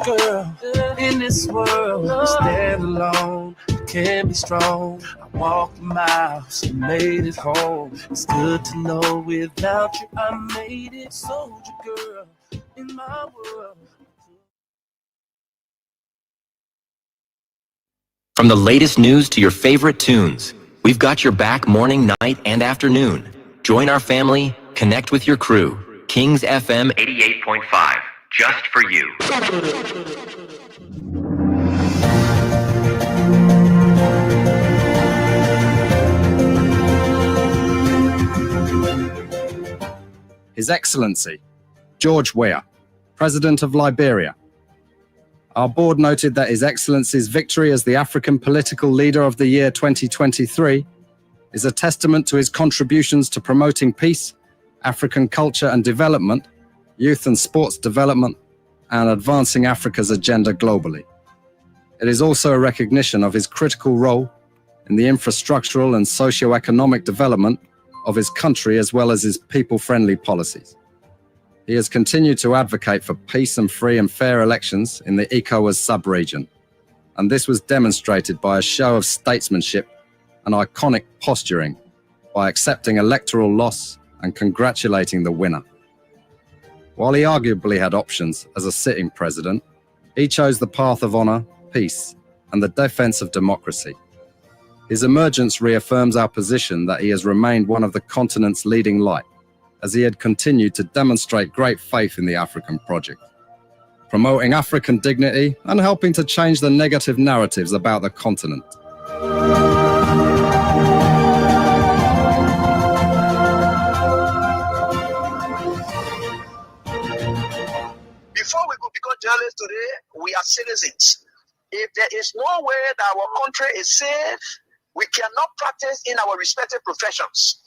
girl. In this world, you stand alone, you can be strong. I walked miles and made it home. It's good to know without you I made it. Soldier girl, in my world. From the latest news to your favorite tunes, we've got your back morning, night, and afternoon. Join our family, connect with your crew. Kings FM 88.5, just for you. His Excellency, George Weah, President of Liberia. Our board noted that His Excellency's victory as the African Political Leader of the Year 2023 is a testament to his contributions to promoting peace, African culture and development, youth and sports development, and advancing Africa's agenda globally. It is also a recognition of his critical role in the infrastructural and socio-economic development of his country as well as his people-friendly policies. He has continued to advocate for peace and free and fair elections in the ECOWAS sub-region, and this was demonstrated by a show of statesmanship and iconic posturing by accepting electoral loss and congratulating the winner. While he arguably had options as a sitting president, he chose the path of honor, peace, and the defense of democracy. His emergence reaffirms our position that he has remained one of the continent's leading light, as he had continued to demonstrate great faith in the African project, promoting African dignity and helping to change the negative narratives about the continent. Before we could become journalists today, we are citizens. If there is no way that our country is safe, we cannot practice in our respective professions.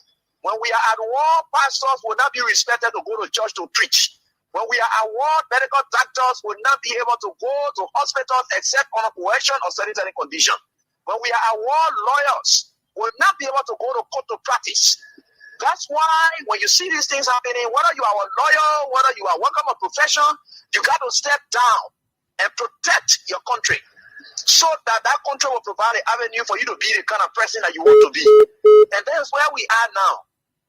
When we are at war, pastors will not be respected to go to church to preach. When we are at war, medical doctors will not be able to go to hospitals except on coercion or sanitary condition. When we are at war, lawyers will not be able to go to court to practice. That's why when you see these things happening, whether you are a lawyer, whether you are working a profession, you got to step down and protect your country, so that that country will provide an avenue for you to be the kind of person that you want to be. And that's where we are now.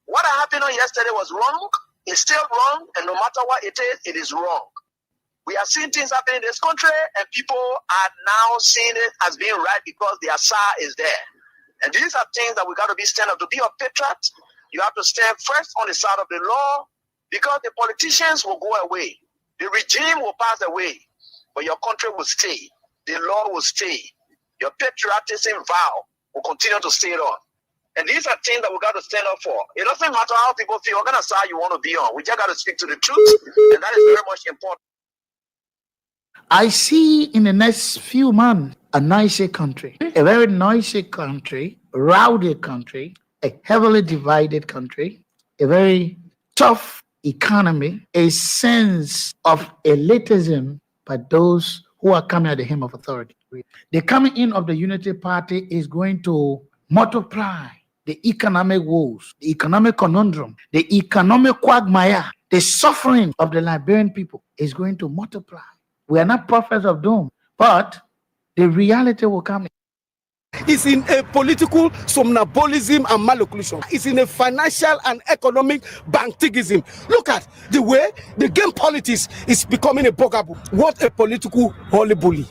What happened on yesterday was wrong. It's still wrong. And no matter what it is wrong. We are seeing things happen in this country, and people are now seeing it as being right because the SAR is there. And these are things that we got to be stand up. To be a patriot, you have to stand first on the side of the law, because the politicians will go away. The regime will pass away, but your country will stay. The law will stay. Your patriotism vow will continue to stay on. And these are things that we got to stand up for. It doesn't matter how people feel, what kind of side you want to be on. We just got to speak to the truth, and that is very much important. I see in the next few months a nicer country, a very noisy country, rowdy country, a heavily divided country, a very tough economy, a sense of elitism by those who are coming at the hem of authority. The coming in of the Unity Party is going to multiply the economic woes, the economic conundrum, the economic quagmire, the suffering of the Liberian people is going to multiply. We are not prophets of doom, but the reality will come. It's in a political somnambulism and malocclusion. It's in a financial and economic bantigism. Look at the way the game politics is becoming a bugaboo. What a political holy-bully.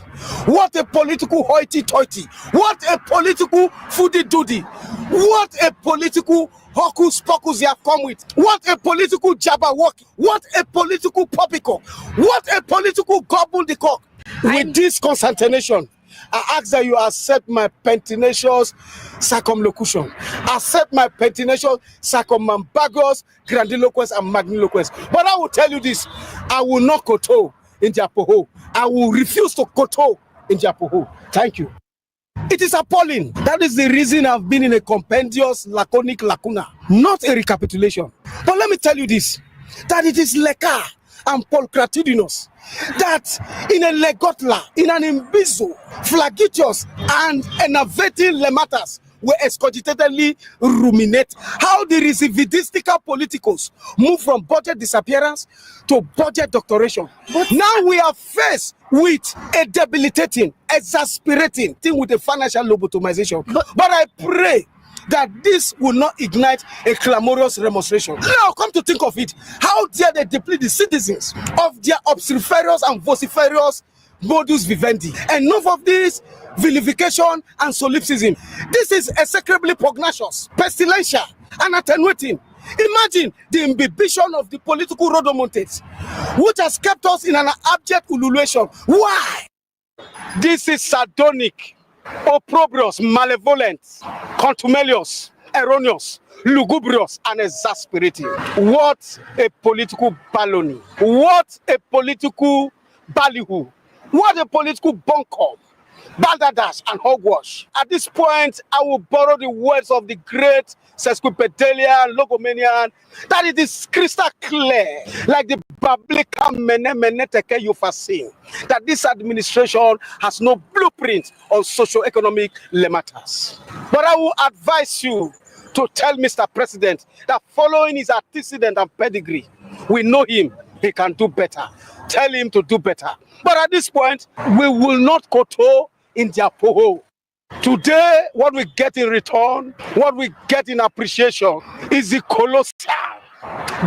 What a political hoity-toity. What a political foodie-doody. What a political hocus-pocus you have come with. What a political jabberwocky. What a political poppycock. What a political gobbledygook. With this consternation, I ask that you accept my pertinacious circumlocution. Accept my pertinacious circumambagous grandiloquence and magniloquence. But I will tell you this, I will not kowtow in Japoho. I will refuse to kowtow in Japoho. Thank you. It is appalling. That is the reason I've been in a compendious laconic lacuna, not a recapitulation. But let me tell you this, that it is leca and pulchritudinous, that in a legotla, in an imbizo, flagitious and enervating lematas, we excogitatedly ruminate how the recidivistical politicals move from budget disappearance to budget doctoration. Now we are faced with a debilitating, exasperating thing with a financial lobotomization. But I pray that this will not ignite a clamorous remonstration. Now, come to think of it, how dare they deplete the citizens of their obstreperous and vociferous modus vivendi? Enough of this vilification and solipsism. This is execrably pugnacious, pestilential, and attenuating. Imagine the imbibition of the political rodomontades, which has kept us in an abject ululation. Why? This is sardonic, opprobrious, malevolent, contumelious, erroneous, lugubrious, and exasperating. What a political baloney. What a political ballyhoo. What a political bunkum, balderdash, and hogwash. At this point, I will borrow the words of the great sesquipedalian logomanian that it is crystal clear, like the biblical menemeneteke Euphasine, that this administration has no blueprint on socio-economic matters. But I will advise you to tell Mr. President that following his antecedent and pedigree, we know him, he can do better. Tell him to do better. But at this point, we will not kowtow in their poho. Today, what we get in return, what we get in appreciation is the colossal,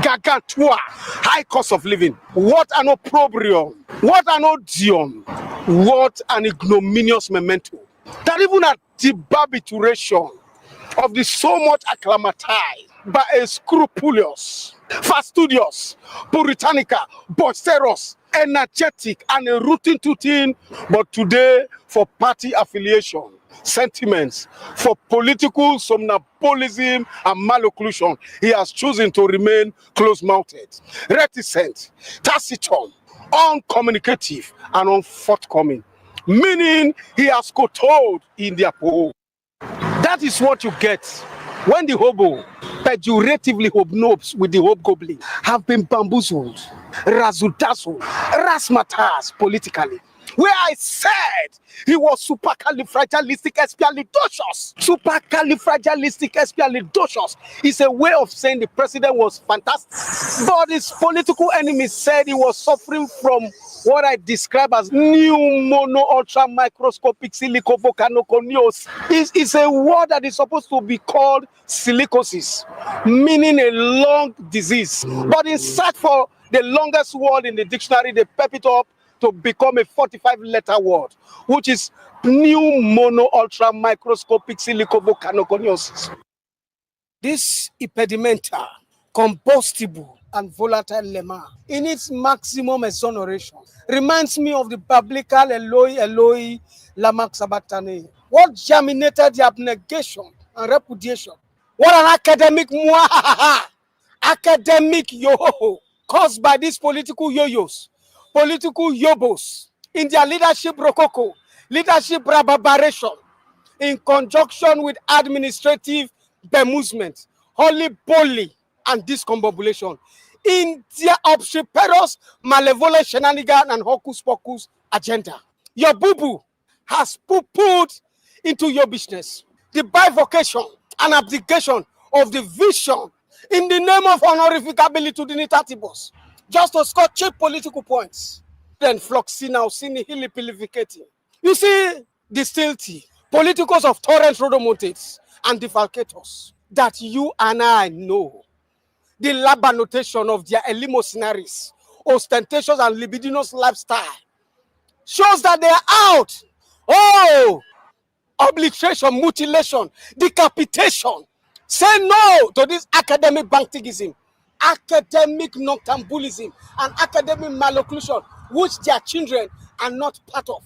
gargantua, high cost of living. What an opprobrium, what an odium, what an ignominious memento. That even at the barbituration of the so much acclimatized by a scrupulous, fastidious, puritanica, boisterous, energetic, and a rooting-tooting, but today for party affiliation, sentiments, for political somnambulism and malocclusion, he has chosen to remain close-mouthed, reticent, taciturn, uncommunicative, and unforthcoming, meaning he has kowtowed in their poll. That is what you get when the hobo, pejoratively hobnobs with the hobgoblin, have been bamboozled, razzle-dazzled, razzmatazz politically. Where I said he was supercalifragilisticexpialidocious. Supercalifragilisticexpialidocious is a way of saying the president was fantastic. But his political enemies said he was suffering from what I describe as new mono ultra microscopic silicovolcanoconiosis. It's a word that is supposed to be called silicosis, meaning a lung disease. But in search for the longest word in the dictionary, they pep it up to become a 45-letter word, which is pneumono ultra microscopic silicovolcanoconiosis. This impedimenta, combustible and volatile lemma, in its maximum exoneration, reminds me of the biblical Eloi, Eloi, lama sabachthani. What germinated the abnegation and repudiation? What an academic mwahaha, academic yo-ho-ho, caused by these political yo-yos, political yobos, in their leadership rococo, leadership rababaration, in conjunction with administrative bemusement, holy poly, and discombobulation, in their obstreperous, malevolent shenanigan and hocus pocus agenda. Your boo-boo has poo-pooed into your business. The bifurcation and abdication of the vision in the name of honorificability to the nitatibus, just to score cheap political points. Then floxina sini hilipilificating. You see, the stilty, politicals of torrent rodomontades and defalcators that you and I know, the lab annotation of their eleemosinaries, ostentatious and libidinous lifestyle, shows that they are out. Oh, obliteration, mutilation, decapitation. Say no to this academic bantigism, academic noctambulism, and academic malocclusion, which their children are not part of.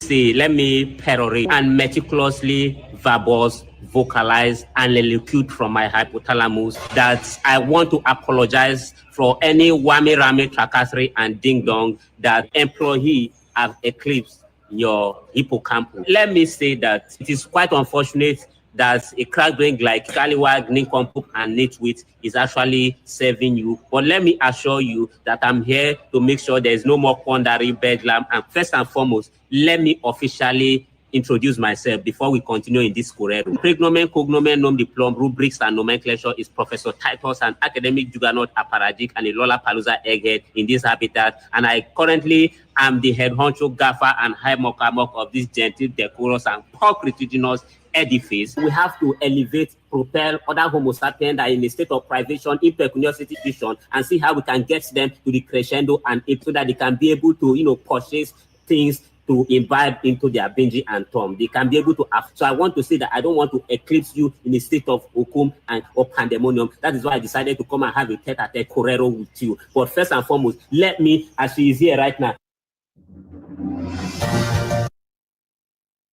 See, let me perorate and meticulously verbose, vocalize, and elicute from my hypothalamus that I want to apologize for any whammy-rammy, tracassery, and ding-dong that employee have eclipsed your hippocampus. Let me say that it is quite unfortunate that a crack-brain like Scallywag, Nincompoop, and Nitwit is actually serving you. But let me assure you that I'm here to make sure there's no more quandary, bedlam, and first and foremost, let me officially introduce myself before we continue in this corero. Pregnomen, cognomen, nom diplom, rubrics and nomenclature is Professor Titus, an academic juggernaut, apparatchik, and a Lollapalooza egghead in this habitat. And I currently am the head honcho, gaffer, and high mock of this gentle, decorous, and pulchritudinous edifice. We have to elevate, propel other Homo sapiens that are in a state of privation, impecuniosity, vision, and see how we can get them to the crescendo and so that they can be able to, purchase things to imbibe into their binge and tom. They can be able to have. So I want to say that I don't want to eclipse you in a state of hukum or pandemonium. That is why I decided to come and have a tete-a-tete corero with you. But first and foremost, let me, as she is here right now.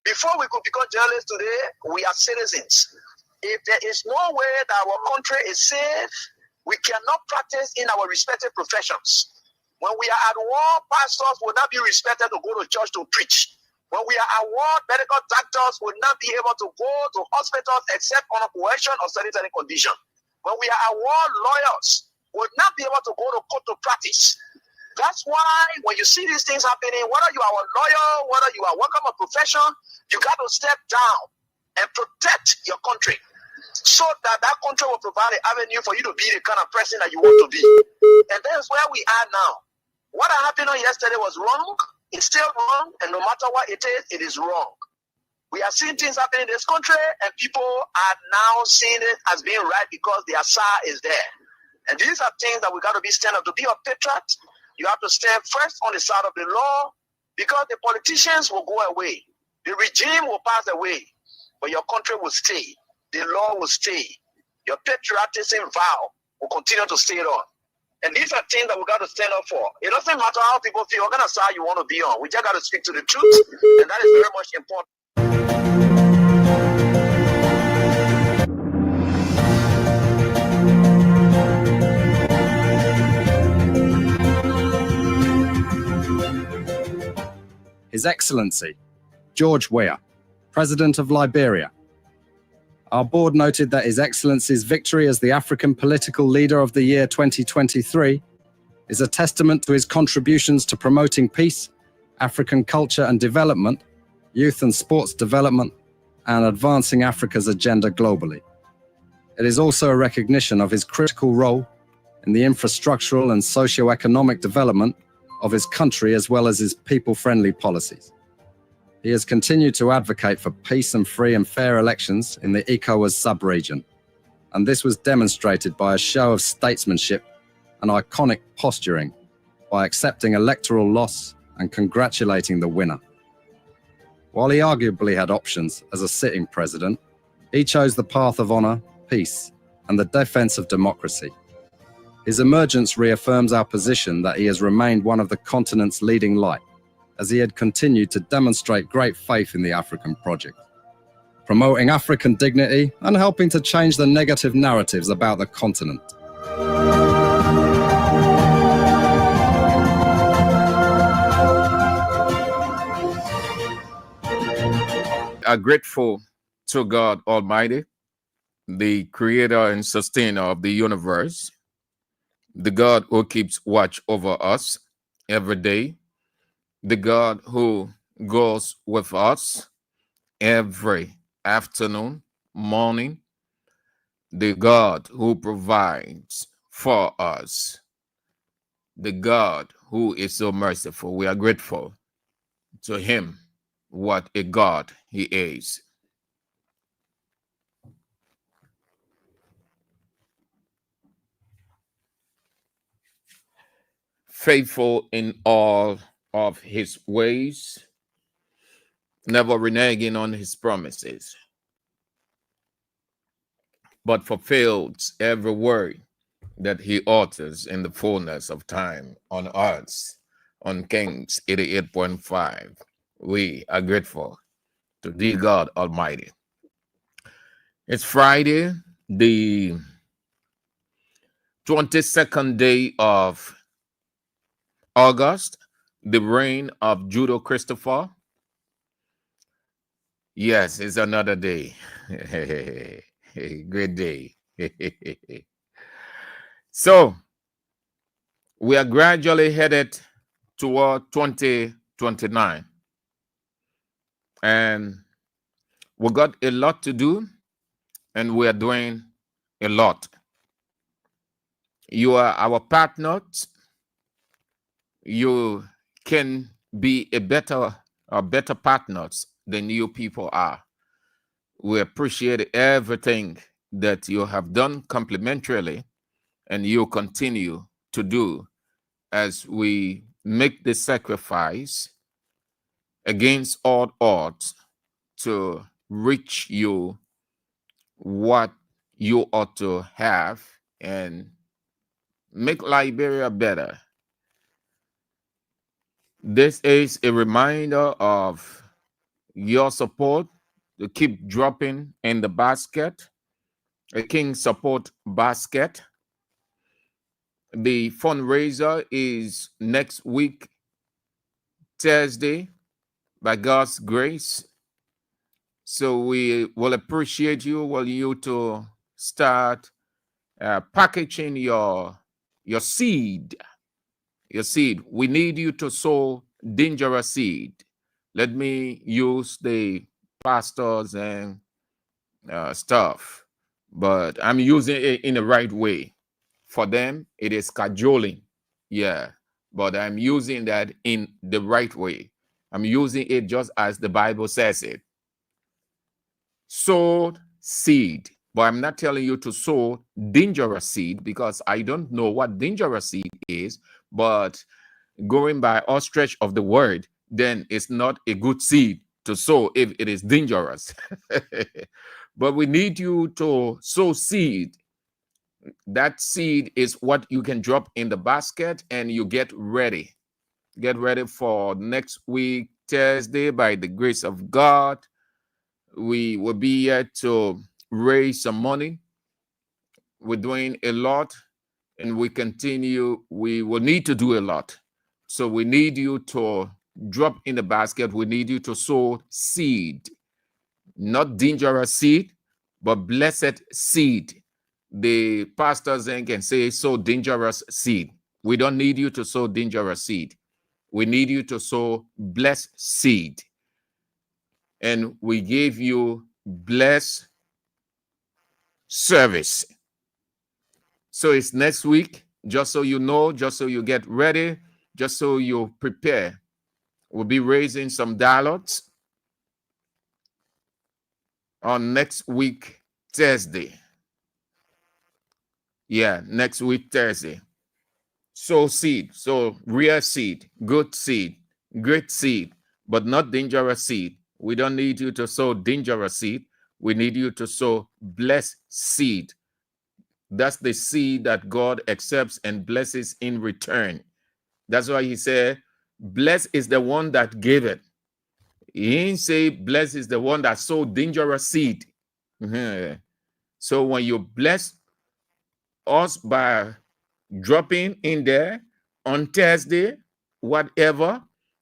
Before we could become journalists today, we are citizens. If there is no way that our country is safe, we cannot practice in our respective professions. When we are at war, pastors will not be respected to go to church to preach. When we are at war, medical doctors will not be able to go to hospitals except on a coercion or sanitary condition. When we are at war, lawyers will not be able to go to court to practice. That's why when you see these things happening, whether you are a lawyer, whether you are working a profession, you got to step down and protect your country so that that country will provide an avenue for you to be the kind of person that you want to be. And that's where we are now. What happened on yesterday was wrong. It's still wrong. And no matter what it is wrong. We are seeing things happening in this country and people are now seeing it as being right because their SAR is there. And these are things that we got to be stand up. To be a patriot, you have to stand first on the side of the law because the politicians will go away. The regime will pass away, but your country will stay. The law will stay. Your patriotism vow will continue to stay on. And these are things that we got to stand up for. It doesn't matter how people feel, what kind of side you want to be on. We just got to speak to the truth, and that is very much important. His Excellency, George Weah, President of Liberia. Our board noted that His Excellency's victory as the African Political Leader of the Year 2023 is a testament to his contributions to promoting peace, African culture and development, youth and sports development, and advancing Africa's agenda globally. It is also a recognition of his critical role in the infrastructural and socio-economic development of his country as well as his people-friendly policies. He has continued to advocate for peace and free and fair elections in the ECOWAS sub-region, and this was demonstrated by a show of statesmanship and iconic posturing by accepting electoral loss and congratulating the winner. While he arguably had options as a sitting president, he chose the path of honor, peace, and the defense of democracy. His emergence reaffirms our position that he has remained one of the continent's leading light, as he had continued to demonstrate great faith in the African project, promoting African dignity and helping to change the negative narratives about the continent. Are grateful to God Almighty, the creator and sustainer of the universe, the God who keeps watch over us every day, the God who goes with us every afternoon, morning, the God who provides for us, the God who is so merciful. We are grateful to him. What a God he is. Faithful in all of his ways, never reneging on his promises, but fulfills every word that he utters in the fullness of time on us, on Kings 88.5. We are grateful to thee, God Almighty. It's Friday, the 22nd day of August, the reign of Judo Christopher. Yes, it's another day. Great day. So, we are gradually headed toward 2029. And we got a lot to do, and we are doing a lot. You are our partners. You can be a better partners than you people are. We appreciate everything that you have done complimentarily, and you continue to do as we make the sacrifice against all odds to reach you what you ought to have and make Liberia better. This is a reminder of your support to keep dropping in the basket, a King Support basket. The fundraiser is next week, Thursday, by God's grace. So we will appreciate you to start packaging your seed. Your seed. We need you to sow dangerous seed. Let me use the pastors and stuff, but I'm using it in the right way. For them, it is cajoling. Yeah, but I'm using that in the right way. I'm using it just as the Bible says it. Sowed seed. But I'm not telling you to sow dangerous seed, because I don't know what dangerous seed is, but going by all stretch of the word, then it's not a good seed to sow if it is dangerous. But we need you to sow seed. That seed is what you can drop in the basket, and you get ready. Get ready for next week, Thursday, by the grace of God. We will be here to raise some money. We're doing a lot, and we will need to do a lot. So we need you to drop in the basket. We need you to sow seed, not dangerous seed, but blessed seed. The pastors then can say, sow dangerous seed. We don't need you to sow dangerous seed. We need you to sow blessed seed. And we gave you blessed service. So it's next week, just so you know, just so you get ready, just so you prepare. We'll be raising some dollars on next week, Thursday. Yeah, next week, Thursday. Sow seed, so real seed, good seed, great seed, but not dangerous seed. We don't need you to sow dangerous seed. We need you to sow blessed seed. That's the seed that God accepts and blesses in return. That's why he said, blessed is the one that gave it. He didn't say blessed is the one that sowed dangerous seed. So when you bless us by dropping in there on Thursday, whatever,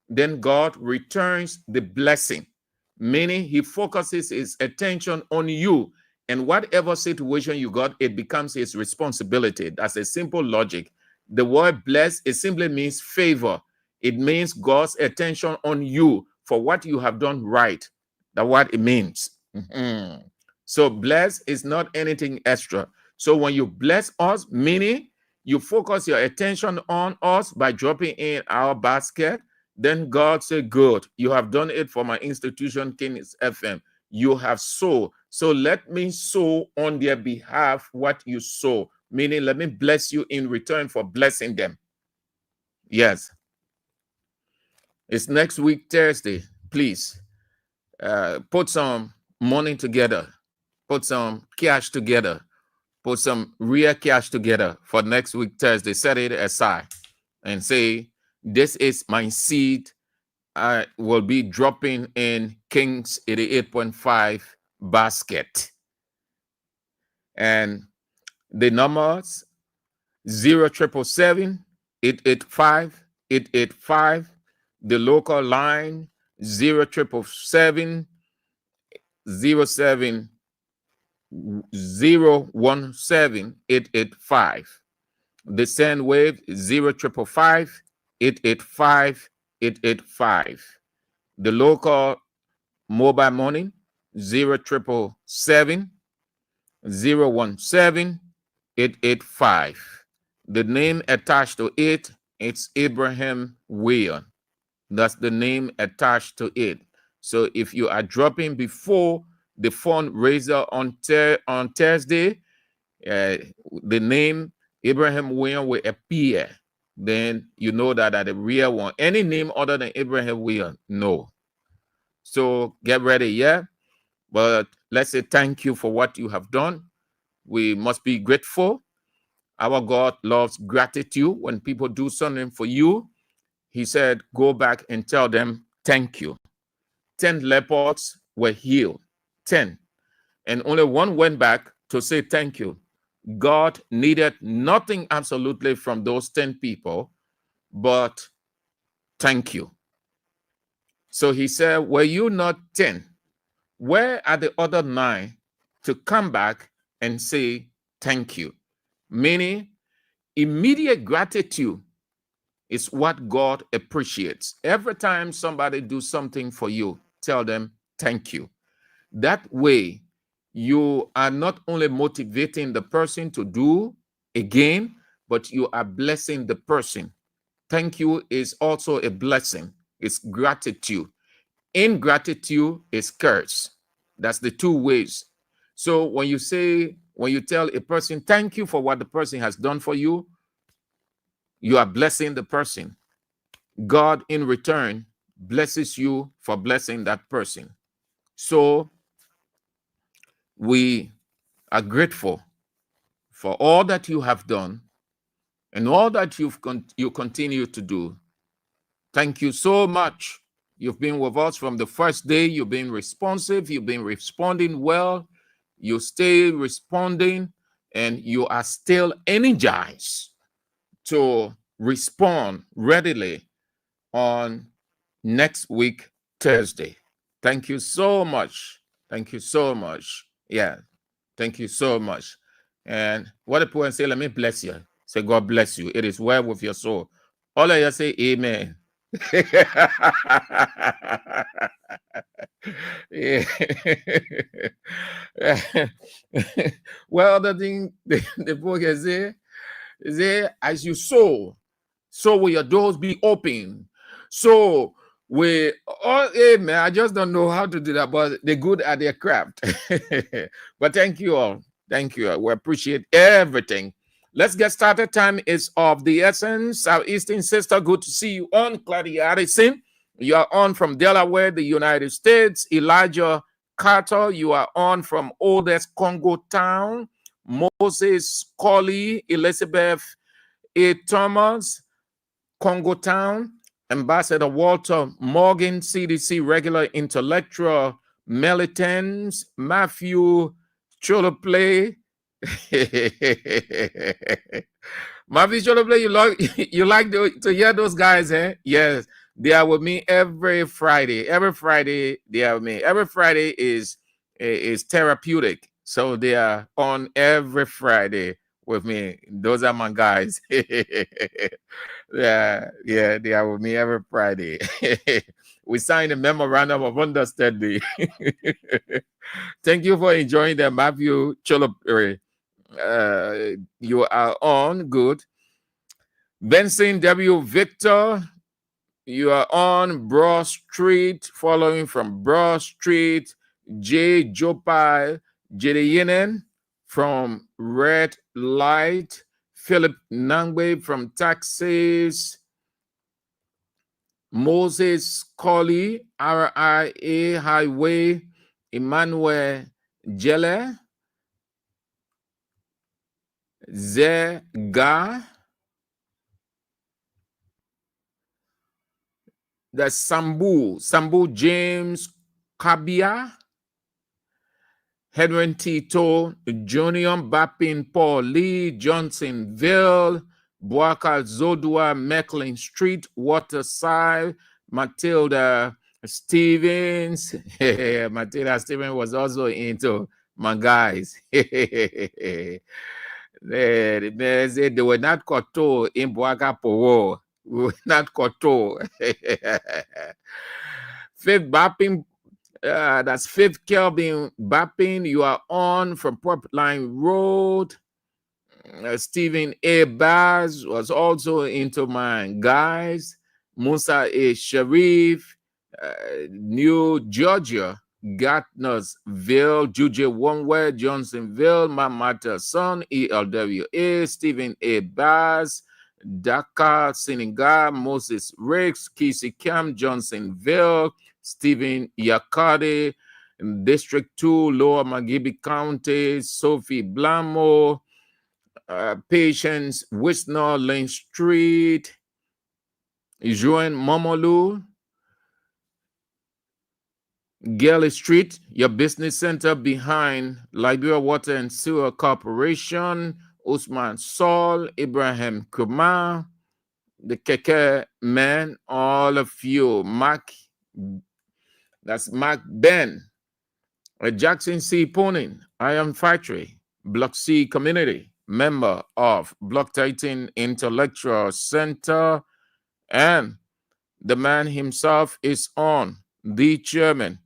then God returns the blessing, meaning he focuses his attention on you, and whatever situation you got, it becomes his responsibility. That's a simple logic. The word bless, it simply means favor. It means God's attention on you for what you have done right. That's what it means. So bless is not anything extra. So when you bless us, meaning you focus your attention on us by dropping in our basket, then God said, good, you have done it for my institution, Kings FM. You have sown. So let me sow on their behalf what you sow, meaning let me bless you in return for blessing them. Yes. It's next week, Thursday. Please put some money together, put some cash together, put some real cash together for next week, Thursday. Set it aside and say, this is my seed. I will be dropping in Kings 88.5 basket. And the numbers 0777 885 885. The local line 0777 07 017 885. The send wave 0555 885 885. The local mobile money 0777 017 885. The name attached to it, it's Abraham Weah. That's the name attached to it. So if you are dropping before the fundraiser on Thursday, the name Abraham Weah will appear. Then you know that the real one. Any name other than Abraham Weah, no. So get ready, yeah? But let's say thank you for what you have done. We must be grateful. Our God loves gratitude. When people do something for you, he said, go back and tell them thank you. 10 lepers were healed. 10. And only one went back to say thank you. God needed nothing absolutely from those 10 people, but thank you. So he said, were you not 10? Where are the other 9 to come back and say thank you? Meaning, immediate gratitude is what God appreciates. Every time somebody do something for you, tell them thank you. That way, you are not only motivating the person to do again, but you are blessing the person. Thank you is also a blessing. It's gratitude. Ingratitude is curse. That's the two ways. So when you tell a person, thank you for what the person has done for you, you are blessing the person. God in return blesses you for blessing that person. So we are grateful for all that you have done and all that you continue to do. Thank you so much. You've been with us from the first day. You've been responsive. You've been responding well. You stay responding, and you are still energized to respond readily on next week, Thursday. Thank you so much. Thank you so much. Yeah. Thank you so much. And what the poet say, let me bless you. Say, God bless you. It is well with your soul. All of you say, amen. Yeah. Well, the thing the book say, as you sow, so will your doors be open. So amen. I just don't know how to do that, but they're good at their craft. But thank you all. Thank you. We appreciate everything. Let's get started. Time is of the essence. Southeastern sister, good to see you on. Claudia Addison, you are on from Delaware, the United States. Elijah Carter, you are on from oldest Congo town. Moses Colley, Elizabeth A. Thomas, Congo town. Ambassador Walter Morgan, CDC regular intellectual militants. Matthew Choloplay. Matthew Choloplay, you like to hear those guys, eh? Yes, they are with me every Friday. Every Friday, they are with me. Every Friday is therapeutic. So they are on every Friday with me. Those are my guys. Yeah, they are with me every Friday. We signed a memorandum of understanding. Thank you for enjoying the Matthew Choloplay. You are on. Good. Vincent W. Victor, you are on Broad Street, following from Broad Street. J. Jopai Jedeyinen from Red Light. Philip Nangbe from Texas. Moses Colley, RIA Highway. Emmanuel Jelle. Zega. The Sambu James Kabia, Henry Tito, Junior Bapin Paul Lee, Johnsonville, Boaka Zodua, Mecklin Street, Waterside, Matilda Stevens. Matilda Stevens was also into my guys. They were not Koto in Boaka Powo. We were not Koto. Faith Bapin That's Fifth Kelvin Bappin. You are on from Pop Line Road. Stephen A. Baz was also into mine. Guys, Musa A. Sharif, New Georgia, Gatnersville, Juju Wonway, Johnsonville, Mamata Son, ELWA, Stephen A. Baz, Dakar, Senegal, Moses Riggs, Kisi Cam, Johnsonville, Stephen Yakade, District 2, Lower Magibi County, Sophie Blamo, Patience, Wisnor Lane Street, Joan Momolu, Gelly Street, your business center behind Liberia Water and Sewer Corporation, Usman Saul, Ibrahim Kumar, the Keke Man, all of you, Mac, that's Mac Ben, Jackson C. Poning, Iron Factory, Block C Community, member of Block 13 Intellectual Center, and the man himself is on, the chairman,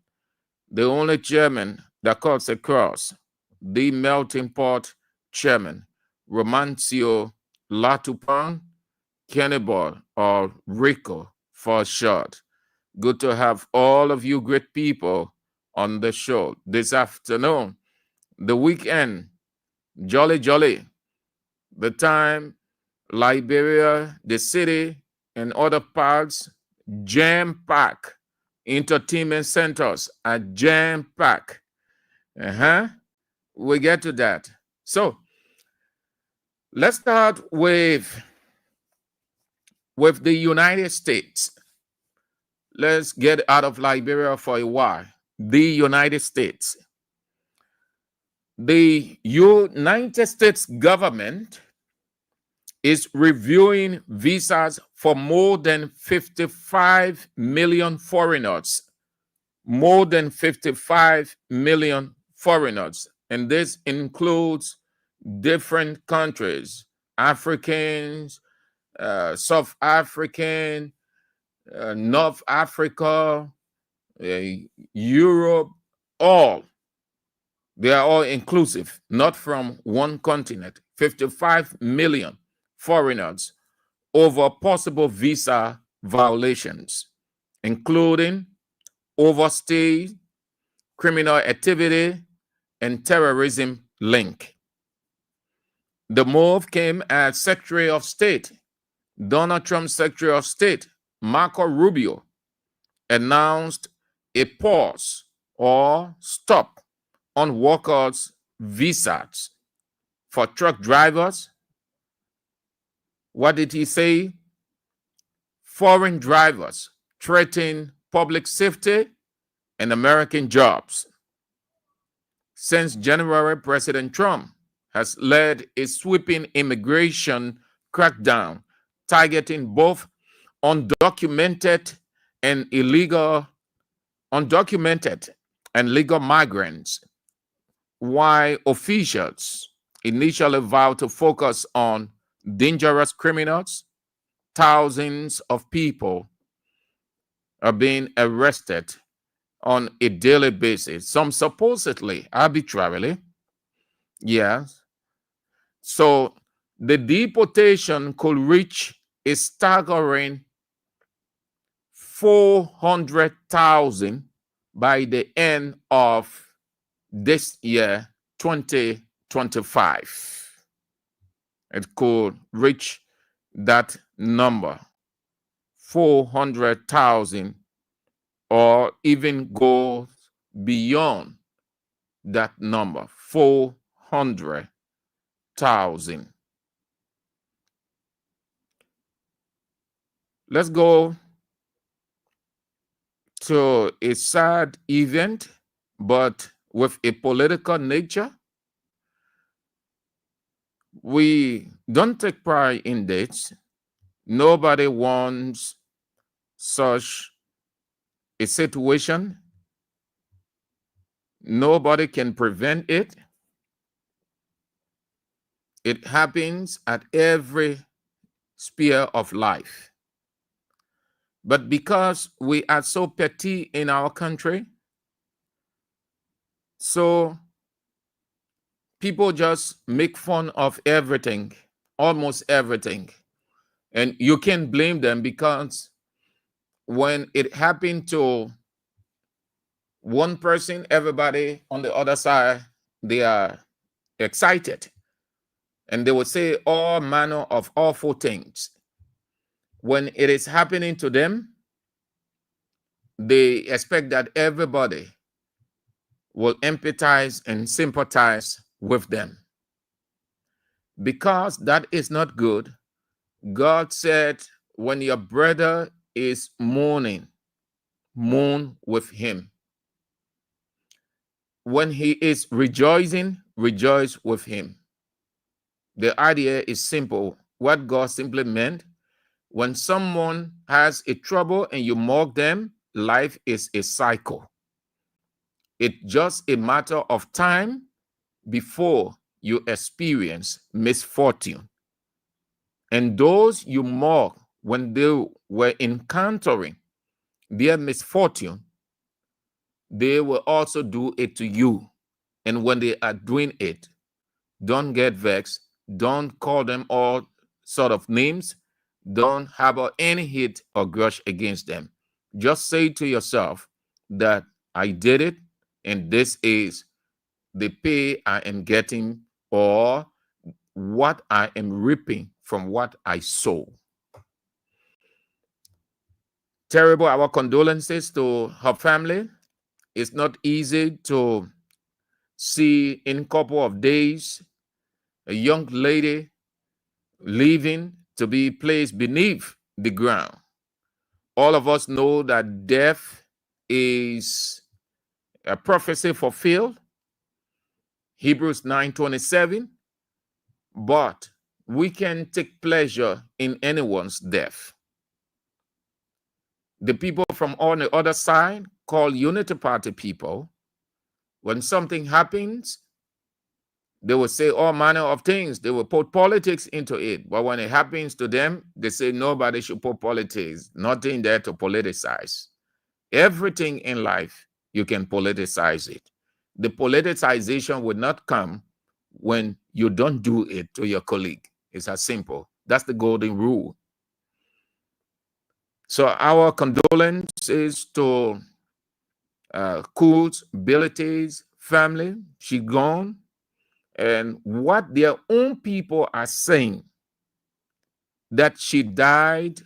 the only chairman that cuts across, the melting pot chairman, Romancio Latupan, Cannibal, or Rico for short. Good to have all of you great people on the show this afternoon. The weekend, jolly, jolly. The time, Liberia, the city, and other parts, jam-pack. Entertainment centers are jam-pack. We get to that. So, let's start with the United States. Let's get out of Liberia for a while. The United States. The United States government is reviewing visas for more than 55 million foreigners. More than 55 million foreigners. And this includes different countries, Africans, South African, North Africa, Europe, all. They are all inclusive, not from one continent. 55 million foreigners over possible visa violations, including overstay, criminal activity, and terrorism link. The move came as Secretary of State, Donald Trump's Secretary of State, Marco Rubio, announced a pause or stop on workers' visas for truck drivers. What did he say? Foreign drivers threaten public safety and American jobs. Since January, President Trump has led a sweeping immigration crackdown targeting both undocumented and legal migrants, while officials initially vowed to focus on dangerous criminals. Thousands of people are being arrested on a daily basis, some supposedly arbitrarily. Yes. So the deportation could reach a staggering 400,000 by the end of this year, 2025. It could reach that number, 400,000, or even go beyond that number, 400,000. Let's go to a sad event, but with a political nature. We don't take pride in this. Nobody wants such a situation. Nobody can prevent it. It happens at every sphere of life. But because we are so petty in our country, So people just make fun of everything, almost everything. And you can't blame them, because when it happened to one person, everybody on the other side, they are excited. And they will say all manner of awful things. When it is happening to them, they expect that everybody will empathize and sympathize with them. Because that is not good, God said, when your brother is mourning, mourn with him. When he is rejoicing, rejoice with him. The idea is simple. What God simply meant, when someone has a trouble and you mock them, life is a cycle. It's just a matter of time before you experience misfortune. And those you mock, when they were encountering their misfortune, they will also do it to you. And when they are doing it, don't get vexed. Don't call them all sort of names. Don't harbor any hate or grudge against them. Just say to yourself that I did it, and this is the pay I am getting, or what I am reaping from what I sow. Terrible, our condolences to her family. It's not easy to see in a couple of days a young lady leaving to be placed beneath the ground. All of us know that death is a prophecy fulfilled, Hebrews 9:27, but we can take pleasure in anyone's death. The people from on the other side, called Unity Party people, when something happens, they will say all manner of things. They will put politics into it. But when it happens to them, they say nobody should put politics, nothing there to politicize. Everything in life, you can politicize it. The politicization would not come when you don't do it to your colleague. It's as simple. That's the golden rule. So our condolences to Cool's Abilities family. She gone. And what their own people are saying, that she died,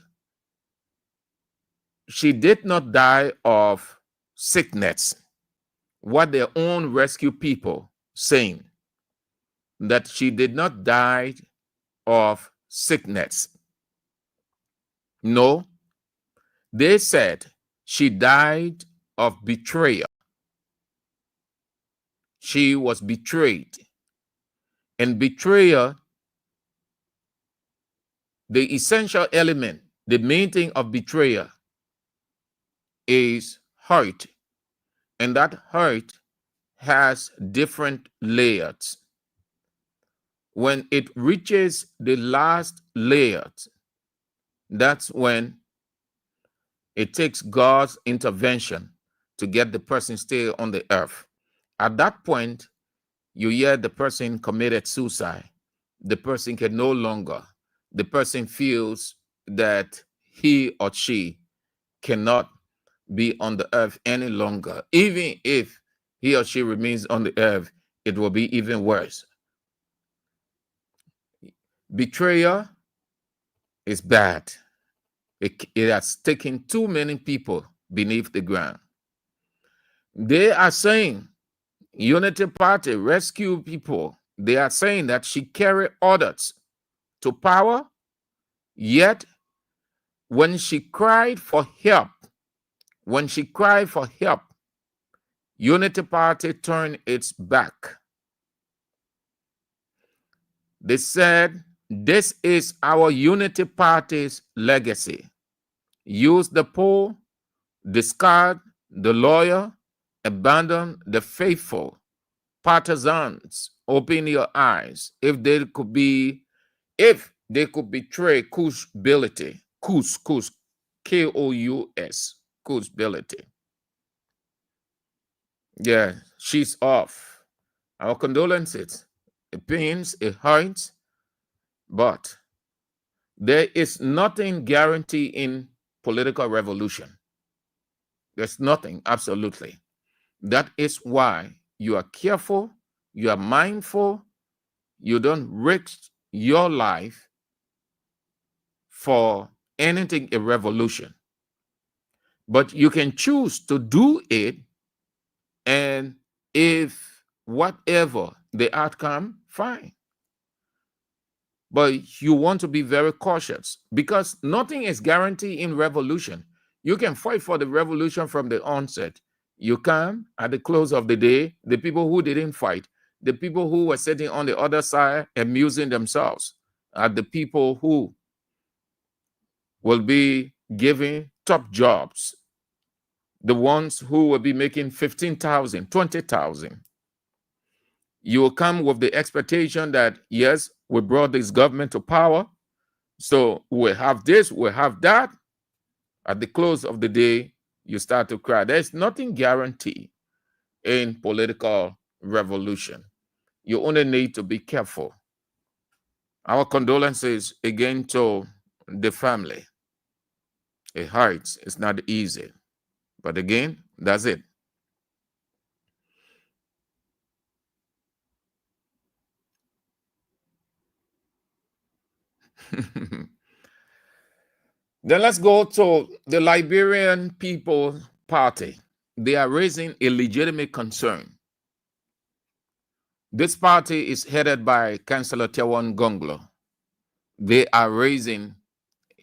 she did not die of sickness. What their own rescue people saying, that she did not die of sickness. No, they said she died of betrayal. She was betrayed. And betrayal, the essential element, the main thing of betrayal is hurt. And that hurt has different layers. When it reaches the last layer, that's when it takes God's intervention to get the person still on the earth. At that point, you hear the person committed suicide. The person can no longer, the person feels that he or she cannot be on the earth any longer. Even if he or she remains on the earth, it will be even worse. Betrayal is bad. It has taken too many people beneath the ground. They are saying, Unity Party, rescue people, they are saying that she carried others to power, yet when she cried for help, Unity Party turned its back. They said, this is our Unity Party's legacy. Use the poor, discard the loyal, abandon the faithful. Partisans, open your eyes. If they could betray Kous ability, Kous, Kous, Kous, Kous ability. Yeah, she's off. Our condolences. It pains, it hurts, but there is nothing guaranteed in political revolution. There's nothing, absolutely. That is why you are careful, you are mindful, you don't risk your life for anything a revolution. But you can choose to do it, and if whatever the outcome, fine. But you want to be very cautious because nothing is guaranteed in revolution. You can fight for the revolution from the onset. You come at the close of the day, the people who didn't fight, the people who were sitting on the other side amusing themselves, are the people who will be giving top jobs, the ones who will be making 15,000, 20,000. You will come with the expectation that, yes, we brought this government to power, so we have this, we have that. At the close of the day, you start to cry. There's nothing guaranteed in political revolution. You only need to be careful. Our condolences again to the family. It hurts. It's not easy. But again, that's it. Then let's go to the Liberian People's Party. They are raising a legitimate concern. This party is headed by Councillor Tewan Gonglo. They are raising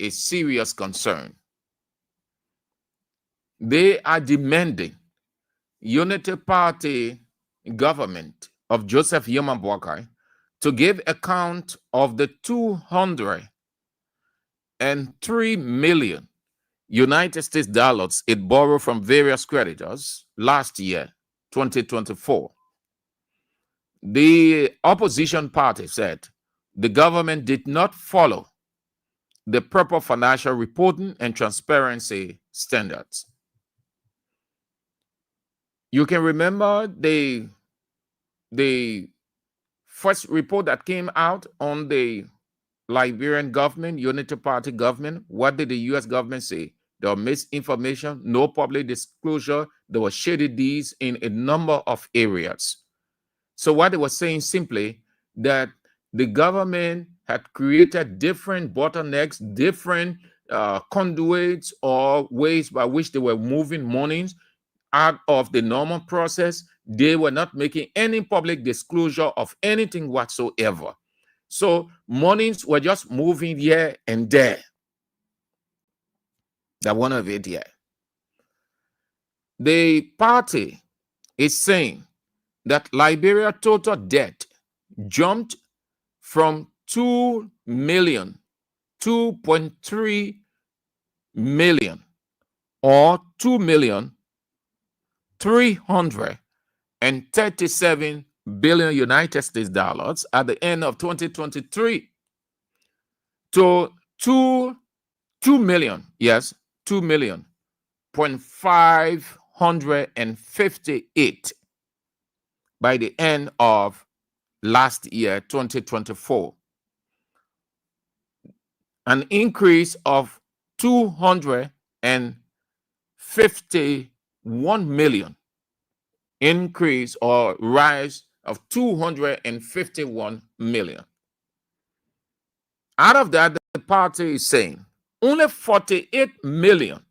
a serious concern. They are demanding Unity Party government of Joseph Yoma Boakai to give account of the 203 million United States dollars it borrowed from various creditors last year, 2024. The opposition party said the government did not follow the proper financial reporting and transparency standards. You can remember the first report that came out on the Liberian government, Unity Party government. What did the US government say? There was misinformation, no public disclosure. There were shady deeds in a number of areas. So what they were saying simply that the government had created different bottlenecks, different conduits or ways by which they were moving monies out of the normal process. They were not making any public disclosure of anything whatsoever. So monies were just moving here and there. That one of it here. The party is saying that Liberia total debt jumped from 2 million, 2.3 million, or 2,337 billion United States dollars at the end of 2023 to 2 million, yes, 2 million, 558 by the end of last year, 2024. An increase of 251 million, increase or rise of 251 million. Out of that, the party is saying only $48 million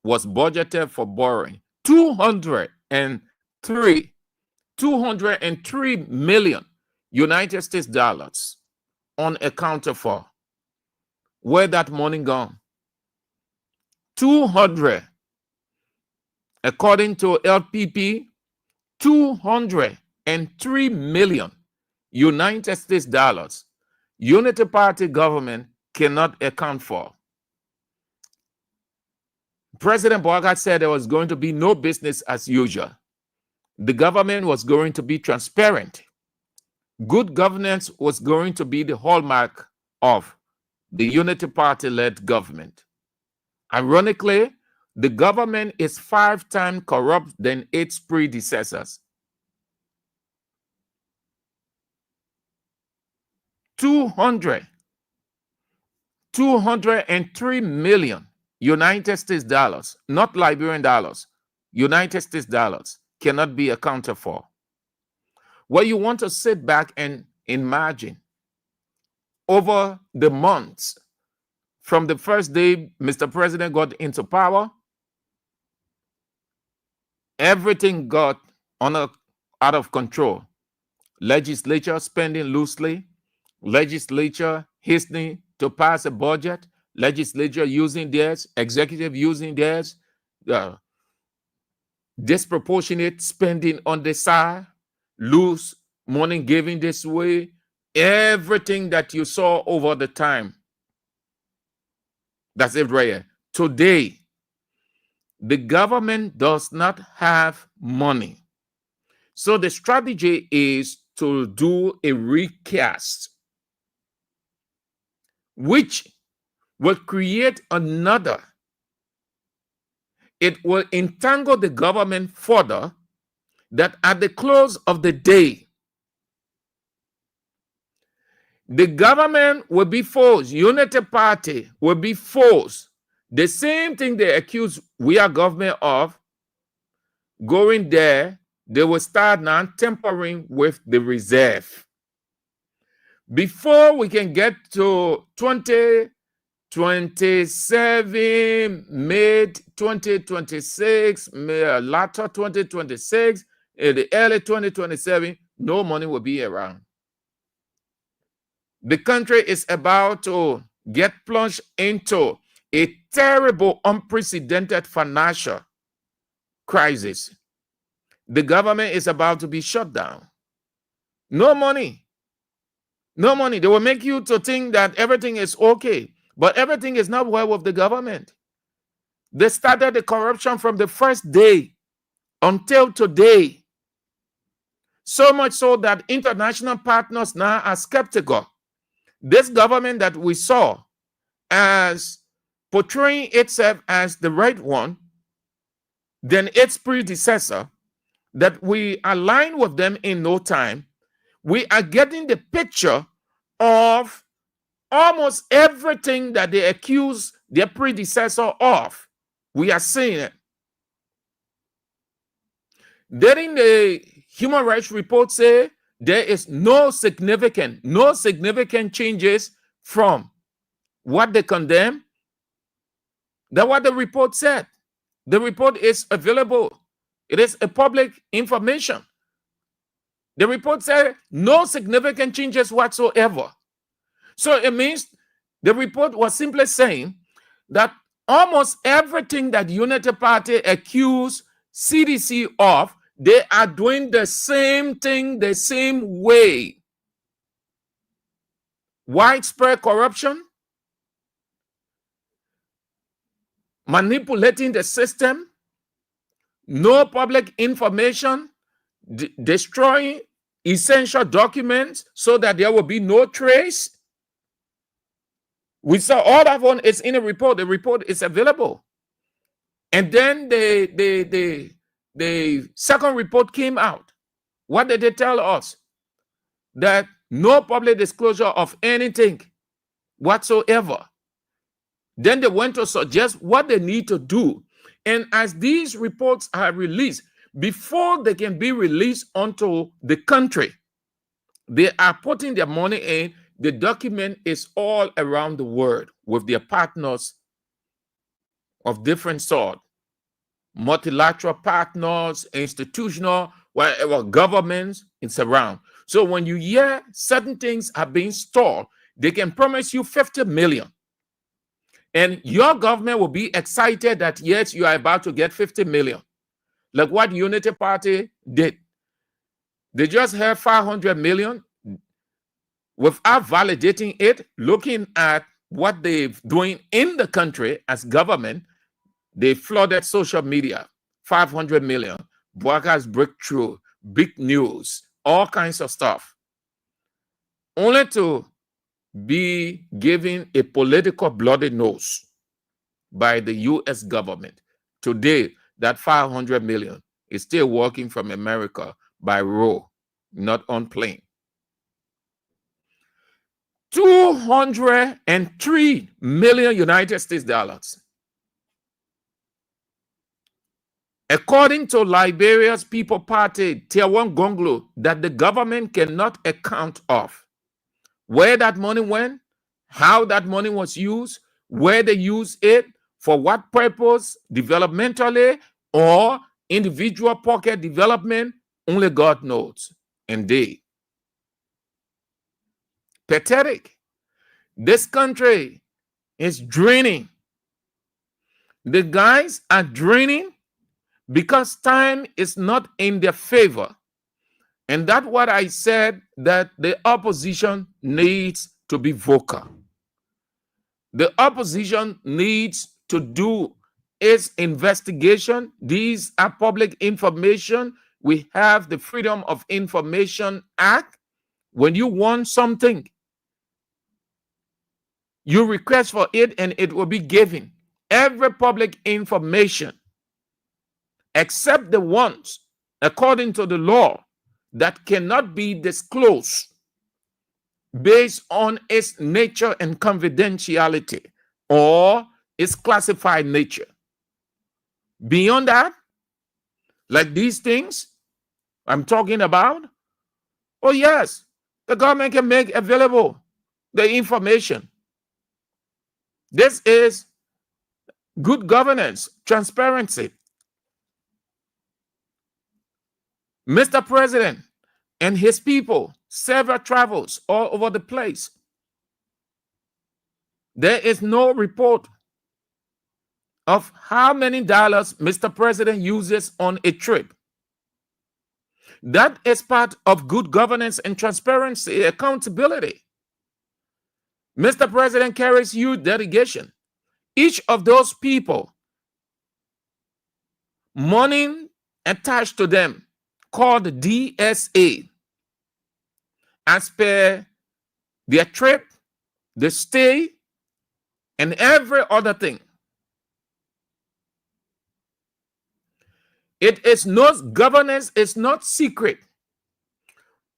was budgeted for borrowing. 203 million United States dollars unaccounted for. Where that money gone? 200, according to LPP, 203 million United States dollars Unity Party government cannot account for. President Boakai said there was going to be no business as usual. The government was going to be transparent. Good governance was going to be the hallmark of the Unity Party-led government. Ironically, The government is 5 times corrupt than its predecessors. 203 million United States dollars, not Liberian dollars, United States dollars, cannot be accounted for. Well, you want to sit back and imagine over the months from the first day Mr. President got into power, everything got out of control. Legislature spending loosely, legislature hastening to pass a budget, legislature using theirs, executive using theirs, disproportionate spending on the side, loose money giving this way, everything that you saw over the time. That's it right here. Today, the government does not have money. So the strategy is to do a recast, which will create another. It will entangle the government further, that at the close of the day, the government will be forced, Unity Party will be forced, the same thing they accuse Weah government of, going there, they will start now tampering with the reserve. Before we can get to 2027, mid 2026, latter 2026, the early 2027, no money will be around. The country is about to get plunged into a terrible, unprecedented financial crisis. The government is about to be shut down. No money. No money. They will make you to think that everything is okay, but everything is not well with the government. They started the corruption from the first day until today. So much so that international partners now are skeptical. This government that we saw as portraying itself as the right one, then its predecessor, that we align with them in no time, we are getting the picture of almost everything that they accuse their predecessor of. We are seeing it. Didn't the Human Rights Report say there is no significant changes from what they condemn? That's what the report said. The report is available. It is a public information. The report said no significant changes whatsoever. So it means the report was simply saying that almost everything that Unity Party accused CDC of, they are doing the same thing the same way. Widespread corruption, manipulating the system, no public information, destroying essential documents so that there will be no trace. We saw all that one is in a report. The report is available. And then the second report came out. What did they tell us? That no public disclosure of anything whatsoever. Then they went to suggest what they need to do. And as these reports are released, before they can be released onto the country, they are putting their money in. The document is all around the world with their partners of different sort, multilateral partners, institutional, whatever, governments, it's around. So when you hear certain things are being stored, they can promise you 50 million. And your government will be excited that, yes, you are about to get 50 million. Like what Unity Party did. They just had 500 million without validating it, looking at what they're doing in the country as government. They flooded social media, 500 million, Workers Breakthrough, big news, all kinds of stuff. Only to be given a political bloody nose by the US government. Today, that 500 million is still working from America by road, not on plane. 203 million United States dollars. According to Liberia's People Party, Tier 1 Gonglo, that the government cannot account of where that money went, how that money was used, where they use it, for what purpose, developmentally or individual pocket development, only God knows. Indeed. Pathetic. This country is draining. The guys are draining because time is not in their favor. And that's what I said, that the opposition needs to be vocal. The opposition needs to do its investigation. These are public information. We have the Freedom of Information Act. When you want something, you request for it and it will be given. Every public information, except the ones according to the law that cannot be disclosed based on its nature and confidentiality or its classified nature. Beyond that, like these things I'm talking about, oh yes, the government can make available the information. This is good governance, transparency. Mr. President and his people, several travels all over the place. There is no report of how many dollars Mr. President uses on a trip. That is part of good governance and transparency, accountability. Mr. President carries youth delegation. Each of those people, money attached to them, called DSA, as per their trip, the stay, and every other thing. It is not governance, it's not secret.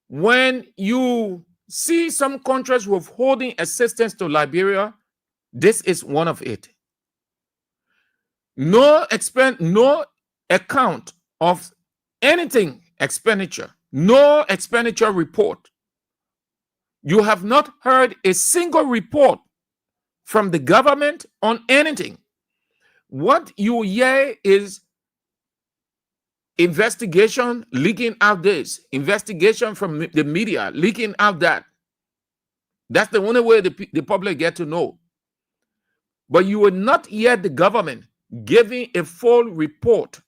When you see some countries withholding assistance to Liberia, this is one of it. No account of anything expenditure, no expenditure report. You have not heard a single report from the government on anything. What you hear is investigation leaking out this, investigation from the media leaking out that. That's the only way the public get to know. But you will not hear the government giving a full report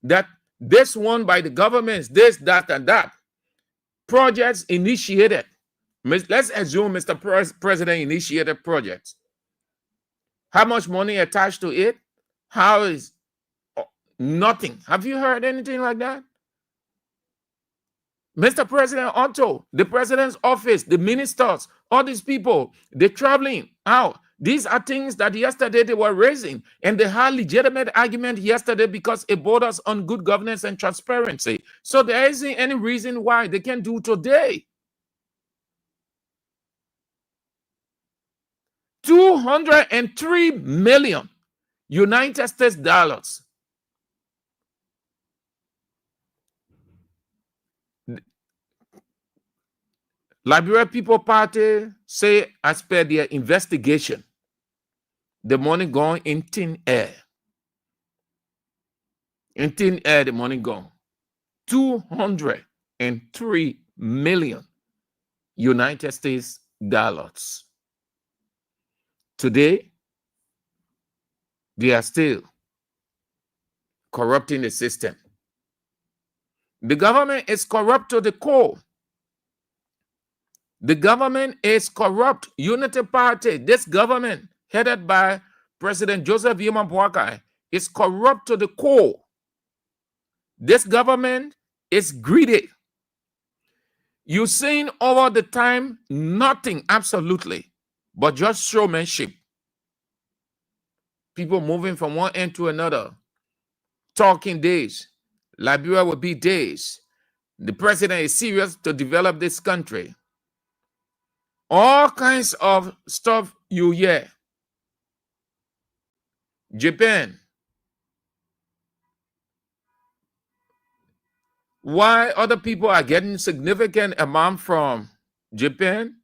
that this one by the government, this, that, and that. Projects initiated. Let's assume Mr. President initiated projects. How much money attached to it? How is nothing? Have you heard anything like that? Mr. President Otto, the president's office, the ministers, all these people, they're traveling out. These are things that yesterday they were raising, and they had legitimate argument yesterday because it borders on good governance and transparency. So there isn't any reason why they can do today. 203 million United States dollars. Liberia People Party say, as per their investigation, the money gone in thin air. In thin air, the money gone. 203 million United States dollars. Today, they are still corrupting the system. The government is corrupt to the core. The government is corrupt. Unity Party, this government headed by President Joseph Boakai, is corrupt to the core. This government is greedy. You've seen over the time nothing absolutely, but just showmanship. People moving from one end to another, talking days. Liberia will be days. The president is serious to develop this country. All kinds of stuff you hear. Japan. Why other people are getting significant amount from Japan?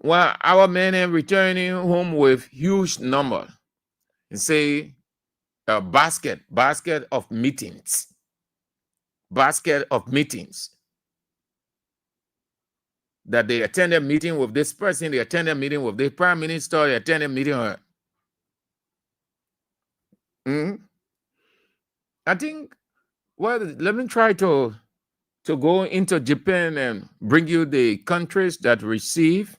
Well, our men are returning home with huge number. Say a basket of meetings. Basket of meetings. That they attend a meeting with this person, they attend a meeting with the prime minister, they attend a meeting with I think, well, let me try to go into Japan and bring you the countries that receive,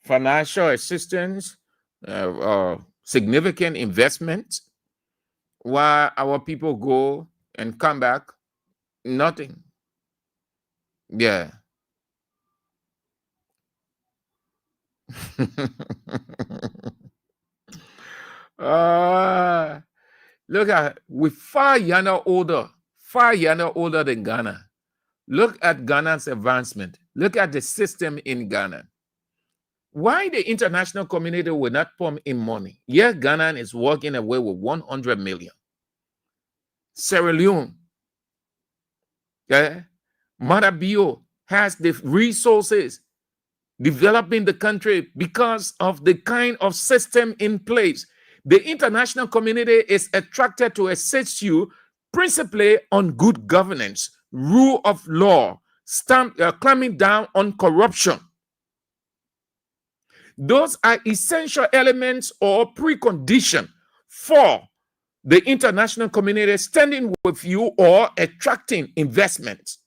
financial assistance, significant investment, while our people go and come back, nothing. Yeah. Look at, we're far older than Ghana. Look at Ghana's advancement. Look at the system in Ghana. Why the international community will not pump in money? Yeah, Ghana is walking away with 100 million. Sierra Leone, Marabio has the resources developing the country because of the kind of system in place. The international community is attracted to assist you principally on good governance, rule of law, clamping down on corruption. Those are essential elements or precondition for the international community standing with you or attracting investments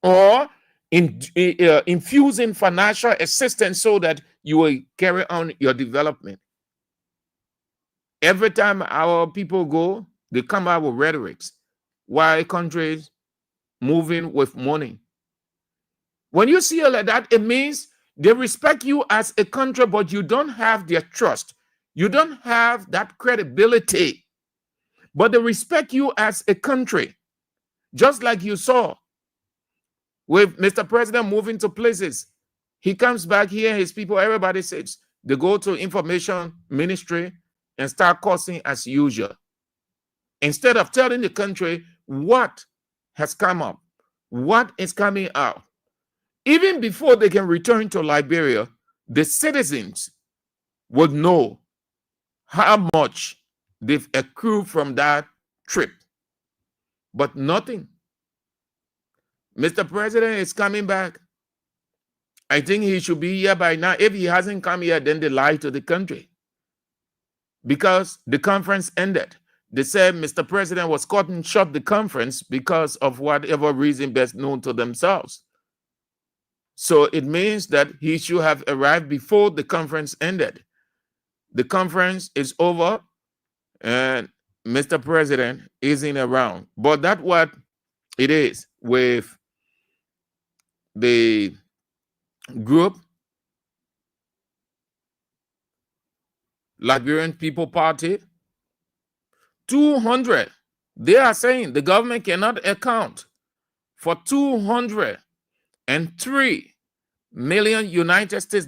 or infusing financial assistance so that you will carry on your development. Every time our people go, they come out with rhetorics. Why countries moving with money? When you see it like that, it means they respect you as a country, but you don't have their trust. You don't have that credibility. But they respect you as a country. Just like you saw with Mr. President moving to places. He comes back here, his people, everybody says, they go to information ministry and start cursing as usual. Instead of telling the country what has come up, what is coming out. Even before they can return to Liberia, the citizens would know how much they've accrued from that trip. But nothing. Mr. President is coming back. I think he should be here by now. If he hasn't come here, then they lie to the country. Because the conference ended. They said Mr. President was cutting short the conference because of whatever reason best known to themselves. So it means that he should have arrived before the conference ended. The conference is over and Mr. President isn't around. But that's what it is with the group Liberian People Party. 200. They are saying the government cannot account for 203 million United States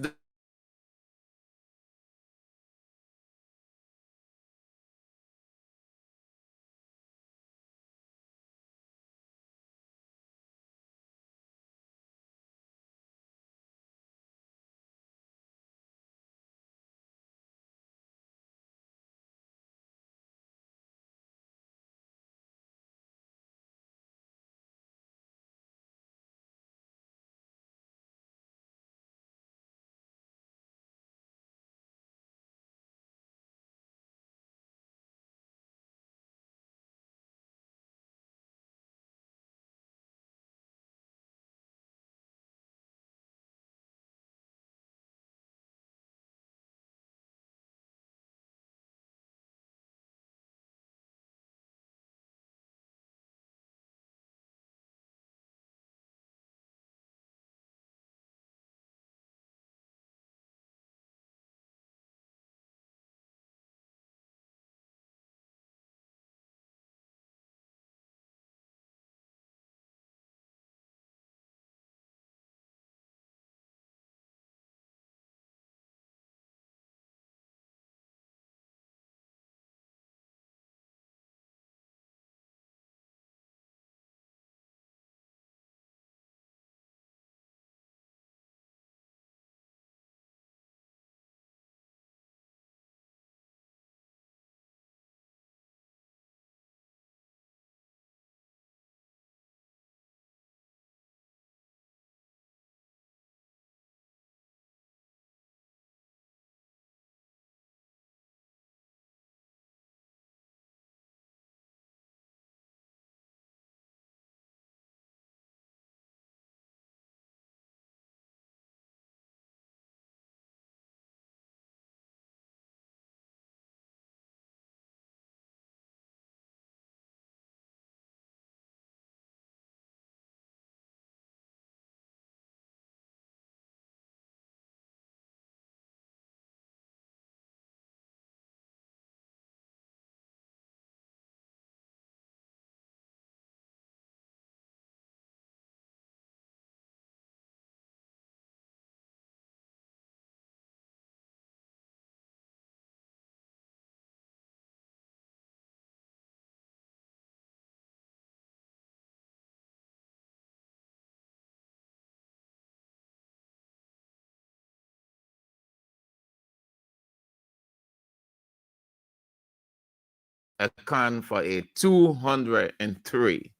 account for a 203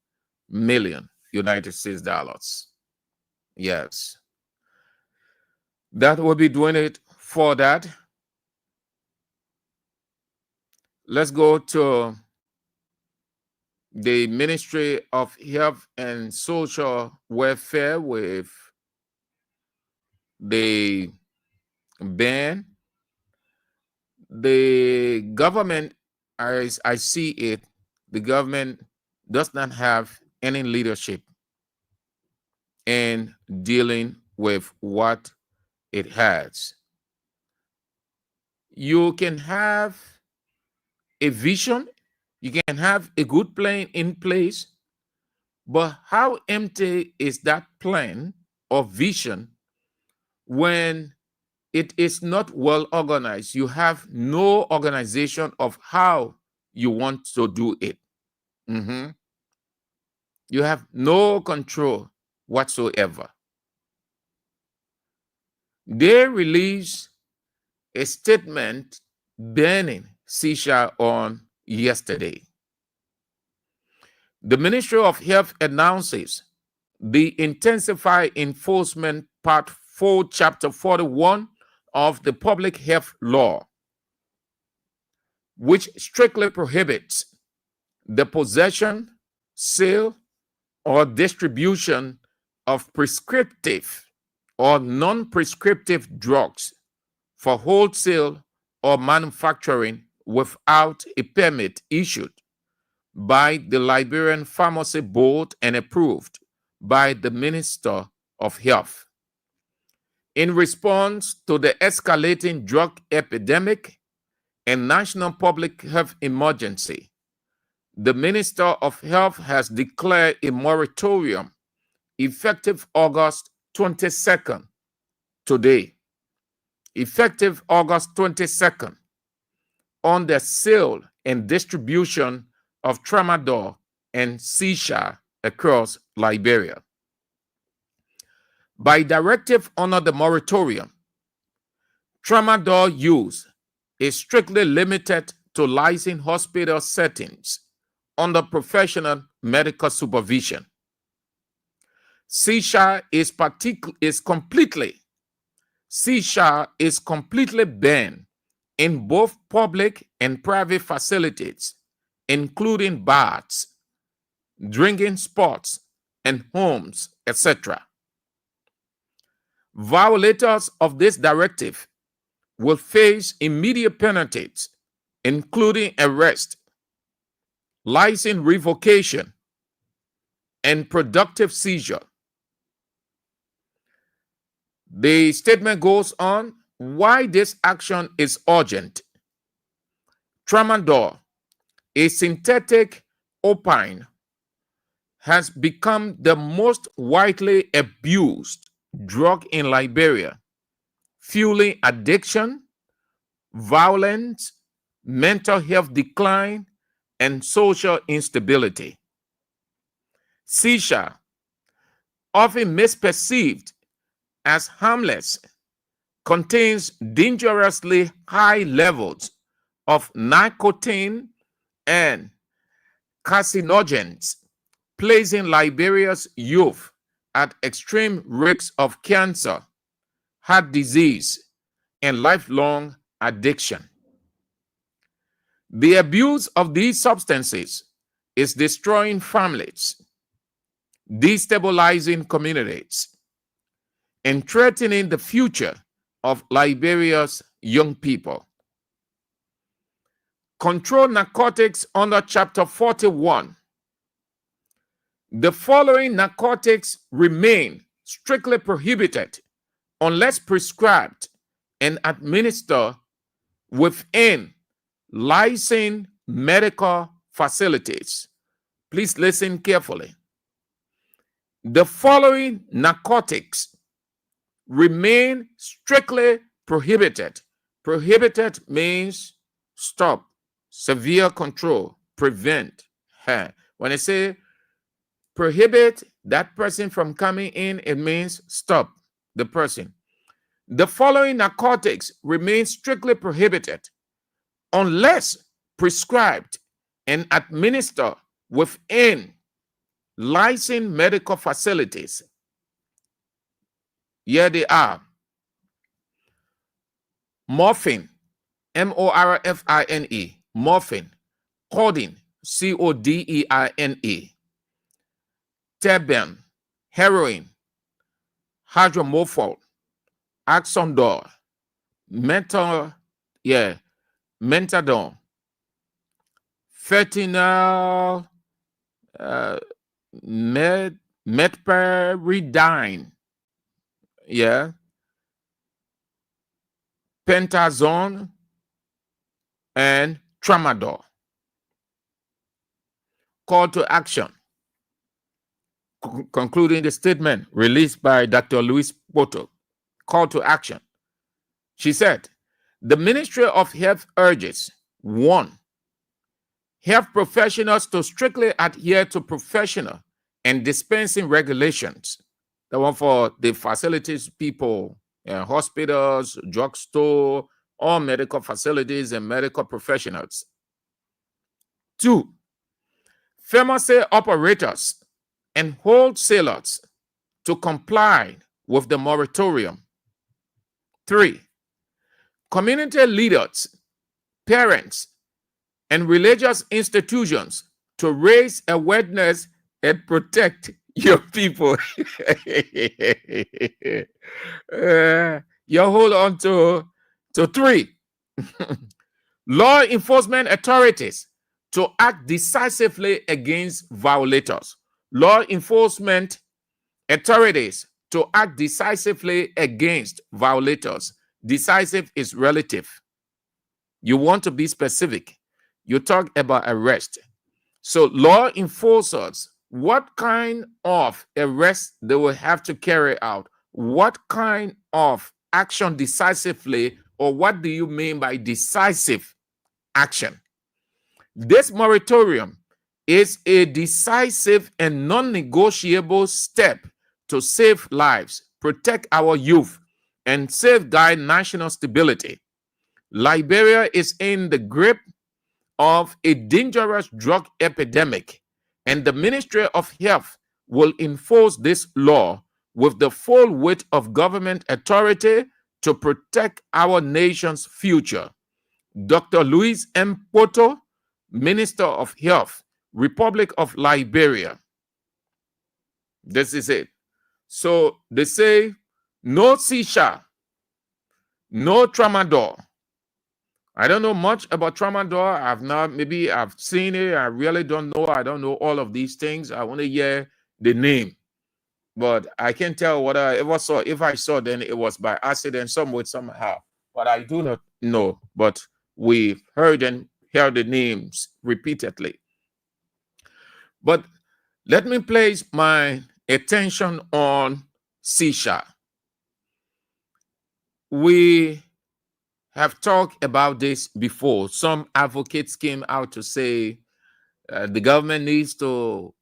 million United States dollars. Yes. That will be doing it for that. Let's go to the Ministry of Health and Social Welfare with the ban. The government, as I see it, the government does not have any leadership in dealing with what it has. You can have a vision, you can have a good plan in place, but how empty is that plan or vision when it is not well organized? You have no organization of how you want to do it. You have no control whatsoever. They released a statement banning shisha on yesterday. The Ministry of Health announces the intensified enforcement part 4, chapter 41 of the Public Health Law, which strictly prohibits the possession, sale, or distribution of prescriptive or non-prescriptive drugs for wholesale or manufacturing without a permit issued by the Liberian Pharmacy Board and approved by the Minister of Health. In response to the escalating drug epidemic and national public health emergency, the Minister of Health has declared a moratorium effective August 22nd, today, effective August 22nd, on the sale and distribution of tramadol and shisha across Liberia. By directive under the moratorium, tramadol use is strictly limited to licensed hospital settings under professional medical supervision. Shisha is completely banned in both public and private facilities, including bars, drinking spots, and homes, etc. Violators of this directive will face immediate penalties, including arrest, license revocation, and productive seizure. The statement goes on why this action is urgent. Tramadol, a synthetic opioid, has become the most widely abused drug in Liberia, fueling addiction, violence, mental health decline, and social instability. Shisha, often misperceived as harmless, contains dangerously high levels of nicotine and carcinogens, placing Liberia's youth at extreme risks of cancer, heart disease, and lifelong addiction. The abuse of these substances is destroying families, destabilizing communities, and threatening the future of Liberia's young people. Control narcotics under Chapter 41. The following narcotics remain strictly prohibited unless prescribed and administered within licensed medical facilities. Please listen carefully. The following narcotics remain strictly prohibited. Prohibited means stop, severe control, prevent. When I say prohibit that person from coming in, it means stop the person. The following narcotics remain strictly prohibited unless prescribed and administer within licensed medical facilities. Here they are. Morphine, morphine, morphine, codeine, codeine, terpen, heroin, hydromorphol, oxondor, mentadone, fentanyl, metperidine, pentazone, and tramadol. Call to action. Concluding the statement released by Dr. Louise Poto. Call to action. She said, the Ministry of Health urges, 1, health professionals to strictly adhere to professional and dispensing regulations. The one for the facilities people, hospitals, drugstore, all medical facilities and medical professionals. 2, pharmacy operators and wholesalers to comply with the moratorium. 3, community leaders, parents, and religious institutions to raise awareness and protect your people. You hold on to 3. Law enforcement authorities to act decisively against violators. Law enforcement authorities to act decisively against violators. Decisive is relative. You want to be specific. You talk about arrest. So law enforcers, what kind of arrest they will have to carry out? What kind of action decisively, or what do you mean by decisive action? This moratorium is a decisive and non-negotiable step to save lives, protect our youth, and safeguard national stability. Liberia is in the grip of a dangerous drug epidemic, and the Ministry of Health will enforce this law with the full weight of government authority to protect our nation's future. Dr. Louise M. Poto, Minister of Health, Republic of Liberia. This is it. So they say no shisha, no tramadol. I don't know much about tramadol. Maybe I've seen it. I really don't know. I don't know all of these things. I want to hear the name. But I can't tell what I ever saw. If I saw, then it was by accident, somehow. But I do not know. But we've heard the names repeatedly. But let me place my attention on shisha. We have talked about this before. Some advocates came out to say the government needs to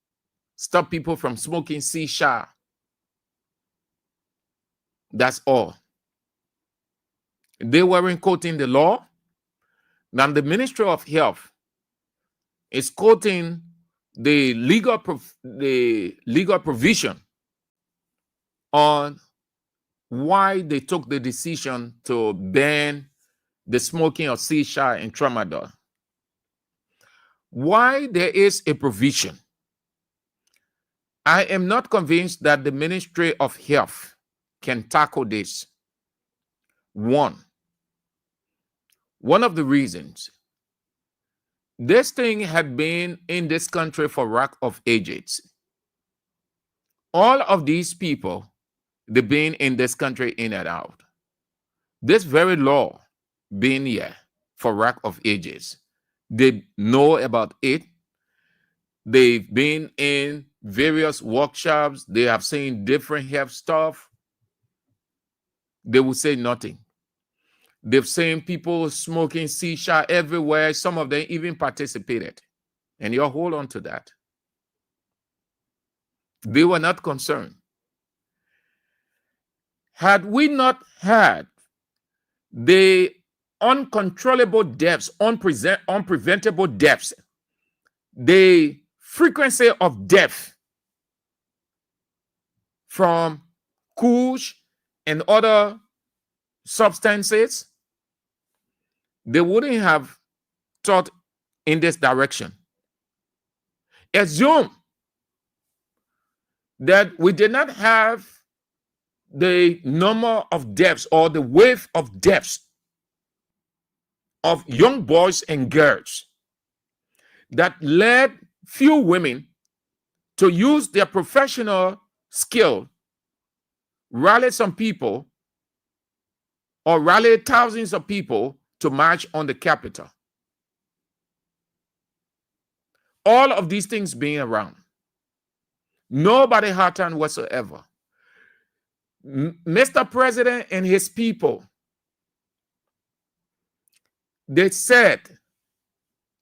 stop people from smoking shisha. That's all. They weren't quoting the law. Now the Ministry of Health is quoting the legal provision on why they took the decision to ban the smoking of shisha and tramadol. Why there is a provision? I am not convinced that the Ministry of Health can tackle this. One of the reasons, this thing had been in this country for rack of ages. All of these people, they've been in this country in and out. This very law been here for rack of ages. They know about it. They've been in various workshops. They have seen different health stuff. They will say nothing. They've seen people smoking shisha everywhere. Some of them even participated. And you hold on to that. They were not concerned. Had we not had the uncontrollable deaths, unpreventable deaths the frequency of death from kush and other substances, they wouldn't have thought in this direction. Assume that we did not have the number of deaths or the wave of deaths of young boys and girls that led few women to use their professional skill, rally some people, or rally thousands of people to march on the Capitol. All of these things being around. Nobody had time whatsoever. Mr. President and his people, they said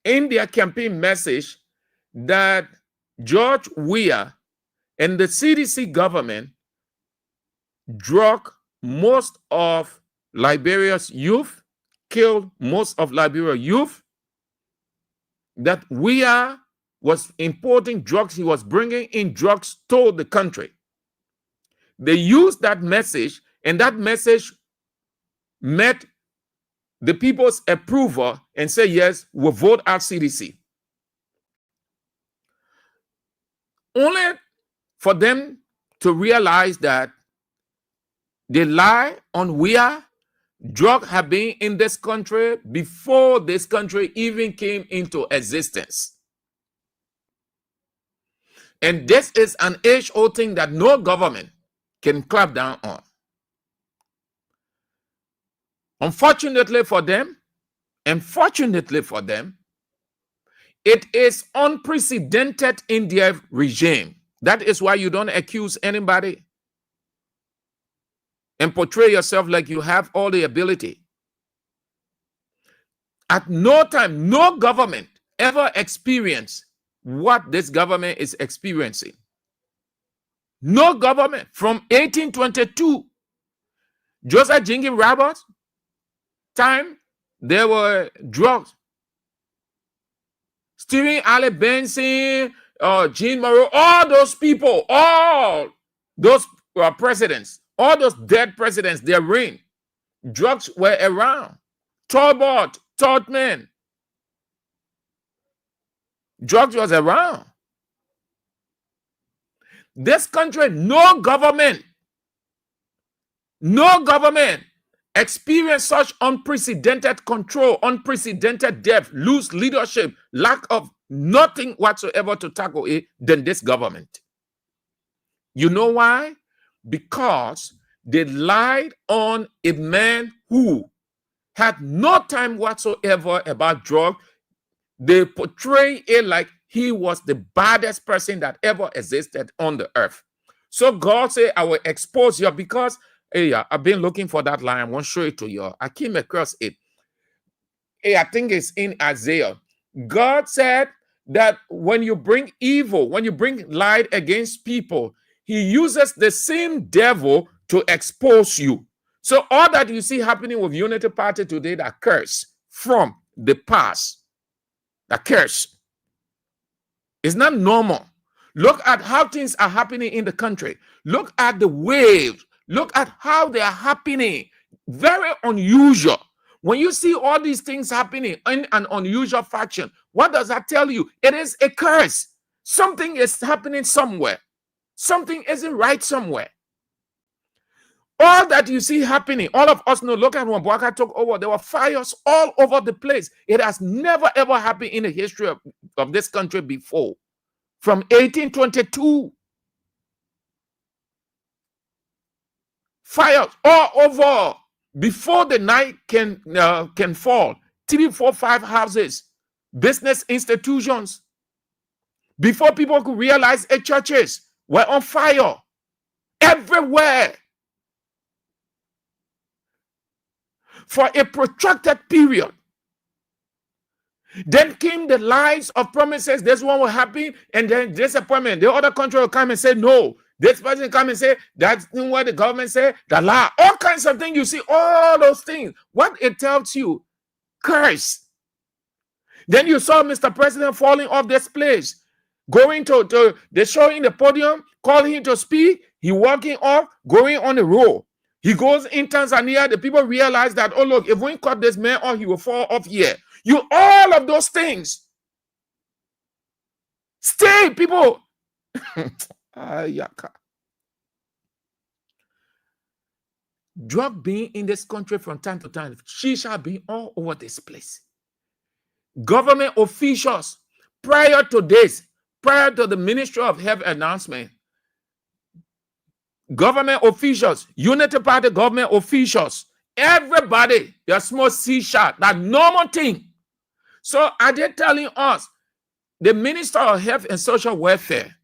in their campaign message that George Weah and the CDC government drug most of Liberia's youth, killed most of Liberia's youth, that Weah was importing drugs, he was bringing in drugs to the country. They used that message, and that message met the people's approval and say, yes, we'll vote out CDC. Only for them to realize that they lie on Weah. Drugs have been in this country before this country even came into existence. And this is an age-old thing that no government can clap down on. Unfortunately for them, and fortunately for them, it is unprecedented in their regime. That is why you don't accuse anybody and portray yourself like you have all the ability. At no time, no government ever experienced what this government is experiencing. No government from 1822, Joseph Jingy Roberts time, there were drugs. Stephen Ali Benson, Jean Moreau, all those people, all those presidents, all those dead presidents, their reign, drugs were around. Talbot, Todman, drugs was around. This country, no government experienced such unprecedented control, unprecedented death, loose leadership, lack of nothing whatsoever to tackle it than this government. You know why? Because they lied on a man who had no time whatsoever about drugs. They portray it like he was the baddest person that ever existed on the earth. So God said, I will expose you because, hey, I've been looking for that line. I want to show it to you. I came across it. Hey, I think it's in Isaiah. God said that when you bring evil, when you bring light against people, he uses the same devil to expose you. So all that you see happening with Unity Party today, that curse from the past, that curse, is not normal. Look at how things are happening in the country. Look at the waves. Look at how they are happening. Very unusual. When you see all these things happening in an unusual fashion, what does that tell you? It is a curse. Something is happening somewhere. Something isn't right somewhere. All that you see happening, all of us know, look at when Bouaka took over, there were fires all over the place. It has never ever happened in the history of this country before. From 1822. Fires all over before the night can fall. 3, 4, 5 houses, business institutions. Before people could realize it, churches were on fire everywhere. For a protracted period. Then came the lies of promises. This one will happen, and then disappointment. The other country will come and say no. This person come and say that's what the government say. The law, all kinds of things. You see all those things. What it tells you, curse. Then you saw Mr. President falling off this place, going to the show in the podium, calling him to speak. He walking off, going on the road. He goes in Tanzania. The people realize that, oh, look, if we cut this man off, he will fall off here. You, all of those things. Stay, people. Drug being in this country from time to time, shisha being all over this place. Government officials, prior to this, prior to the Ministry of Health announcement, government officials, Unity Party government officials, everybody, they smoke shisha, that normal thing. So are they telling us, the Minister of Health and Social Welfare,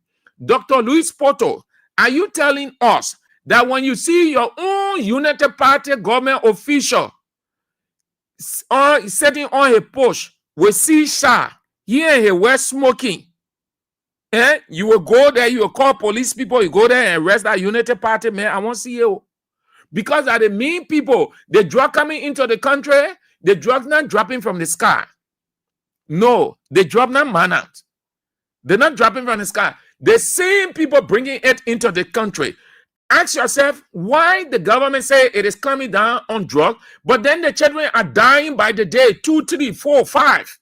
Dr. Luis Poto, are you telling us that when you see your own Unity Party government official sitting on a post with shisha, here he was smoking, you will go there, you will call police people, you go there and arrest that Unity Party man? I won't see you. Because are the mean people, the drug coming into the country, the drug not dropping from the sky. No, they drop not man out. They're not dropping from the sky. The same people bringing it into the country. Ask yourself why the government say it is coming down on drug, but then the children are dying by the day, 2, 3, 4, 5.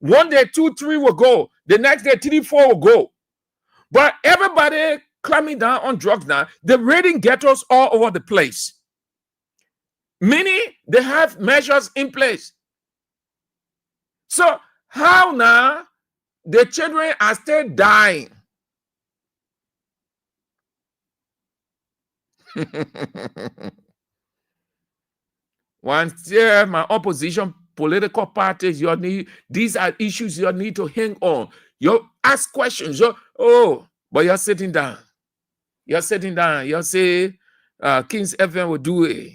One day, 2, 3 will go. The next day, 3, 4 will go. But everybody climbing down on drugs now. They're raiding ghettos all over the place. Many, they have measures in place. So how now the children are still dying? Once my opposition political parties, you need, these are issues you need to hang on. You ask questions. But you're sitting down. You're sitting down. You say King's FM will do it.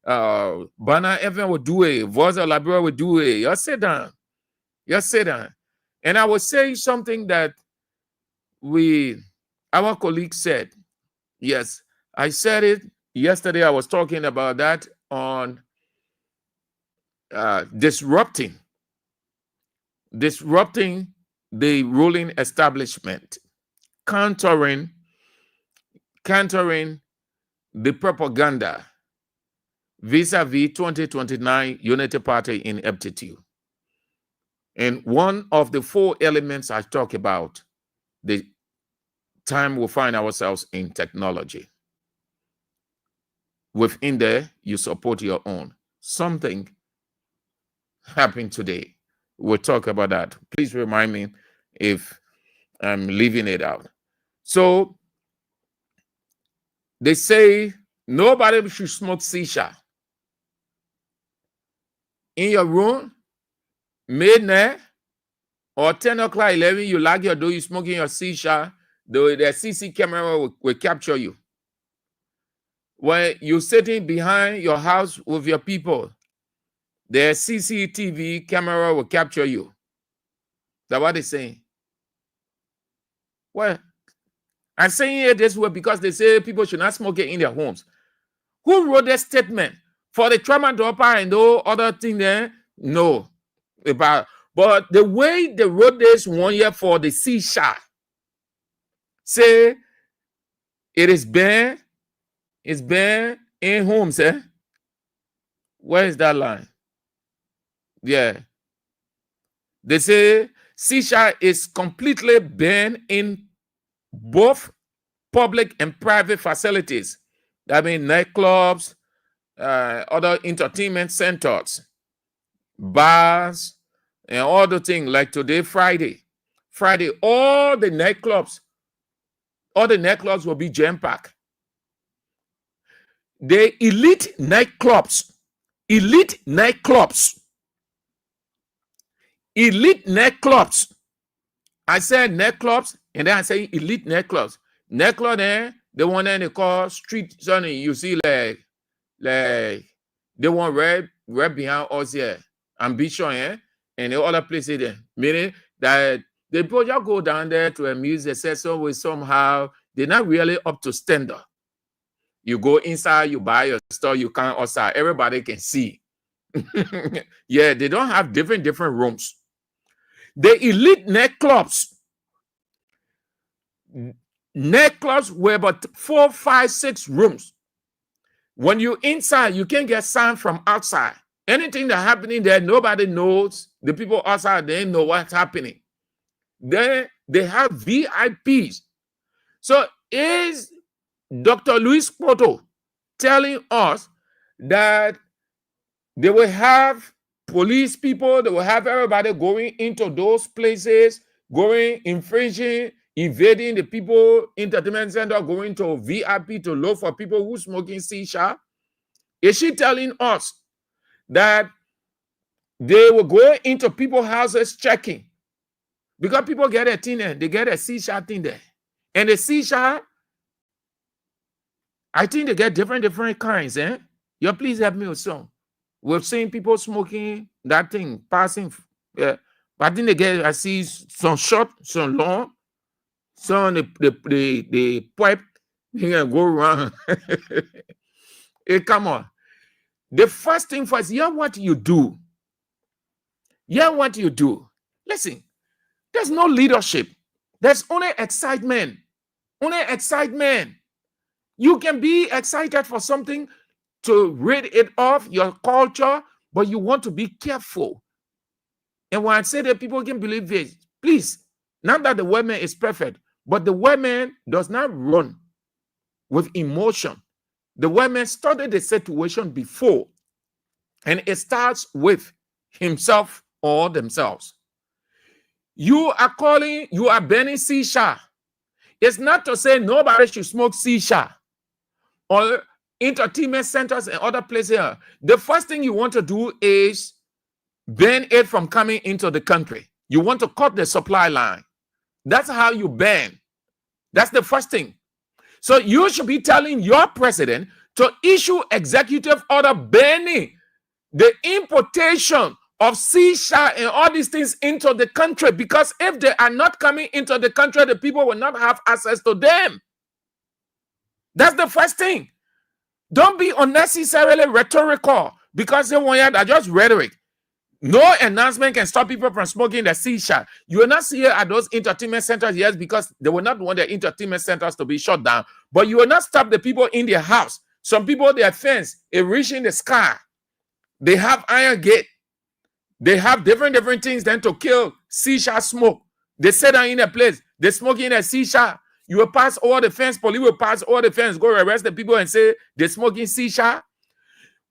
Bana FM will do it. Voice of Liberia will do it. You sit down. You sit down. And I was saying something that our colleague said. Yes, I said it yesterday. I was talking about that on disrupting the ruling establishment, countering the propaganda vis-a-vis 2029 Unity Party ineptitude. And one of the 4 elements I talk about, the time we find ourselves in technology. Within there, you support your own. Something happened today. We'll talk about that. Please remind me if I'm leaving it out. So they say nobody should smoke shisha in your room, midnight or 10 o'clock, 11, you lock your door, you smoking your shisha, the CC camera will capture you. When you're sitting behind your house with your people, the CCTV camera will capture you. That's what they're saying. Well, I'm saying it this way because they say people should not smoke it in their homes. Who wrote that statement? For the trauma dropper and all other thing there? No. But the way they wrote this 1 year for the shisha, say it is banned in homes, Where is that line? Yeah. They say shisha is completely banned in both public and private facilities. That means nightclubs, other entertainment centers, bars, and all the things like today, Friday, all the nightclubs will be jam-packed. The elite nightclubs, I said nightclubs, and then I say elite nightclubs. Nightclub there, the one that they call street sunny. You see, like they want right behind us here, Ambition, and the other places there. Meaning that the people just go down there to amuse themselves with somehow. They're not really up to standard. You go inside, you buy your stuff, you come outside, everybody can see. Yeah, they don't have different rooms. The elite nightclubs were about 4, 5, 6 rooms. When you inside, you can't get sound from outside. Anything that's happening there, nobody knows. The people outside, they know what's happening. Then they have VIPs. So is Dr. Luis Poto telling us that they will have police people, they will have everybody going into those places, going, infringing, invading the people, entertainment center, going to VIP to look for people who smoking shisha? Is she telling us that they will go into people's houses checking? Because people get a thing there, they get a shisha thing there. And the shisha, I think they get different kinds, eh? You please help me with some. We've seen people smoking that thing, passing. Yeah. But I think they get, I see some short, some long, some the pipe, you can go around. Hey, come on. The first thing first, hear what you do. Hear what you do. Listen, there's no leadership. There's only excitement. Only excitement. You can be excited for something to rid it of your culture, but you want to be careful. And when I say that people can believe this, please, not that the woman is perfect, but the woman does not run with emotion. The woman studied the situation before, and it starts with himself or themselves. You are banning shisha. It's not to say nobody should smoke shisha or entertainment centers and other places. The first thing you want to do is ban it from coming into the country. You want to cut the supply line. That's how you ban. That's the first thing. So you should be telling your president to issue executive order banning the importation of shisha and all these things into the country, because if they are not coming into the country, the people will not have access to them. That's the first thing. Don't be unnecessarily rhetorical, because they want that just rhetoric. No announcement can stop people from smoking the shisha. You will not see it at those entertainment centers, yes, because they will not want their entertainment centers to be shut down. But you will not stop the people in their house. Some people, their fence is reaching the sky. They have iron gate. They have different things then to kill shisha smoke. They sit down in a place. They smoking a shisha. You will pass over the fence. Police will pass over the fence, go arrest the people and say they're smoking shisha.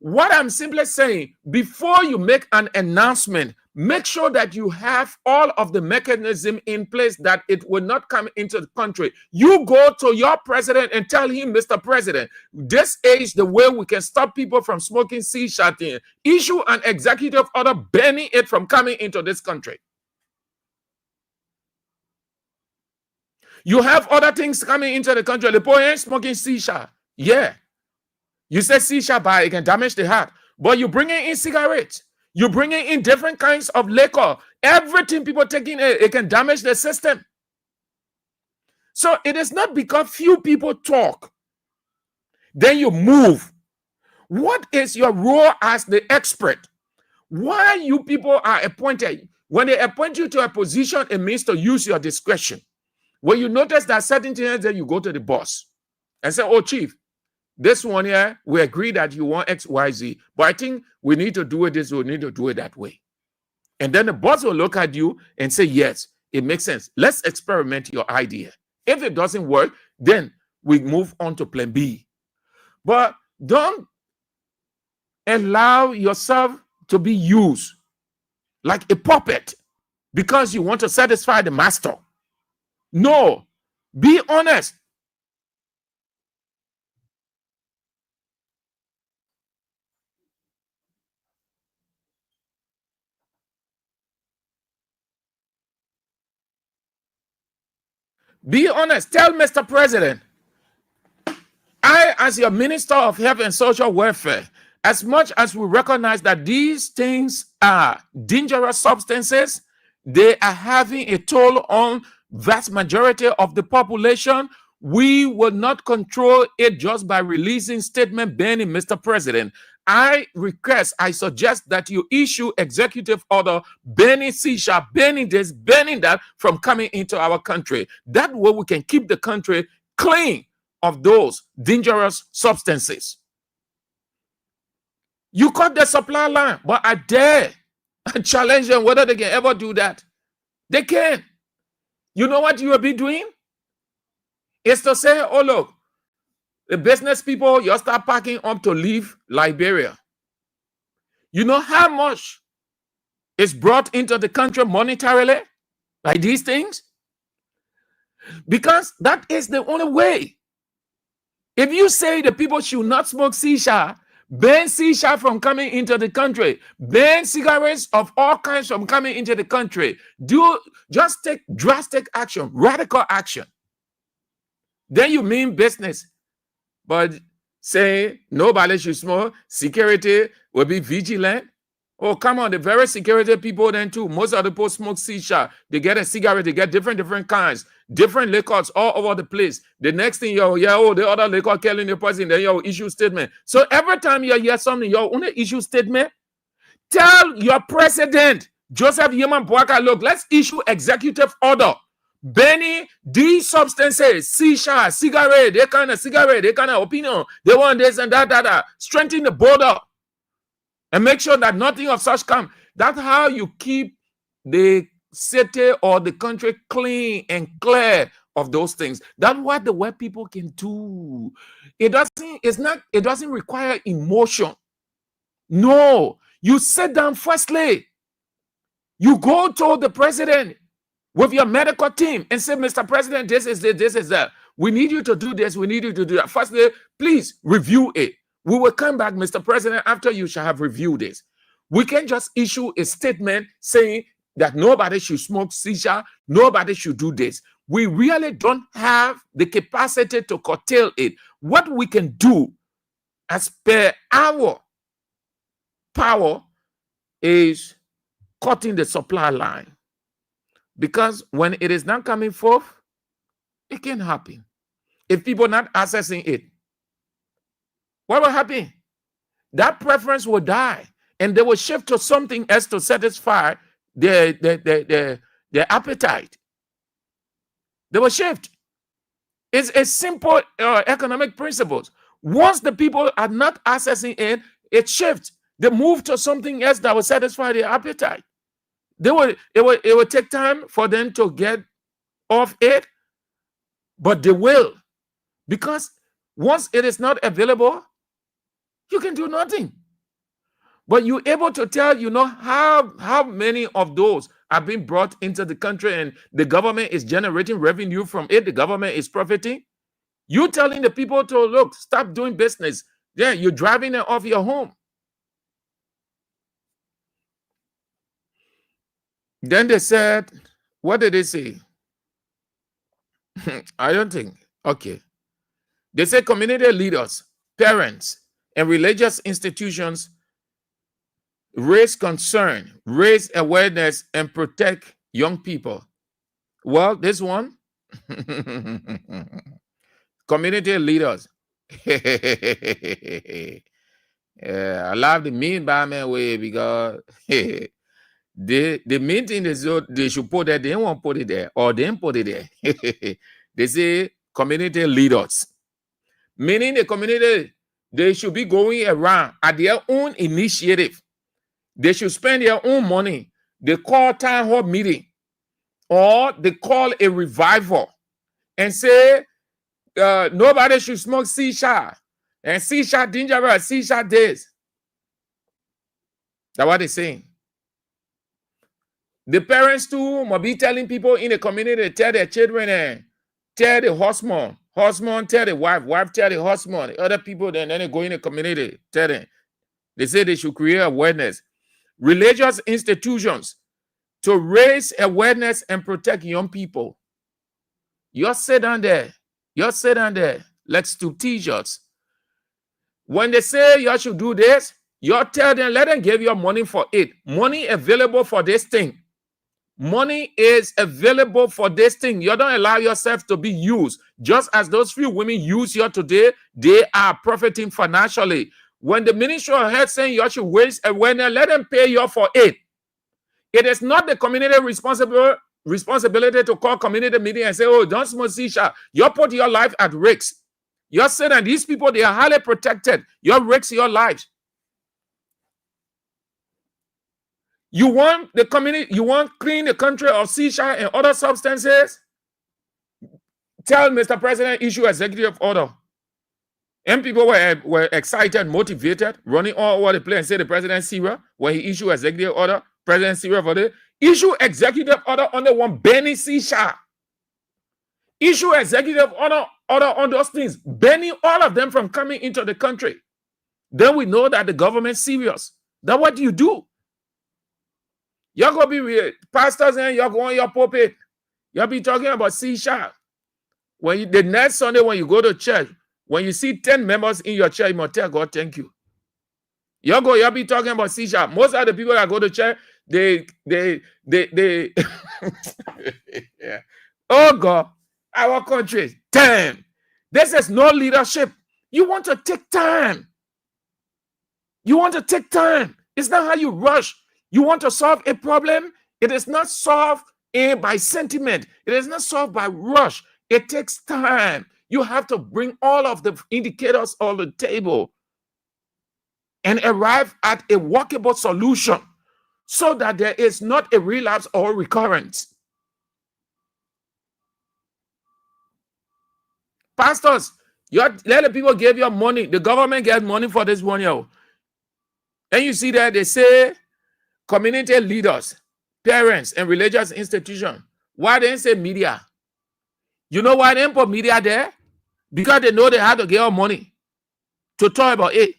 What I'm simply saying, before you make an announcement, make sure that you have all of the mechanism in place that it will not come into the country. You go to your president and tell him, Mr. President, this is the way we can stop people from smoking shisha thing. Issue an executive order banning it from coming into this country. You have other things coming into the country. The boy ain't smoking shisha. Yeah. You say shisha, but it can damage the heart. But you're bringing in cigarettes. You're bringing in different kinds of liquor. Everything people taking, it can damage the system. So it is not because few people talk, then you move. What is your role as the expert? Why you people are appointed? When they appoint you to a position, it means to use your discretion. When you notice that certain things, then you go to the boss and say, oh, chief, this one here, we agree that you want X, Y, Z, but I think we need to do it this way, we need to do it that way. And then the boss will look at you and say, yes, it makes sense. Let's experiment your idea. If it doesn't work, then we move on to plan B. But don't allow yourself to be used like a puppet because you want to satisfy the master. No, be honest. Be honest. Tell Mr. President, I, as your Minister of Health and Social Welfare, as much as we recognize that these things are dangerous substances, they are having a toll on vast majority of the population. We will not control it just by releasing statement banning, Mr. President. I suggest that you issue executive order banning shisha, banning this, banning that from coming into our country. That way we can keep the country clean of those dangerous substances. You cut the supply line, but I dare challenge them whether they can ever do that. They can. You know what you will be doing? Is to say, oh, look, the business people, you start packing up to leave Liberia. You know how much is brought into the country monetarily by these things? Because that is the only way. If you say the people should not smoke shisha, ban shisha from coming into the country, ban cigarettes of all kinds from coming into the country, just take drastic action, radical action. Then you mean business. But say nobody should smoke, security will be vigilant. Oh, come on, the very security people then too. Most of the people smoke shisha. They get a cigarette, they get different kinds, different liquors all over the place. The next thing the other liquor killing the person, then you issue statement. So every time you hear something, you only issue statement. Tell your president, Joseph Yeman Boaka, look, let's issue executive order. Banning these substances, shisha, cigarette, they kind of opinion, they want this and that. Strengthen the border and make sure that nothing of such come. That's how you keep the city or the country clean and clear of those things. That's what the white people can do. It doesn't require emotion. No, you sit down firstly. You go to the president with your medical team and say, Mr. President, this is that. We need you to do this. We need you to do that. Firstly, please review it. We will come back, Mr. President, after you shall have reviewed this. We can just issue a statement saying that nobody should smoke shisha, nobody should do this. We really don't have the capacity to curtail it. What we can do as per our power is cutting the supply line. Because when it is not coming forth, it can happen. If people are not accessing it, what will happen? That preference will die, and they will shift to something else to satisfy their appetite. They will shift. It's a simple economic principles. Once the people are not accessing it, it shifts. They move to something else that will satisfy their appetite. It will take time for them to get off it, but they will. Because once it is not available, you can do nothing. But you're able to tell, how many of those are being brought into the country and the government is generating revenue from it, the government is profiting. You're telling the people to, look, stop doing business. Yeah, you're driving them off your home. Then they said, what did they say? I don't think. Okay. They say community leaders, parents, and religious institutions raise concern, raise awareness, and protect young people. Well, this one, community leaders. I love the mean by my way because the main thing is they should put that, they won't put it there, or they didn't put it there. They say community leaders, meaning the community, they should be going around at their own initiative. They should spend their own money. They call town hall meeting, or they call a revival and say nobody should smoke shisha, and shisha dangerous, shisha this. That's what they're saying. The parents too must be telling people in the community, tell their children and tell the husband, tell the wife tell the husband, the other people, then they go in the community, tell them. They say they should create awareness. Religious institutions to raise awareness and protect young people. You sit down there. Let's do teachers. When they say you should do this, you tell them, let them give you money for it. Money available for this thing. Money is available for this thing. You don't allow yourself to be used. Just as those few women use you today, they are profiting financially. when the Ministry of Health saying you should raise awareness, let them pay you for it. It is not the community responsibility to call community meeting and say, oh, don't smoke shisha. You put your life at risk. You're saying that these people, they are highly protected. You risk your lives. You want the community, you want clean the country of shisha and other substances? Tell Mr. President, issue executive order. And people were excited, motivated, running all over the place and say the president serious when he issue executive order, president serious for the issue executive order on the one banning shisha. Issue executive order on those things, banning all of them from coming into the country. Then we know that the government serious. Then what do you do? You're going to be with pastors and you're going your pulpit. You'll be talking about shisha. When the next Sunday when you go to church, when you see 10 members in your church, you must tell God, thank you. You'll be talking about shisha. Most of the people that go to church, they yeah. Oh God, our country, damn. This is no leadership. You want to take time. You want to take time. It's not how you rush. You want to solve a problem. It is not solved by sentiment. It is not solved by rush. It takes time. You have to bring all of the indicators on the table and arrive at a workable solution so that there is not a relapse or recurrence. Pastors, let the people give you money. The government gets money for this 1 year. And you see that they say community leaders, parents, and religious institutions. Why they didn't say media? You know why they didn't put media there? Because they know they had to get all money to talk about it.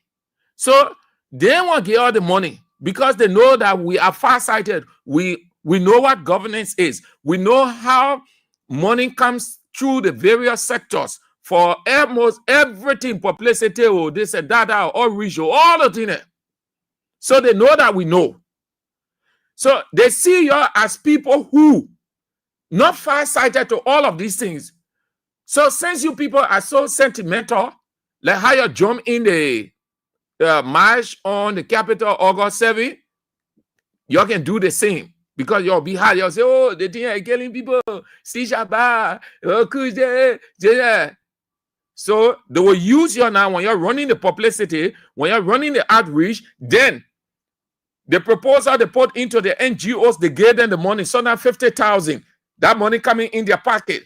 So they want to get all the money because they know that we are farsighted. We know what governance is. We know how money comes through the various sectors for almost everything, publicity, or this and that, or region, all the things. So they know that we know. So they see you as people who not farsighted to all of these things. So since you people are so sentimental, like how you jump in the march on the Capitol August 7, you can do the same because you'll be hard. You'll say, oh, the thing are killing people. See Shabbat. So they will use you now when you're running the publicity, when you're running the outreach, then the proposal they put into the NGOs, they gave them the money, so now 50,000. That money coming in their pocket.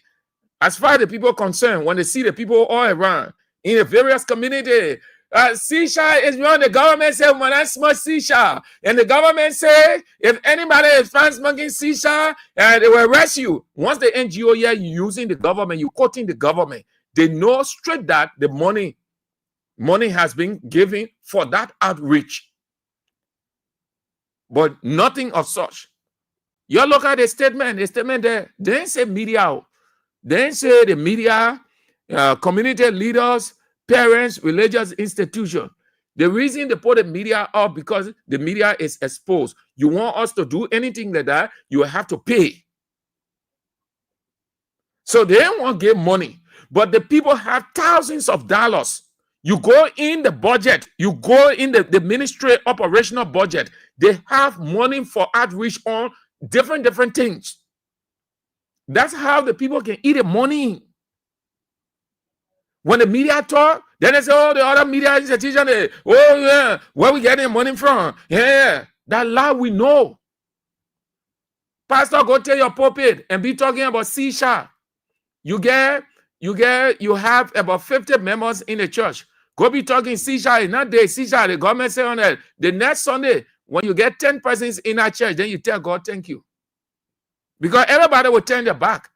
As far as the people are concerned, when they see the people all around in the various communities, shisha is wrong. The government said, when I smoke shisha, and the government said, if anybody is found smoking shisha, they will arrest you. Once the NGO here, you using the government, you quoting the government, they know straight that the money has been given for that outreach. But nothing of such. You look at the statement there, they didn't say media. They didn't say the media, community leaders, parents, religious institutions. The reason they put the media up because the media is exposed. You want us to do anything like that, you have to pay. So they don't want to give money. But the people have thousands of dollars. You go in the budget, you go in the ministry operational budget. They have money for outreach on different things. That's how the people can eat the money. When the media talk, then they say, oh, the other media institution, oh, yeah, where we getting money from? Yeah, that lie we know. Pastor, go tell your pulpit and be talking about shisha. You have about 50 members in the church. Go be talking shisha, not day shisha. The government say on that. The next Sunday, when you get 10 persons in our church, then you tell God, thank you. Because everybody will turn their back.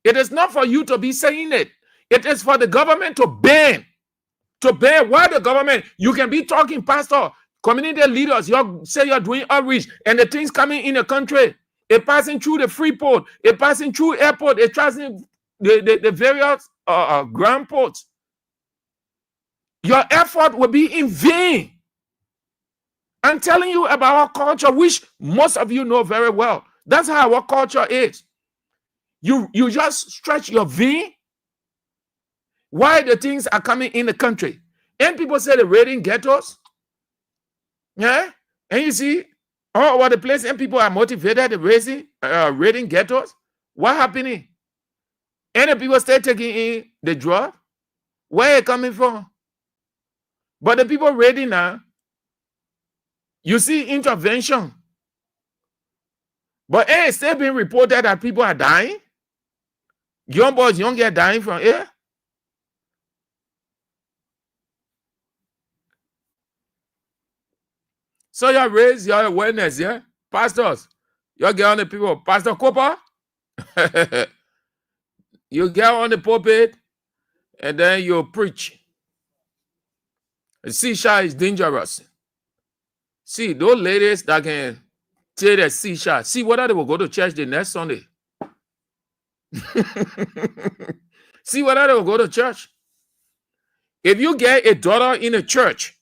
It is not for you to be saying it. It is for the government to ban. To ban. Why the government? You can be talking, pastor, community leaders. You say you're doing outreach, and the things coming in the country, it passing through the free port, it passing through airport, it passing the various ground ports. Your effort will be in vain. I'm telling you about our culture, which most of you know very well. That's how our culture is. You just stretch your V. Why the things are coming in the country? And people say they're raiding ghettos. Yeah? And you see, all over the place, and people are motivated to raiding ghettos. What happening? And the people start taking in the drug. Where it coming from? But the people raiding now, you see intervention. But it's still being reported that people are dying. Young boys, young girls dying from here. So you raise your awareness, yeah? Pastors, you get on the people. Pastor Cooper, you get on the pulpit and then you preach. Shisha is dangerous. See, those ladies that can take the shisha, see whether they will go to church the next Sunday. See whether they will go to church. If you get a daughter in a church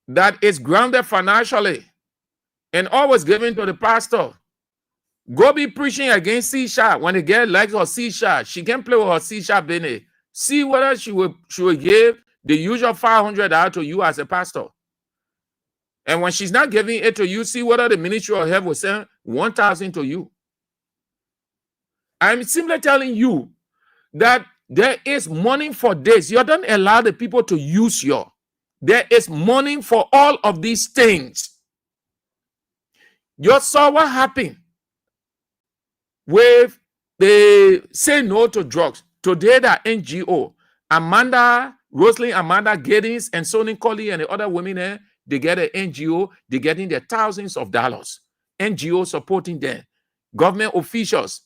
that is grounded financially and always giving to the pastor, go be preaching against shisha. When they get likes or shisha, she can play with her shisha business. See whether she will give the usual $500 to you as a pastor. And when she's not giving it to you, see whether the Ministry of Health will send 1,000 to you. I'm simply telling you that there is money for this. You don't allow the people to use you. There is money for all of these things. You saw what happened with the Say No to Drugs. Today, that NGO, Rosalind Amanda Giddens and Sonny Colley and the other women there, they get an NGO, they're getting their thousands of dollars. NGO supporting them. Government officials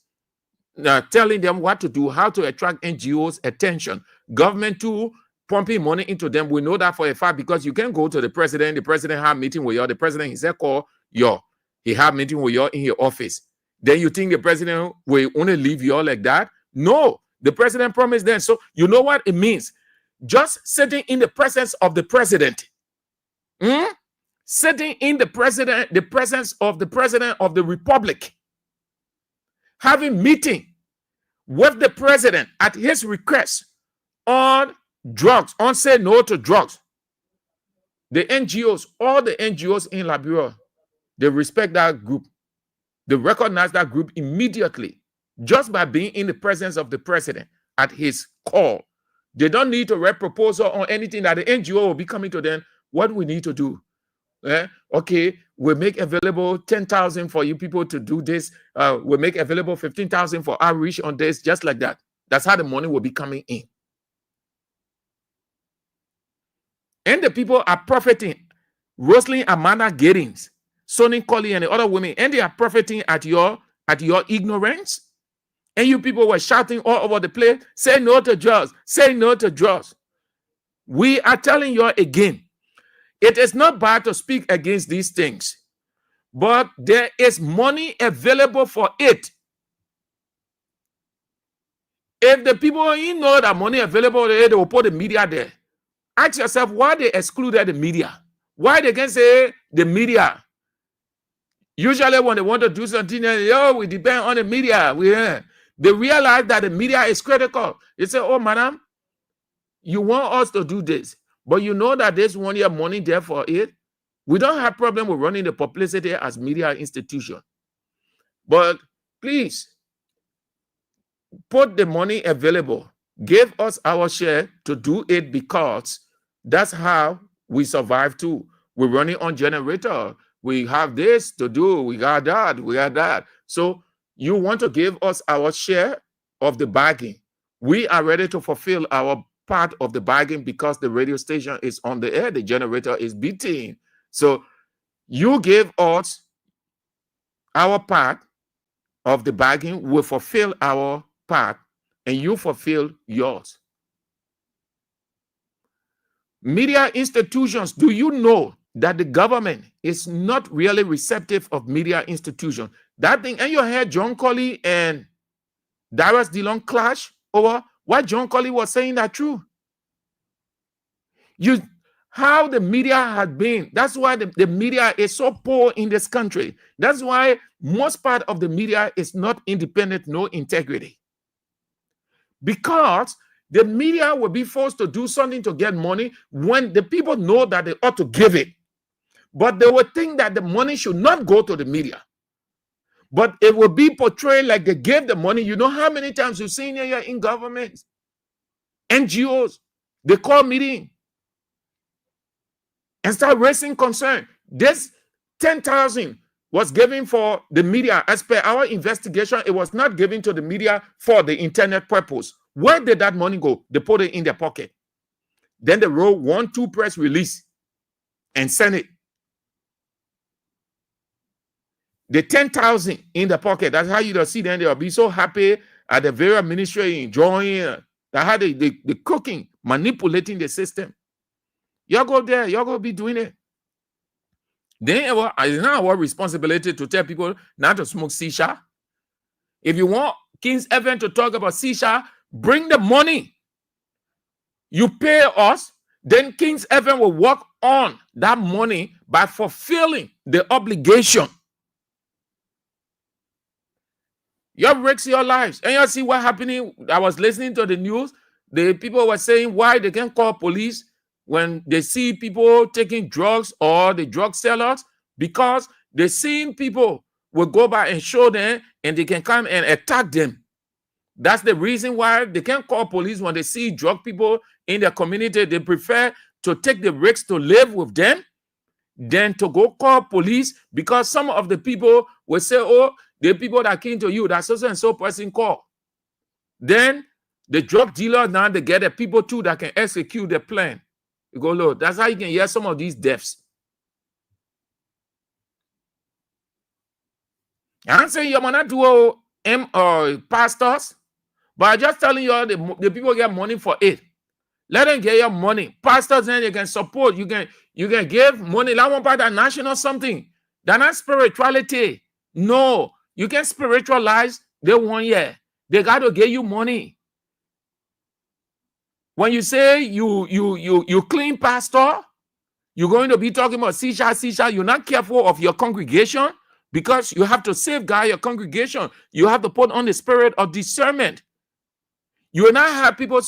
telling them what to do, how to attract NGOs' attention. Government too, pumping money into them. We know that for a fact because you can go to the president have meeting with you, the president, he said, call you. He have meeting with you in your office. Then you think the president will only leave you all like that? No, the president promised them. So you know what it means? Just sitting in the presence of the president. Sitting in the presence of the president of the republic, having meeting with the president at his request on drugs, on Say No to Drugs. The NGOs, all the NGOs in Liberia, they respect that group. They recognize that group immediately just by being in the presence of the president at his call. They don't need to write proposal on anything that the NGO will be coming to them. What we need to do? Okay, we'll make available 10,000 for you people to do this. We'll make available 15,000 for outreach on this, just like that. That's how the money will be coming in. And the people are profiting. Rosalind Amanda Giddens, Sonny Colley, and the other women, and they are profiting at your ignorance. And you people were shouting all over the place, say no to drugs, say no to drugs. We are telling you again, it is not bad to speak against these things, but there is money available for it. If the people know that money available there, they will put the media there. Ask yourself why they excluded the media. Why they can say the media? Usually when they want to do something, we depend on the media. They realize that the media is critical. They say, oh, madam, you want us to do this, but you know that there's one year money there for it. We don't have problem with running the publicity as media institution. But please, put the money available. Give us our share to do it because that's how we survive too. We're running on generator. We have this to do. We got that. We got that. So you want to give us our share of the bargain. We are ready to fulfill our part of the bargain because the radio station is on the air. The generator is beating. So you give us our part of the bargain. We'll fulfill our part and you fulfill yours. Media institutions, do you know that the government is not really receptive of media institutions? That thing, and you heard John Colley and Darius Dillon clash over what John Colley was saying that true. How the media had been, that's why the media is so poor in this country. That's why most part of the media is not independent, no integrity. Because The media will be forced to do something to get money when the people know that they ought to give it. But they will think that the money should not go to the media. But it will be portrayed like they gave the money. You know how many times you've seen here in government, NGOs, they call meeting and start raising concern. This 10,000 was given for the media. As per our investigation, it was not given to the media for the internet purpose. Where did that money go? They put it in their pocket. Then they wrote 1-2 press release and send it. The 10,000 in the pocket. That's how you see them. They'll be so happy at the very ministry enjoying that how they cooking, manipulating the system. Y'all go there, y'all go be doing it. Then it's not our responsibility to tell people not to smoke shisha. If you want King's FM to talk about shisha, bring the money. You pay us, then King's FM will work on that money by fulfilling the obligation. You risk your lives. And you see what happening. I was listening to the news. The people were saying why they can't call police when they see people taking drugs or the drug sellers, because the same people will go by and show them and they can come and attack them. That's the reason why they can't call police when they see drug people in their community. They prefer to take the risk to live with them than to go call police, because some of the people will say, oh, the people that came to you, that so and so person call. Then the drug dealer, now they get the people too that can execute the plan. You go, Lord, that's how you can hear some of these deaths. I'm saying you might not do pastors, but I'm just telling you, the people get money for it. Let them get your money. Pastors, then they can support. You can give money. That one part of national something. That's not spirituality. No, you can spiritualize the 1 year. They got to give you money. When you say you clean pastor, you're going to be talking about shisha. You're not careful of your congregation, because you have to safeguard your congregation. You have to put on the spirit of discernment. You will not have people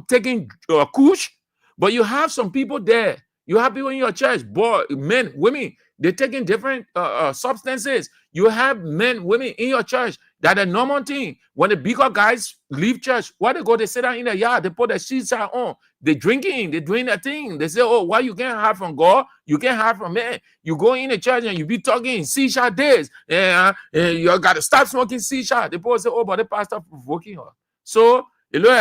taking kush, but you have some people there. You have people in your church, men, women, they're taking different substances. You have men, women in your church that a normal thing. When the bigger guys leave church, why they go? They sit down in the yard, they put the sheets on, they're drinking, they're doing their thing. They say, oh, why you can't have from God? You can't have from men. You go in the church and you be talking shisha days. You got to stop smoking shisha. The people say, oh, but the pastor provoking her. So,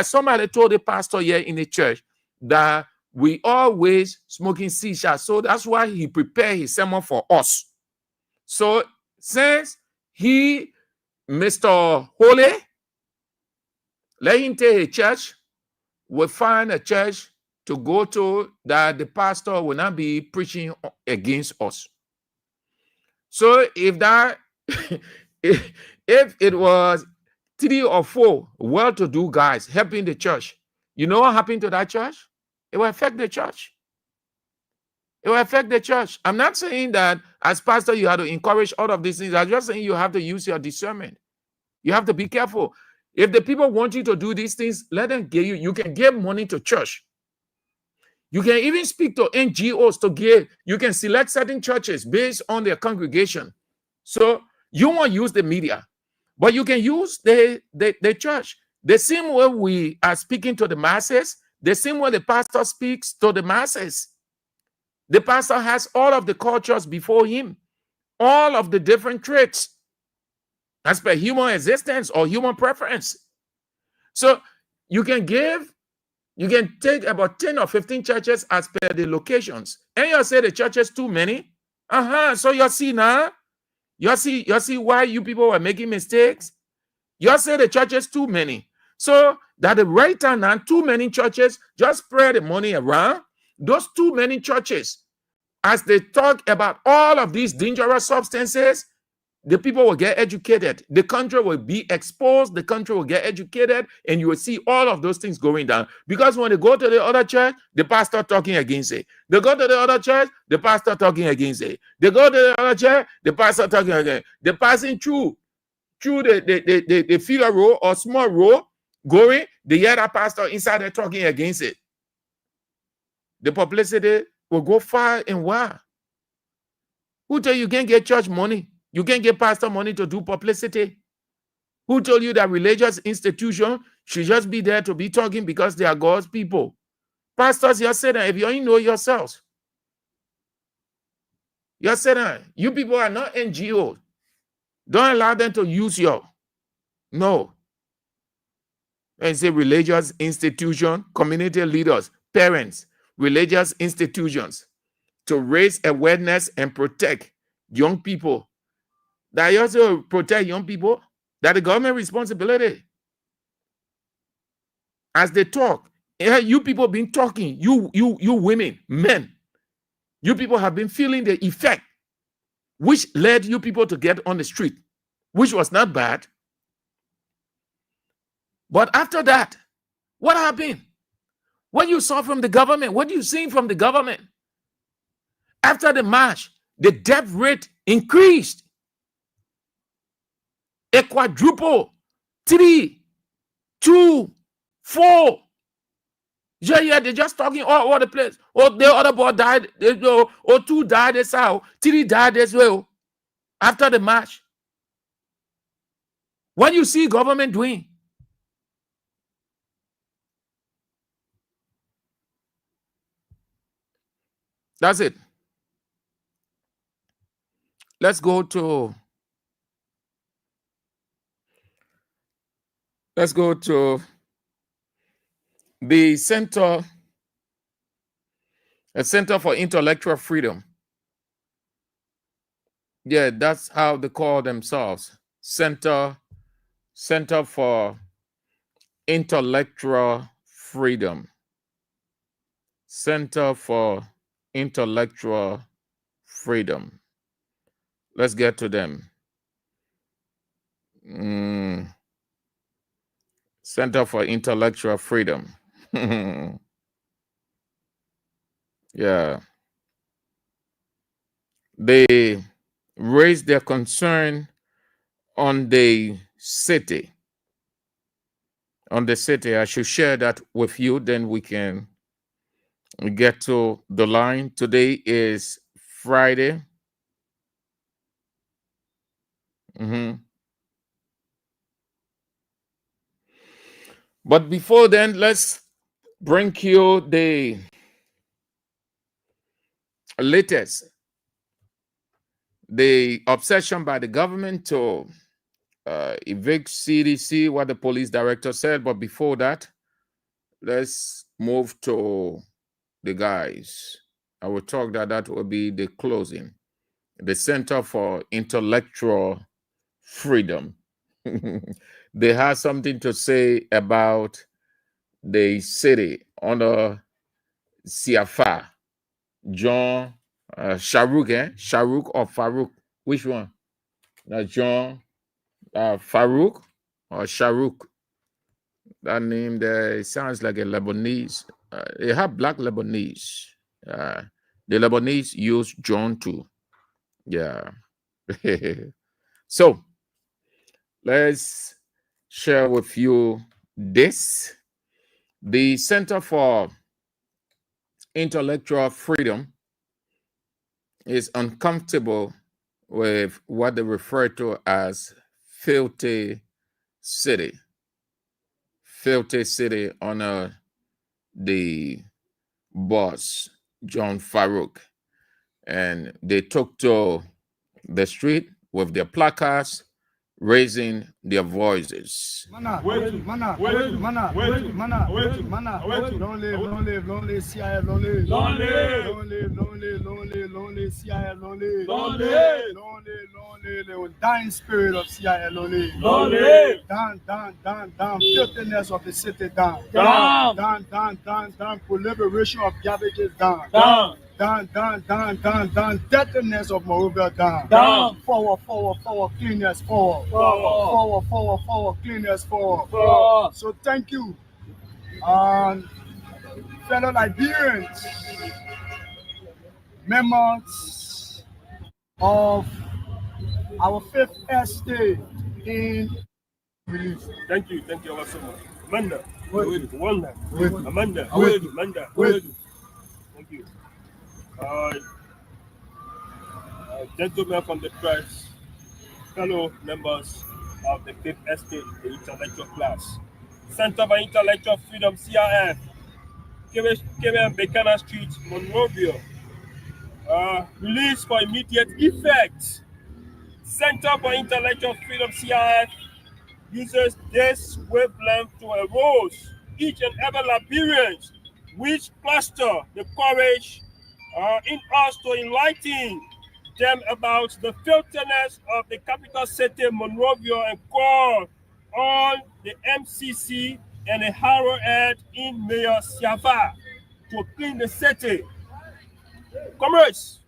somebody told the pastor here in the church that we always smoking shisha. So that's why he prepared his sermon for us. So since he, Mr. Holy, let him take a church, we'll find a church to go to that the pastor will not be preaching against us. So if that, if it was 3 or 4 well-to-do guys helping the church, you know what happened to that church? It will affect the church. It will affect the church. I'm not saying that as pastor you have to encourage all of these things. I'm just saying you have to use your discernment. You have to be careful. If the people want you to do these things, let them give you. You can give money to church. You can even speak to NGOs to give. You can select certain churches based on their congregation. So you won't use the media, but you can use the church. The same way we are speaking to the masses, the same way the pastor speaks to the masses. The pastor has all of the cultures before him, all of the different traits as per human existence or human preference. So you can take about 10 or 15 churches as per the locations. And you say the church is too many. So you see now, you see why you people are making mistakes. You say the church is too many. So that the right time now, too many churches just spread the money around. Those too many churches, as they talk about all of these dangerous substances, the people will get educated. The country will be exposed. The country will get educated, and you will see all of those things going down. Because when they go to the other church, the pastor talking against it. They go to the other church, the pastor talking against it. They go to the other church, the pastor talking against it. They're passing through the figure row or small row. going, they hear that pastor inside there talking against it. The publicity will go far and wide. Who told you can't get church money? You can't get pastor money to do publicity? Who told you that religious institution should just be there to be talking because they are God's people? Pastors, you're saying that if you only know yourselves. You're saying that you people are not NGOs. Don't allow them to use your. No. And say religious institution, community leaders, parents, religious institutions to raise awareness and protect young people. That you also protect young people. That the government responsibility. As they talk, you people been talking, you women, men, you people have been feeling the effect, which led you people to get on the street, which was not bad. But after that, what happened? What you saw from the government, what you seen from the government? After the march, the death rate increased. A quadruple, 3, 2, 4. Yeah, they're just talking all over the place. Oh, the other boy died. Or 2 died as well. 3 died as well. After the march. What you see government doing? That's it. Let's go to the Center for Intellectual Freedom. Yeah, that's how they call themselves. Center for Intellectual Freedom. Center for Intellectual Freedom. Let's get to them. Center for Intellectual Freedom. Yeah. They raised their concern on the city. I should share that with you, then we can get to the line. Today is Friday. But before then, let's bring you the latest. The obsession by the government to evict CDC, what the police director said. But before that, let's move to the guys. I will talk that will be the closing. The Center for Intellectual Freedom. They have something to say about the city under Siafa. John Sharouk, Sharouk or Farouk? Which one? John Farouk or Sharouk? That name there, it sounds like a Lebanese. They have black Lebanese. The Lebanese use John too. Yeah. So let's share with you this. The Center for Intellectual Freedom is uncomfortable with what they refer to as filthy city. Filthy city under the boss, John Farouk. And they took to the street with their placards, raising their voices. Long live CIA, long live. Long live CIA, long live. Long live the dying spirit of CIA, long live. Long live. Down, filthiness of the city, down. Down, proliferation of garbages, down. Down, deadness of Morovia, down. Forward, cleanness, forward. Forward, cleanness, forward. So thank you, fellow Liberians, members of our 5th estate in release. Thank you ever so much. Amanda. Wanda. Amanda. Amanda. Thank you. Gentlemen from the press, fellow members of the Fifth Estate, the intellectual class, Center for Intellectual Freedom, CRF, KM Buchanan Street, Monrovia, release for immediate effect. Center for Intellectual Freedom, CRF, uses this wavelength to arouse each and every Liberian which cluster the courage in us to enlighten them about the filthiness of the capital city, Monrovia, and call on the MCC and the Harrowhead in Mayor Siafa to clean the city. Comrades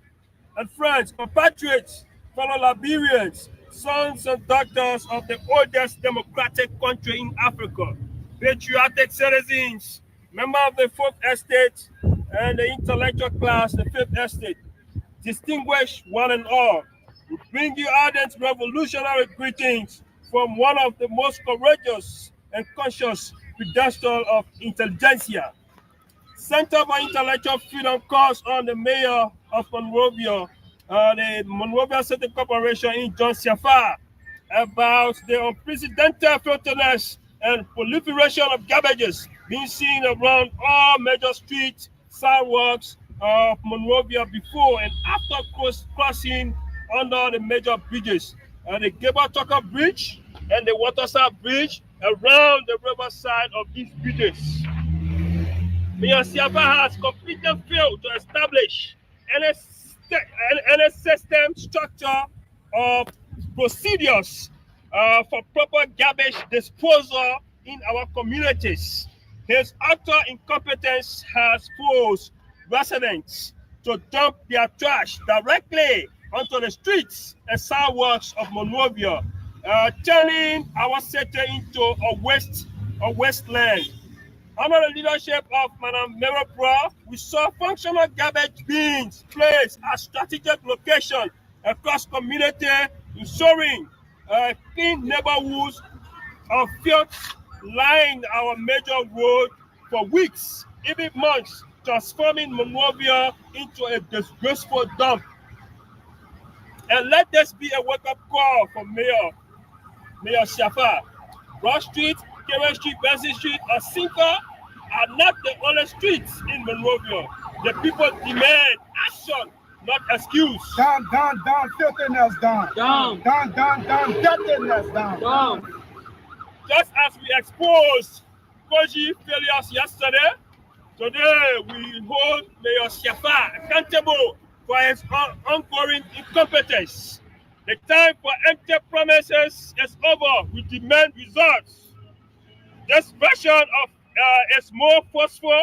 and friends, compatriots, fellow Liberians, sons and daughters of the oldest democratic country in Africa, patriotic citizens, members of the Fourth Estate and the intellectual class, the Fifth Estate, distinguished one and all, we bring you ardent revolutionary greetings from one of the most courageous and conscious pedestal of intelligentsia. Center for Intellectual Freedom calls on the mayor of Monrovia, the Monrovia City Corporation in John Siafa, about the unprecedented filthiness and proliferation of garbages being seen around all major streets, sidewalks of Monrovia before and after crossing under the major bridges. The Gable Tucker Bridge and the Waterside Bridge around the riverside of these bridges. Mayor Siafa has completely failed to establish any system structure of procedures for proper garbage disposal in our communities. His utter incompetence has forced residents to dump their trash directly onto the streets and sidewalks of Monrovia, turning our city into a wasteland. Under the leadership of Madam Pro, we saw functional garbage bins placed at strategic locations across community, ensuring clean neighborhoods of filth lined our major road for weeks, even months, transforming Monrovia into a disgraceful dump. And let this be a wake-up call for Mayor Siafa. Broad Street, Kerry Street, Benson Street, or Cinco are not the only streets in Monrovia. The people demand action, not excuse. Down, filthiness down. Down, dirtiness down. Just as we exposed Koji failures yesterday, today we hold Mayor Siafa accountable for his ongoing incompetence. The time for empty promises is over. We demand results. This version of is more forceful,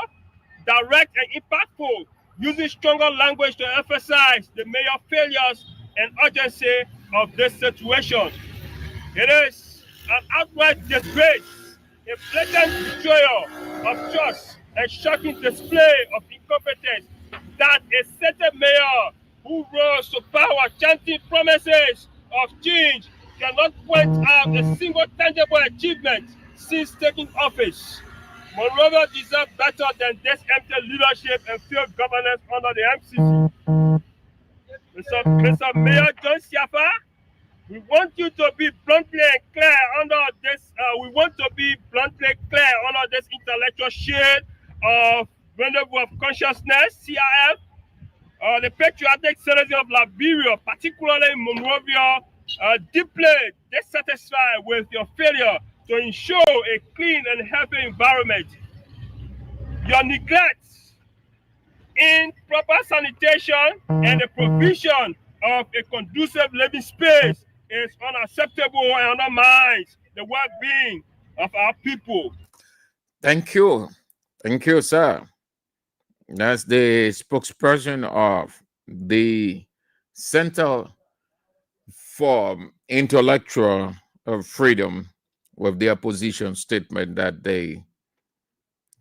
direct, and impactful, using stronger language to emphasize the major failures and urgency of this situation. It is an outright disgrace, a blatant betrayal of trust, and shocking display of incompetence that a certain mayor who rose to power chanting promises of change cannot point out a single tangible achievement since taking office. Monrovia deserves better than this empty leadership and failed governance under the MCC. Mr. Mayor John Siafa, we want you to be bluntly clear under this. We want to be bluntly clear under this intellectual shade of rendezvous of consciousness, CRF. The patriotic citizens of Liberia, particularly in Monrovia, deeply dissatisfied with your failure to ensure a clean and healthy environment. Your neglect in proper sanitation and the provision of a conducive living space is unacceptable and undermines the well-being of our people. Thank you. Thank you, sir. That's the spokesperson of the Center for Intellectual Freedom with their position statement that the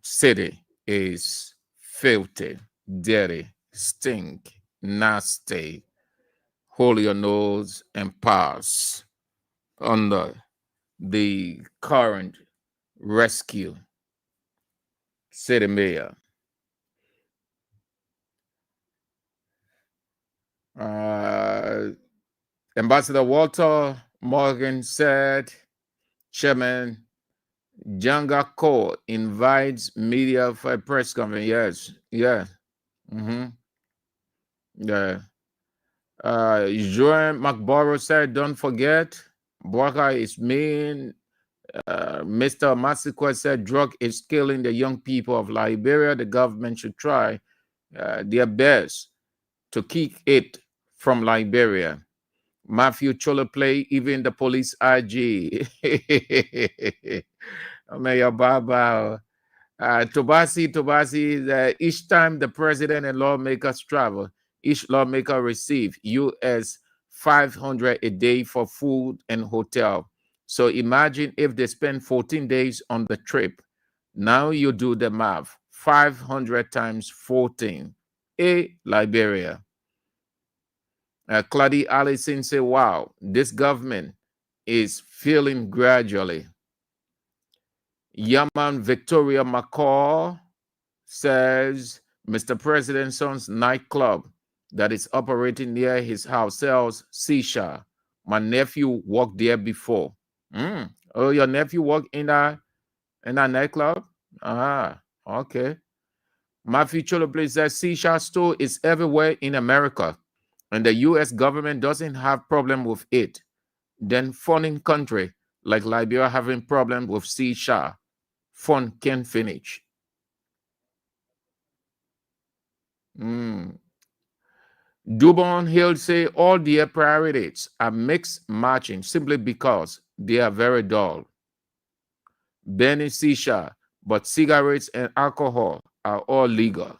city is filthy, dirty, stink, nasty, hold your nose and pass under the current rescue. City Mayor. Ambassador Walter Morgan said, Chairman Janga Ko invites media for a press conference. Yes, yeah. Yeah. Joan McBorough said, don't forget, Bwaka is mean. Mr. Masiko said, drug is killing the young people of Liberia. The government should try their best to kick it from Liberia. Matthew Choloplay, even the police IG. Mayor Baba. Tobasi, each time the president and lawmakers travel, each lawmaker receive US $500 a day for food and hotel. So imagine if they spend 14 days on the trip. Now you do the math. 500 times 14. Liberia. Claudia Allison say, wow, this government is failing gradually. Yaman Victoria McCall says, Mr. President's son's nightclub that is operating near his house sells shisha. My nephew worked there before. Oh, your nephew worked in a nightclub? Ah, okay. Matthew Choloplay says, shisha store is everywhere in America, and the U.S. government doesn't have problem with it. Then foreign country like Liberia having problem with shisha. Fun can finish. Dubon Hill say all their priorities are mixed matching simply because they are very dull. Benny shisha, but cigarettes and alcohol are all legal.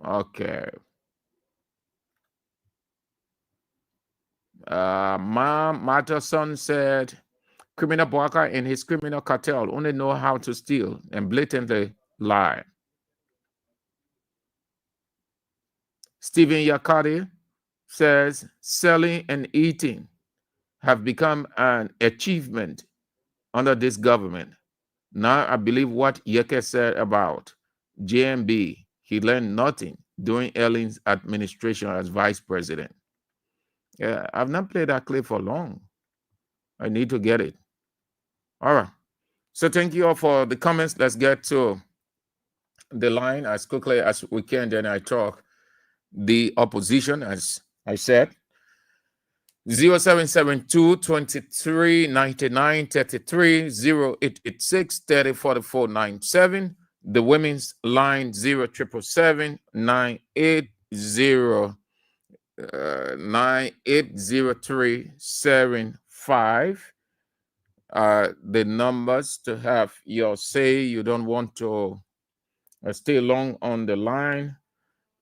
Okay. Matterson said, criminal Bwaka and his criminal cartel only know how to steal and blatantly lie. Stephen Yakari says, selling and eating have become an achievement under this government. Now I believe what Yeke said about JMB. He learned nothing during Ellen's administration as vice president. Yeah, I've not played that clip for long. I need to get it. All right. So thank you all for the comments. Let's get to the line as quickly as we can. Then I talk the opposition, as I said. 0772 23 99 33 0886 30 44 97. The women's line 0777 980 980375. The numbers to have your say. You don't want to stay long on the line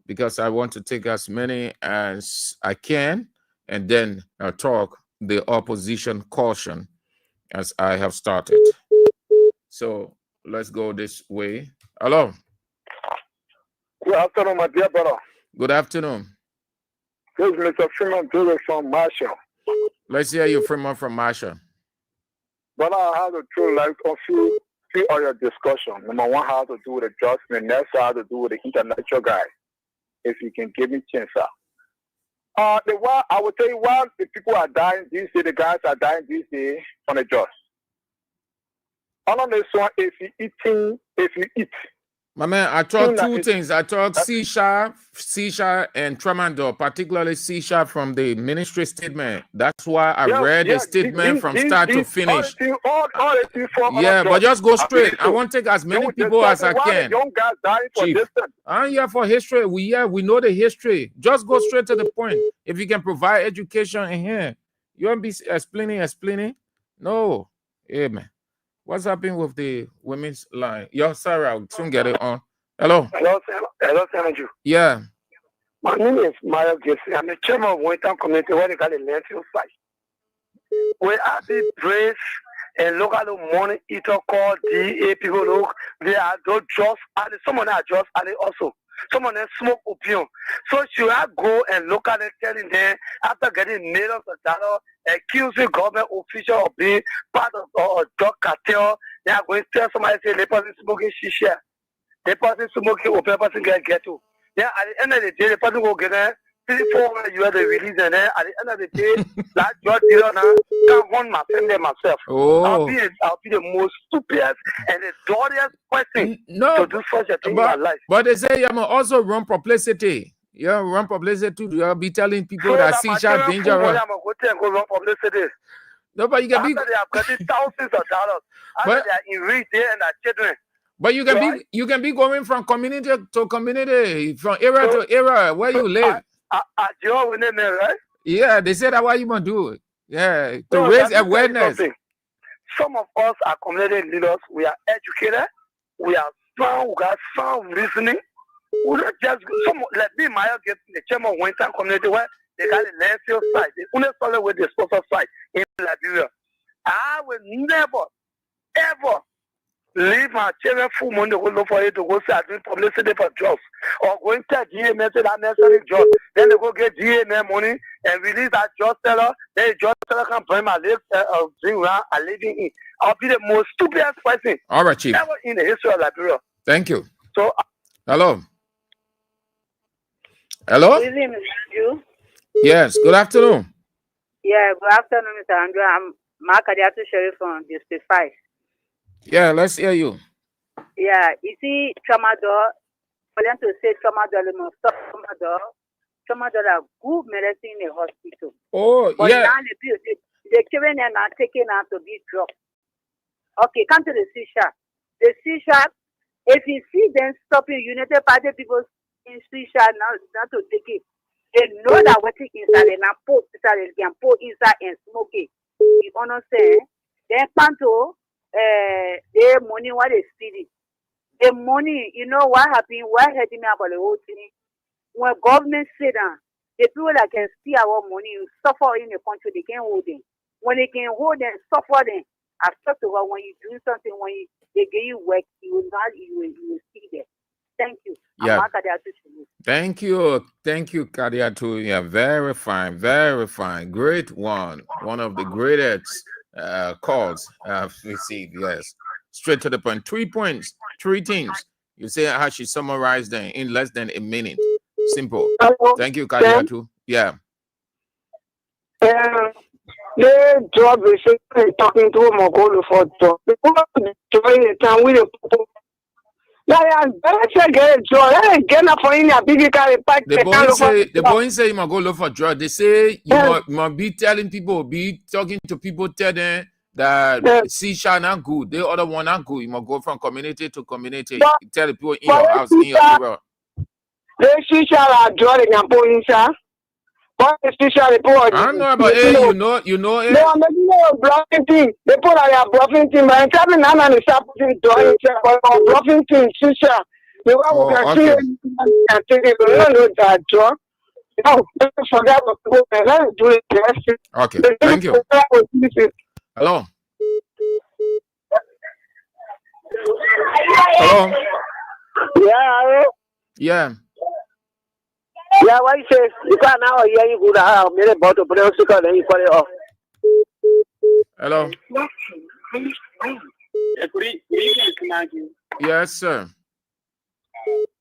because I want to take as many as I can and then talk the opposition caution as I have started. So let's go this way. Hello. Good afternoon, my dear brother. Good afternoon. This is Mr. Freeman Joseph from Marshall. Let's hear you, Freeman from Marshall. Brother, I have to throw light on few of your discussion. Number one has to do with the adjustment. Next has to do with the international guy. If you can give me chance, sir. I will tell you why the people are dying these days, the guys are dying these days on the just. On this one, if you eat. My man, I talk two things. I talk shisha and tramadol, particularly shisha from the ministry statement. That's why I read the statement from start to finish. But just go straight. I want to take as many people as I can. Young guys dying for Chief. distance. I'm here for history. We know the history. Just go straight to the point. If you can provide education in here, you won't be explaining. No. Yeah, man. What's happening with the women's line? Yo, sorry, I'll soon get it on. Hello, Senator. Yeah. My name is Maya Jesse. I'm the chairman of Western Community where they got a landfill site. We have the brace and local money eater called DA people look. They are just added. Someone are just added also. Some of them smoke opium. So should I go and look at it, telling them after getting millions of dollars, accusing government official of being part of a drug cartel, they are going to tell somebody say the person smoking shisha, the person smoking opium, the person get to. Then at the end of the day, the person will get there. 3-4 years they release, and then at the end of the day, that drug dealer now can't run my family myself. I'll be the most stupidest and the dirtiest person to do such a thing in my life. But they say you must also run publicity. You run publicity. You'll be telling people that shisha dangerous. I'm going to go run publicity. No, but you can be. After they have gotten thousands of dollars, after they are enriched there and their children. But you can be going from community to community, from area to area where you live. Right? Yeah, they said that why you want to do it. Yeah, to raise awareness. Some of us are community leaders. We are educated. We are strong. We got sound reasoning. We don't just like me. Maya get the chairman of Winter community where they got the landfill site. They only started with the disposal site in Liberia. I will never, ever leave my children full money to go look for it to go start doing publicity for drugs or going to GMS to that necessary drug. Then they go get GMS money and release that drug seller. Then the drug seller can bring my drink around and living in. I'll be the most stupidest person all right, Chief. ever in the history of Liberia. Thank you. So, hello. Hello? You? Yes, good afternoon. Yeah, good afternoon, Mr. Andrew. I'm Mark Adiatu Sheriff from District 5. Yeah, let's hear you. Yeah, you see, tramadol, for them to say tramadol, they must stop tramadol. Tramadol are good medicine in the hospital. Oh, but yeah. Now the children are not taken out to be drugs. Okay, come to the C-sharp. The C-sharp, if you see them stopping United Party people in C-sharp not to take it, they know that what it inside, they not put inside, they can put inside and smoke it. You understand? Then come to their money, what they steal it. The money, you know what happened? What hurting me about the whole thing? When government sit down, the people that can steal our money, suffer in the country, they can't hold them. When they can hold them, suffer them. I talked to her when you do something, when they give you work, you will see them. Thank you. Yeah. Thank you, Kadiatu. Yeah, very fine. Great one. One of the greatest calls I've received. Yes, straight to the point. 3 points, 3 things. You say how she summarized them in less than a minute. Simple. Thank you, Kadiatu. Yeah. They job is talking to Mogolo for job. People join the town with the people. The boy say you must go look for drugs. They say you must be telling people, be talking to people, tell them that C-sharp not good. The other one not good. You must go from community to community. Tell the people in your house, in your area. The C-sharp are drugs and poison. I don't know about it. You know it. No, I'm making a bluffing thing. They put out a bluffing thing, but I'm telling them I'm start putting doing bluffing thing, sister. The one who can see it and take it, but I know that drug. No, forget what people can do it. Okay, thank you. Hello. Hello. Yeah. Yeah. Yeah, what you say? You can't now hear you good. I made a bottle, but also then you put it off. Hello. Yes, sir.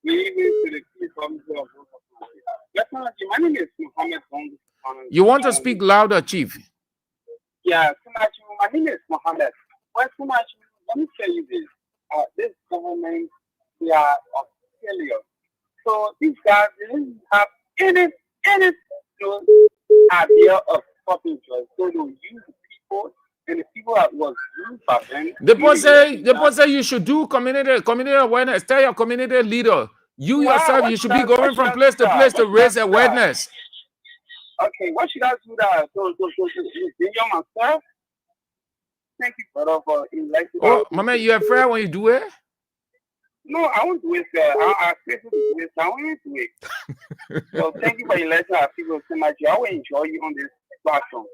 My name is Mohammed. You want to speak louder, Chief? Yeah, my name is Mohammed. Let me tell you this. This government, they are a failure. So these guys didn't have any idea of stopping drugs. So they use people, and the people that was used by them. The boss say you should do community awareness. Tell your community leader. You yourself, you should be going from place to place to raise awareness. Okay, what should I do that? So myself. Thank you, brother, for electing. Oh, my man, you afraid when you do it? No, I won't do it, sir. I expect you to do it, so I won't do it. So thank you for electing our people so much. I will enjoy you on this platform.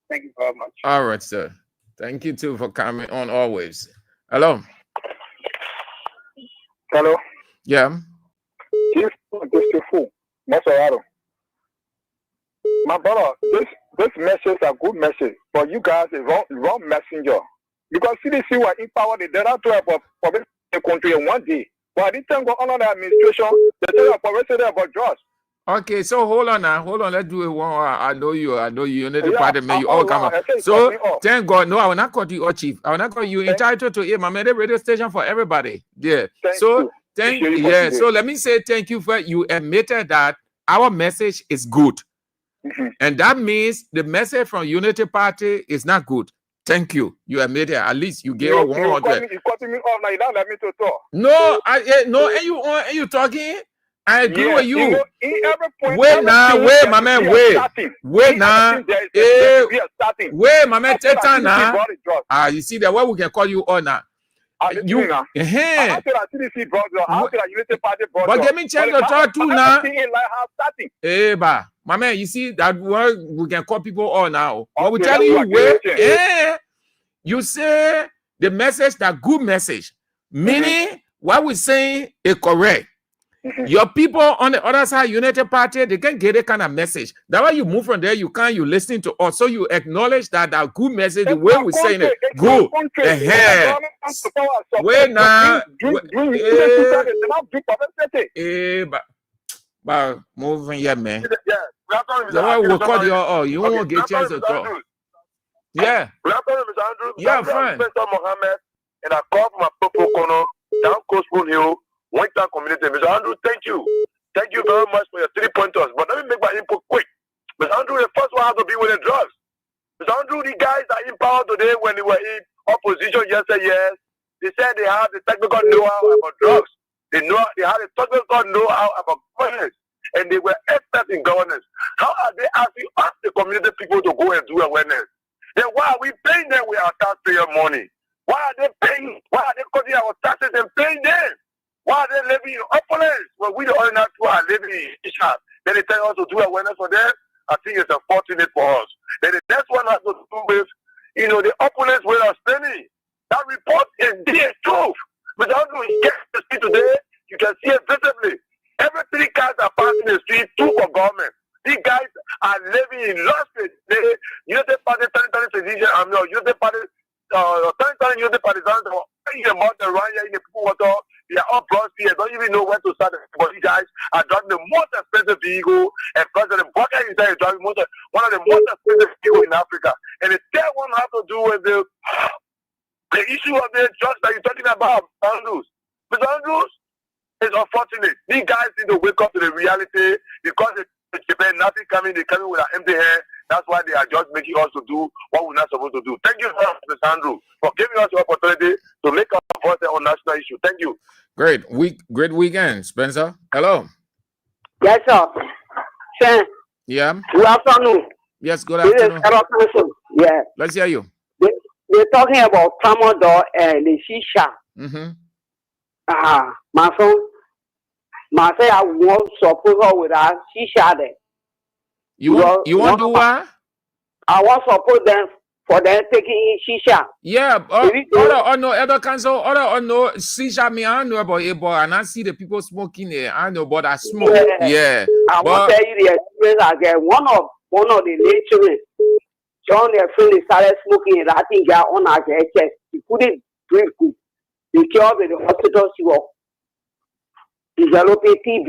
Thank you very much. All right, sir. Thank you too for coming on always. Hello. Hello. Yeah. wasteful. My brother, this message is a good message, but you guys are wrong messenger. Because CDC were empowered the data to the country in one day. But this time go on the administration, they say about drugs. Okay, so hold on now. Let's do it one. I know you. You need to pardon me. You all come up. So thank God. No, I will not cut you off, Chief. I will not call you entitled to my radio station for everybody. Yeah. So let me say thank you for you admitted that our message is good. Mm-hmm. And that means the message from Unity Party is not good. Thank you. You admit it. At least you gave 100. You cutting me off now. You don't let me to talk. No, and you talking? I agree with you. In every point, wait, my man. Wait, my man. Take time now. You see that? What we can call you on now? You. But give me chance to talk to now. My man, you see that word we can call people on now. What we telling you, wait. You say the message, that good message, meaning what we're saying is correct. Your people on the other side, United Party, they can get a kind of message. That's why you move from there, you listen to us. So you acknowledge that good message, the way we're saying it, good. Wait now. But moving here, man. That's why we'll call you all. You won't get a chance to talk. Yeah. Yeah, fine. And I call my people down Coastal Hill. One time community, Mr. Andrew, thank you. Thank you very much for your 3 pointers. But let me make my input quick. Mr. Andrew, the first one has to be with the drugs. Mr. Andrew, the guys that in power today, when they were in opposition yesterday, yes, they said they had the technical know-how about drugs. They had the technical know-how about governance. And they were experts in governance. How are they asking us, the community people, to go and do awareness? Then why are we paying them with our taxpayer money? Why are they paying? Why are they cutting our taxes and paying them? Why are they living in opulence when we the ordinary people are living in Ishaq? Then they tell us to do awareness for them. I think it's unfortunate for us. Then the next one has to do with, the opulence we are spending. That report is the truth. Without you get the street today, you can see it visibly. Every 3 cars are passing the street, 2 for government. These guys are living in losses. They Unity Party, Unity Party, Unity Partisans are about the run here in the people water. They are all bronze here. Don't even know where to start. But these guys are driving the most expensive vehicle, and President Walker is driving one of the most expensive vehicles in Africa. And the third one has to do with the issue of the drugs that you're talking about, Andrews. Mr. Andrews, it's unfortunate. These guys need to wake up to the reality because Japan, nothing coming. They're coming with an empty hand. That's why they are just making us to do what we're not supposed to do. Thank you, Mr. Andrew, for giving us the opportunity to make our voice on national issue. Thank you. Great weekend, Spencer. Hello. Yes, sir. Sir. Yeah. Good afternoon. Yes, good afternoon. Yeah. Let's hear you. They're talking about Tramadol and the Shisha. My son, I want to support her with that Shisha there. You want to do what? I want to support them for them taking Shisha. Yeah, other council, no Shisha. Me, I know about it, but and I see the people smoking it. I know about that smoke. Yeah. I want to tell you the experience again. One of the late children, John, their friend, started smoking it. I think they are on our chest. He couldn't breathe good. They killed in the hospital. She was developing TB.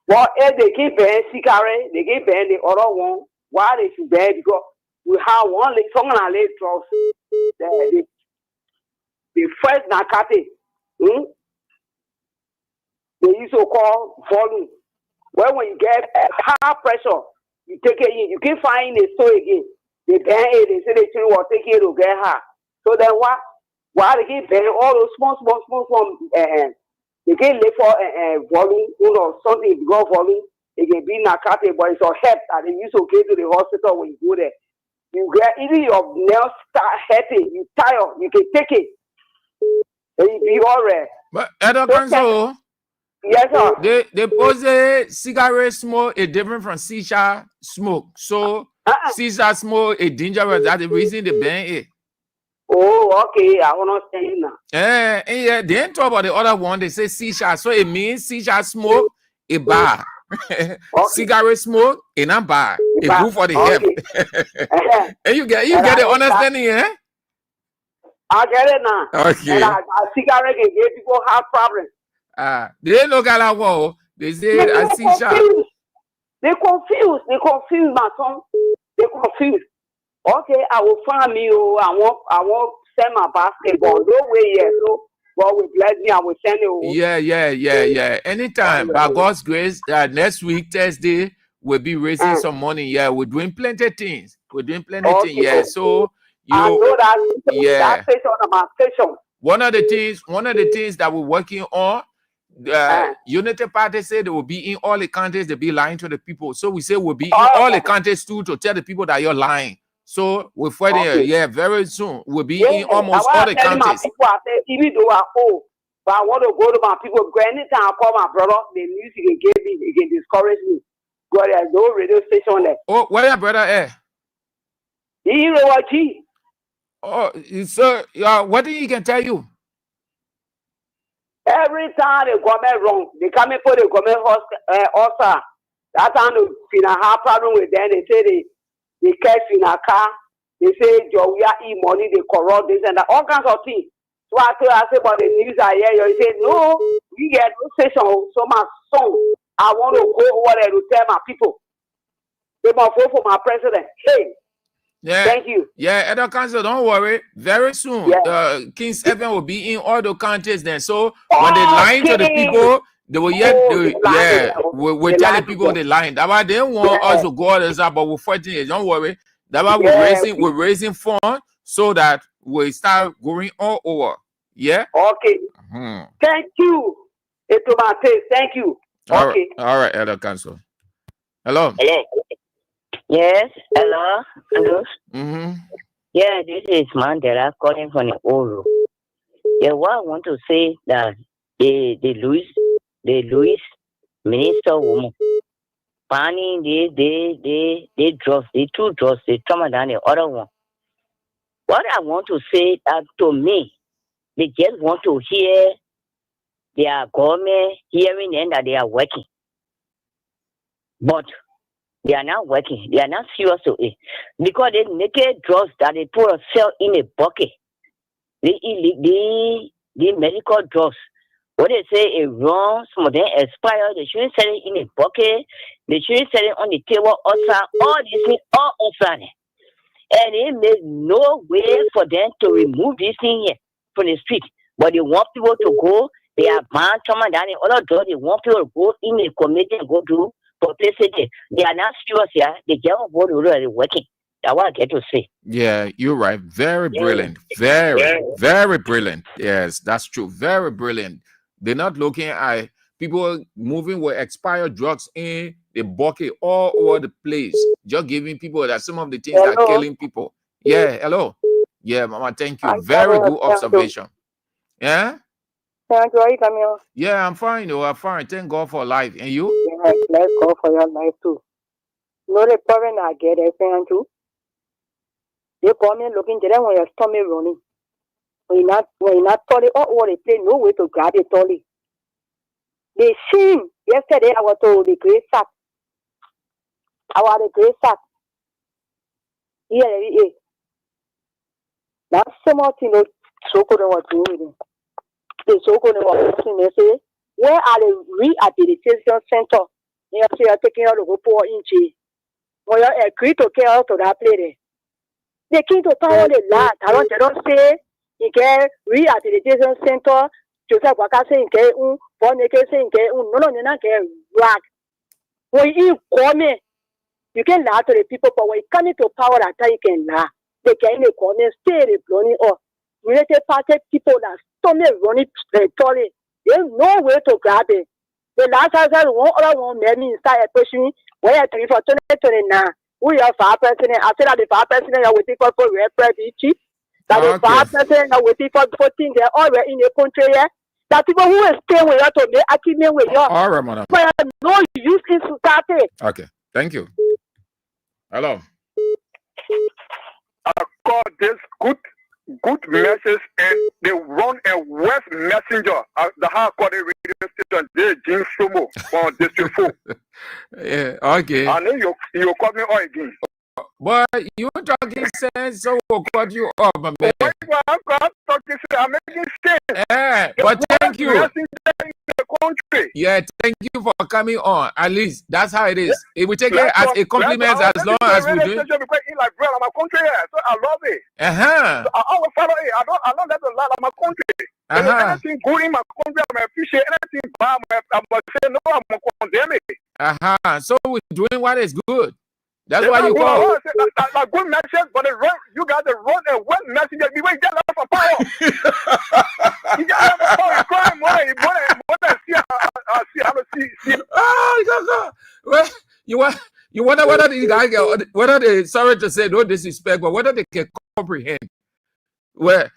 But if they keep banning cigarette, they keep banning the other one. Why they should ban? Because we have someone that laid drugs. The first narcotic, they used to call volume. When you get high pressure, you take it in. You can't find the store again. They ban it. They say they still will take it to get high. So then why they keep banning all those small they can live for volume, something bigger volume. It can be narcotic, but it's a help that they used to go to the hospital when you go there. You get even your nails start hurting, you tired, you can take it. And you be all right. But Council, yes, sir. They pose cigarette smoke is different from shisha smoke. So shisha smoke is dangerous. That's the reason they ban it. Oh, okay. I want to say now. Yeah. They ain't talk about the other one. They say shisha. So it means shisha smoke a bar. Cigarette smoke in a bar. It's good for the hip. And you get the understanding, eh? I get it now. Okay. And a cigarette can give people have problems. They look at our wall. They say, I see shot. They confused, my son. They confused. Okay, I will find me. I won't send my basketball. No way, yeah. So, God will bless me. I will send it. Yeah. Anytime, by God's grace, next week, Thursday, we'll be raising some money. Yeah, we're doing plenty of things. Yeah, so I know that station on my station. One of the things that we're working on, Unity Party said they will be in all the counties. They'll be lying to the people. So we say we'll be in all the counties too to tell the people that you're lying. So we're fighting, very soon. We'll be in almost all the counties. My people, I say, even though I owe, but I want to go to my people. Because anytime I call my brother, the music he gave me, it can discourage me. Because there's no radio station there. Oh, where your brother at? He know what he. Oh, so what do he can tell you? Every time the government wrong, they come and put the government also. That time they have problem with them. They say they cash in a car. They say Weah eat money, they corrupt this and that, all kinds of things. So I say about the news I hear you. He say, no, we get no station. So my son, I want to go over there to tell my people. They must vote for my president. Hey. Yeah. Thank you. Yeah, Elder Council, don't worry. Very soon, King's Heaven will be in all the counties then. So when they lying to the people, they will we're telling people they lying. That's why they don't want us to go others out, but we're fighting it. Don't worry. That's why we're raising funds so that we start going all over. Yeah. Okay. Thank you. Thank you. Okay. All right, Elder Council. Hello. Yes, hello. Mm-hmm. Yeah, this is Mandela calling from the Oro. Yeah, what I want to say that the Louis minister woman, Pani, they drugs, the two drugs, they come down the other one. What I want to say that to me, they just want to hear their government hearing them that they are working, but they are not working. They are not serious to it. Because they naked drugs that they put or sell in a bucket. The medical drugs. What they say is wrong, some of them expire. They shouldn't sell it in a bucket. They shouldn't sell it on the table outside. All these things all outside. And they make no way for them to remove this thing here from the street. But they want people to go. They are banned someone down the other door. They want people to go in the community and go to publicity. They are not serious here. They just want to working. That's what I get to say. Yeah, you're right. Very brilliant. Very brilliant. Yes, that's true. Very brilliant. They're not looking at people moving with expired drugs in the bucket all over the place. Just giving people that some of the things that are killing people. Yeah, hello. Yeah, Mama, thank you. Very good observation. Yeah? Yeah, I'm fine. I'm fine. Thank God for life. And you? Yeah, bless God for your life too. No, the problem I get is too. They come in looking to them when your stomach running. When you're not totally or they play no way to grab it totally. They sing. Yesterday I was told the great sack. I was the great sack. Yeah. That's so much so good what doing. They so good what they say. Where are the rehabilitation center? You are taking out the poor inch. When you agree to care out to that place. They came to power the land. They don't say you get rehabilitation center. Joseph Waka say you get Boneke say you get no, you're not get rag. When you come in, you can lie to the people, but when you come into power that time you can lie. They can come in, stay the running or related party people that stomach running totally. There's no way to grab it. The last time one maybe start a pushing where I tell you for 2029. We are far president. I said that the far president are waiting for representative. That the far president are waiting for voting. They're already in the country here. That people who are staying with us to make achievement with you. All right, madam. But no use in society. Okay, thank you. Hello. I call this good good message and they run a West Messenger. The hard call the radio station, they Jim Somo on District 4. Yeah, okay. And then you call me all again. Boy, you talking sense, so we'll cut you up, my man. I'm making sense. Yeah, but thank you. Country. Yeah, thank you for coming on. At least that's how it is. If we take it as a compliment, as long as we do. Because like brother, my country, so I love it. So I always follow it. I don't let the lot of my country. Anything good in my country, I appreciate. Anything bad, I must say no. I'm gonna condemn it. So we're doing what is good. That's why you call. A good message, but you got the run and one message. You ain't get love for power. You got love for power. Crying more than see. Oh, well, you wonder whether these guys get, whether they, sorry to say, no disrespect, but whether they can comprehend. Well,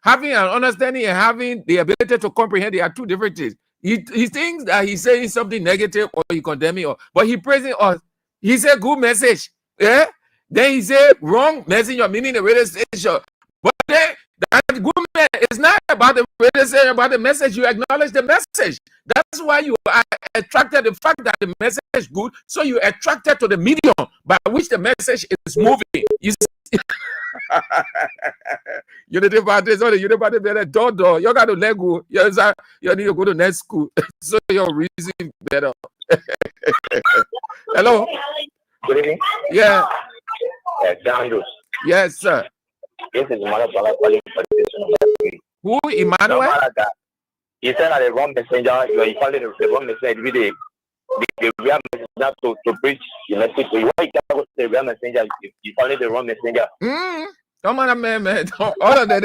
having an understanding and having the ability to comprehend, they are two different things. He thinks that he's saying something negative or he condemning, but he praising us. He said good message. Yeah? Then he said wrong message, meaning the radio station. But then that good message is not about the radio station, about the message. You acknowledge the message. That's why you are attracted to the fact that the message is good. So you attracted to the medium by which the message is moving. You see? Unity Party, sorry, Unity Party better door. You got to let go. You need to go to next school. So your reason better. Hello. Good evening. Yeah. Yes, sir. This is Emmanuel calling for the Who, Emmanuel? He said that the wrong messenger, you call it the wrong messenger every day. The real messenger to preach the message. You want the real messenger, you call it the wrong messenger. Come on, man. Order that.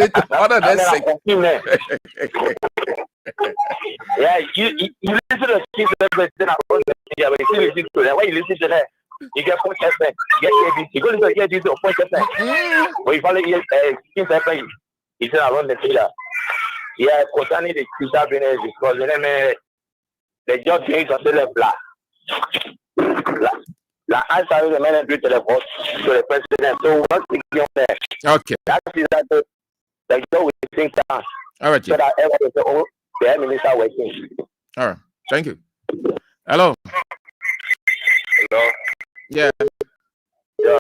Yeah, you listen to the people that are wrong messenger, but you still listen to them. Why you listen to them? You get 4%. You go to get this 4%. But you follow it, it's a wrong messenger. Yeah, concerning the Twitter business, because the judge going to say la answer the men do to the vote to the president. So what's the game there? Okay. That is that the judge will think down. All right. So that everyone the minister working. All right. Thank you. Hello. Hello. Yeah. Yeah.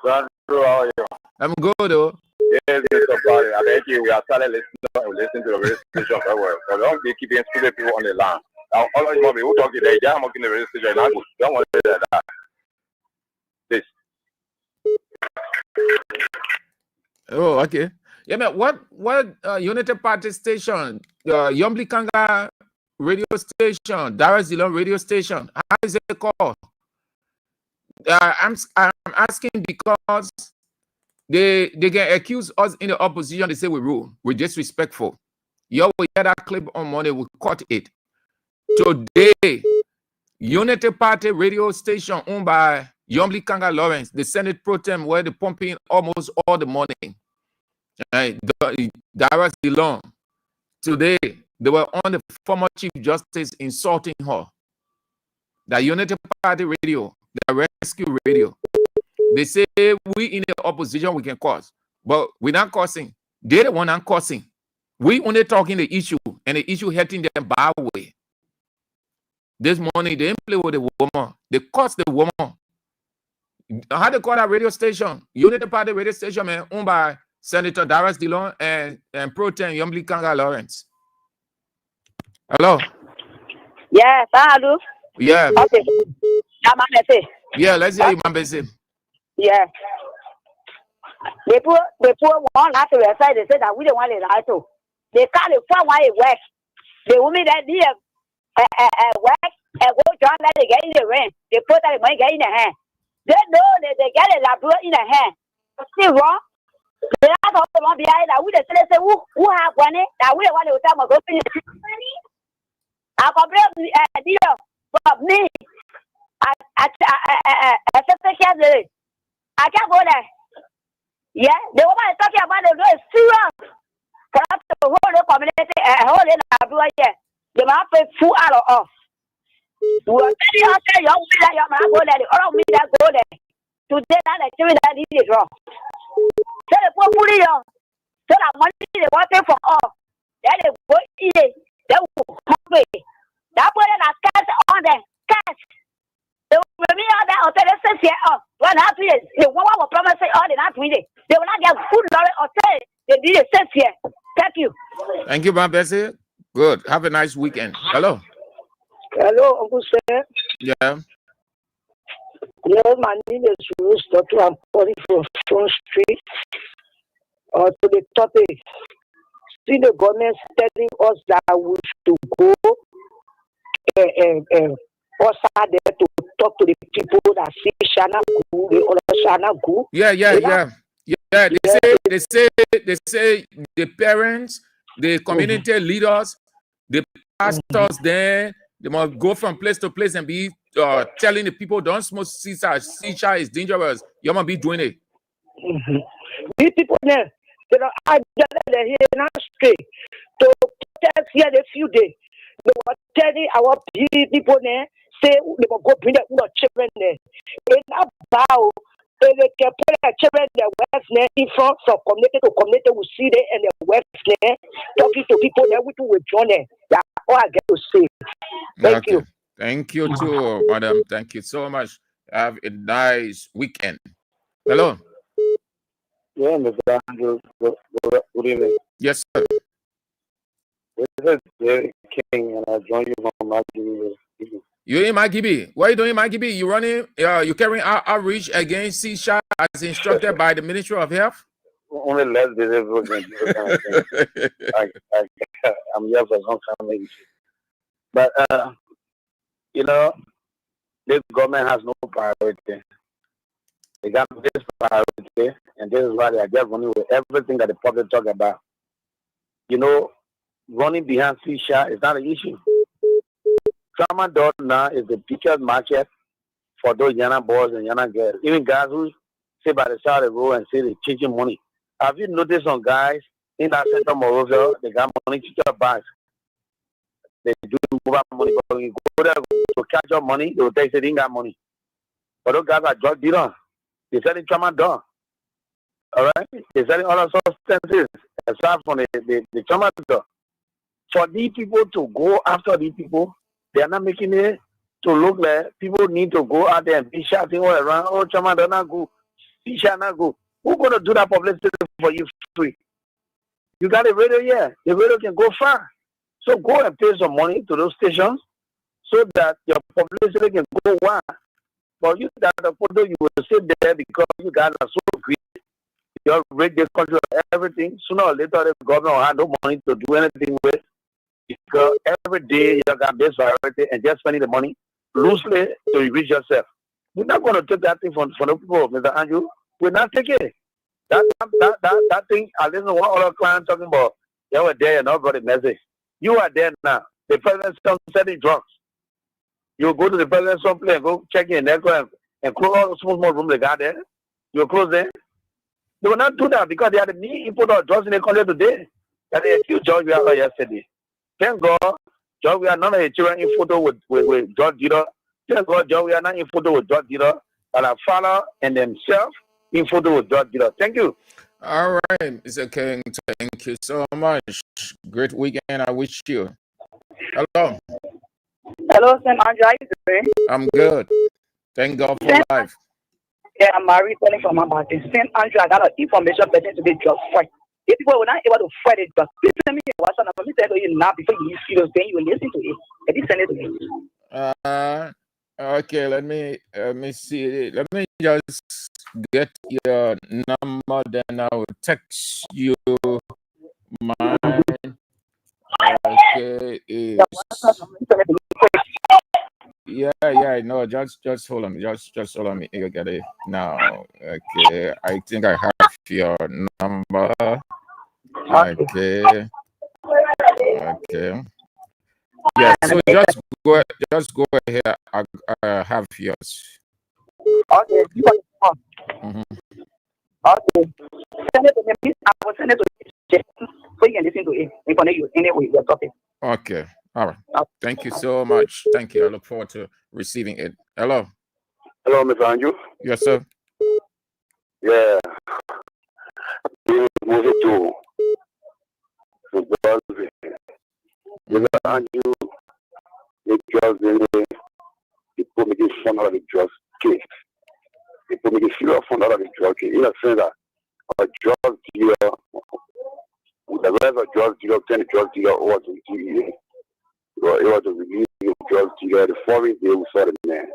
How are you? I'm good, though. Yes, Mr. Barry. I bet you we are starting listening to the radio station very well. But don't be keeping stupid people on the line. Now, all of you who talking there, I'm working the radio station. I don't want to say that. This. Oh, okay. Yeah, man. What Unity Party station? Yombli Kanga radio station, Dar es Salaam radio station. How is it called? I'm asking because they can accuse us in the opposition. They say we rule. We're disrespectful. You will hear that clip on Monday. We caught it. Today, Unity Party radio station owned by Yombli Kanga Lawrence, the Senate pro tem, where they pumping almost all the money. Dar es Salaam. Today, they were on the former Chief Justice insulting her. The Unity Party radio, the rescue radio. They say we in the opposition, we can cause. But we're not causing. They're the one I'm causing. We only talking the issue, and the issue hurting them bad way. This morning, they play with the woman. They cost the woman. How they call that radio station? Unity Party radio station, man, owned by Senator Dar es Salaam and Pro Tem Yombli Kanga Lawrence. Hello? Yeah, hello. Yeah. Okay. Yeah, let's hear you, Mambese. Yeah. They put one out to the side. They said that we don't want it to. They can't find why it works. The woman that did work and go down that they get in the rain. They put that money get in the hand. They know that they get a lab in the hand. See wrong? They have all the one behind that we say who have money that we want to tell my go finish. I complain from me. I can't go there. Yeah, the woman is talking about the very serious. For us to hold the community and hold it up here. They might pay full out of off. We are telling us that young people that you go there, all of me that go there. Today, that the children that did it wrong. Say the poor bully you. So that money they wanting for all. Then they go eat it. They will hungry. That boy that cash on them. Cash. They will be all that hotel here. 1.5 years. They will promise all the not with it. They will not get food knowledge hotel. They need a sense here. Thank you. Thank you, Ma'am Bessie. Good. Have a nice weekend. Hello. Hello, Uncle Sam. Yeah. Yes, my name is Bruce Doctor. I'm calling from Front Street. To the topic. See the government telling us that we should go outside there to talk to the people that see Shana Gu, the other Shana Gu. Yeah. They say the parents, the community leaders, the pastors there, they must go from place to place and be telling the people don't smoke shisha. Shisha is dangerous. You must be doing it. These people there, they don't have here in straight to protest here a few days. They were telling our people there, say they will go bring the children there. In about they can put the children there west there in front from community to community will see them and the west there talking to people there with join them. That's all I get to say. Thank you. Thank you too, madam. Thank you so much. Have a nice weekend. Hello. Yeah, Mr. Andrew. Good evening. Yes, sir. This is Jerry King, and I join you from Magibi. You in Magibi? What are you doing in Magibi? You running? You carrying outreach against Sisha as instructed by the Ministry of Health? Only less disabled than this kind of thing. I'm here for some family. But you know, this government has no priority. They got this priority, and this is why they are just running with everything that the public talk about. You know, running behind Sisha is not an issue. Tramadol now is the biggest market for those Yana boys and Yana girls. Even guys who sit by the side of the road and say they're changing money. Have you noticed some guys in that center of Morovia, they got money to your bags? They do move up money, but when you go there to catch up money, they will tell you they didn't got money. But those guys are drug dealers. They're selling tramadol. All right? They're selling other substances aside from the tramadol. For these people to go after these people, they are not making it to look like people need to go out there and be shouting all around, oh, tramadol not good, Sisha not good. Who's going to do that publicity for you free? You got a radio here. The radio can go far. So go and pay some money to those stations so that your publicity can go far. But you that the photo you will sit there because you guys are so great. You rate this country of everything. Sooner or later, the government will have no money to do anything with. Because every day you got this priority and just spending the money loosely to reach yourself. We're not going to take that thing from the people, Mr. Andrew. We're not taking it. That thing, I listen to one other client talking about, you were there and nobody message. You are there now. The president's selling drugs. You go to the president's someplace and go check in there and close all the small room they got there. You close them. They will not do that because they are the main import of drugs in the country today. That they accused George Weah yesterday. Thank God, George Weah not a children in photo with drug dealer. Thank God, George Weah not in photo with drug dealer, but our father and themselves in photo with drug dealer. Thank you. All right, Mr. King. Thank you so much. Great weekend. I wish you. Hello. Hello, Sam Andrew. How you doing? I'm good. Thank God for life. Yeah, I'm Marie calling from my body. Sam Andrew, I got an information pertaining to the drug fight. If people were not able to fight it, but please send me a WhatsApp number. Let me tell you now before you see those things, you will listen to it. Can you send it to me? Okay, let me see. Let me just get your number, then I will text you mine. Okay, yeah. No, just hold on. Just hold on. You get it now. Okay, I think I have your number. Okay. Yeah. So just go ahead. I have yours. Okay. Mm-hmm. Okay. Send it to me, please. I will send it to you so you can listen to it. Inform you anyway. Your topic. Okay. All right. Thank you so much. Thank you. I look forward to receiving it. Hello. Hello, Mr. Andrew. Yes, sir. Yeah. move it to drugs. Because Andrew, the drugs in the people making fun out of the drugs case. People making serious fun out of the drug case. In a sense that a drug dealer, the rest of drug dealer, 10 drug dealer over to DEA. It was to release the drug dealer the following day we saw the man.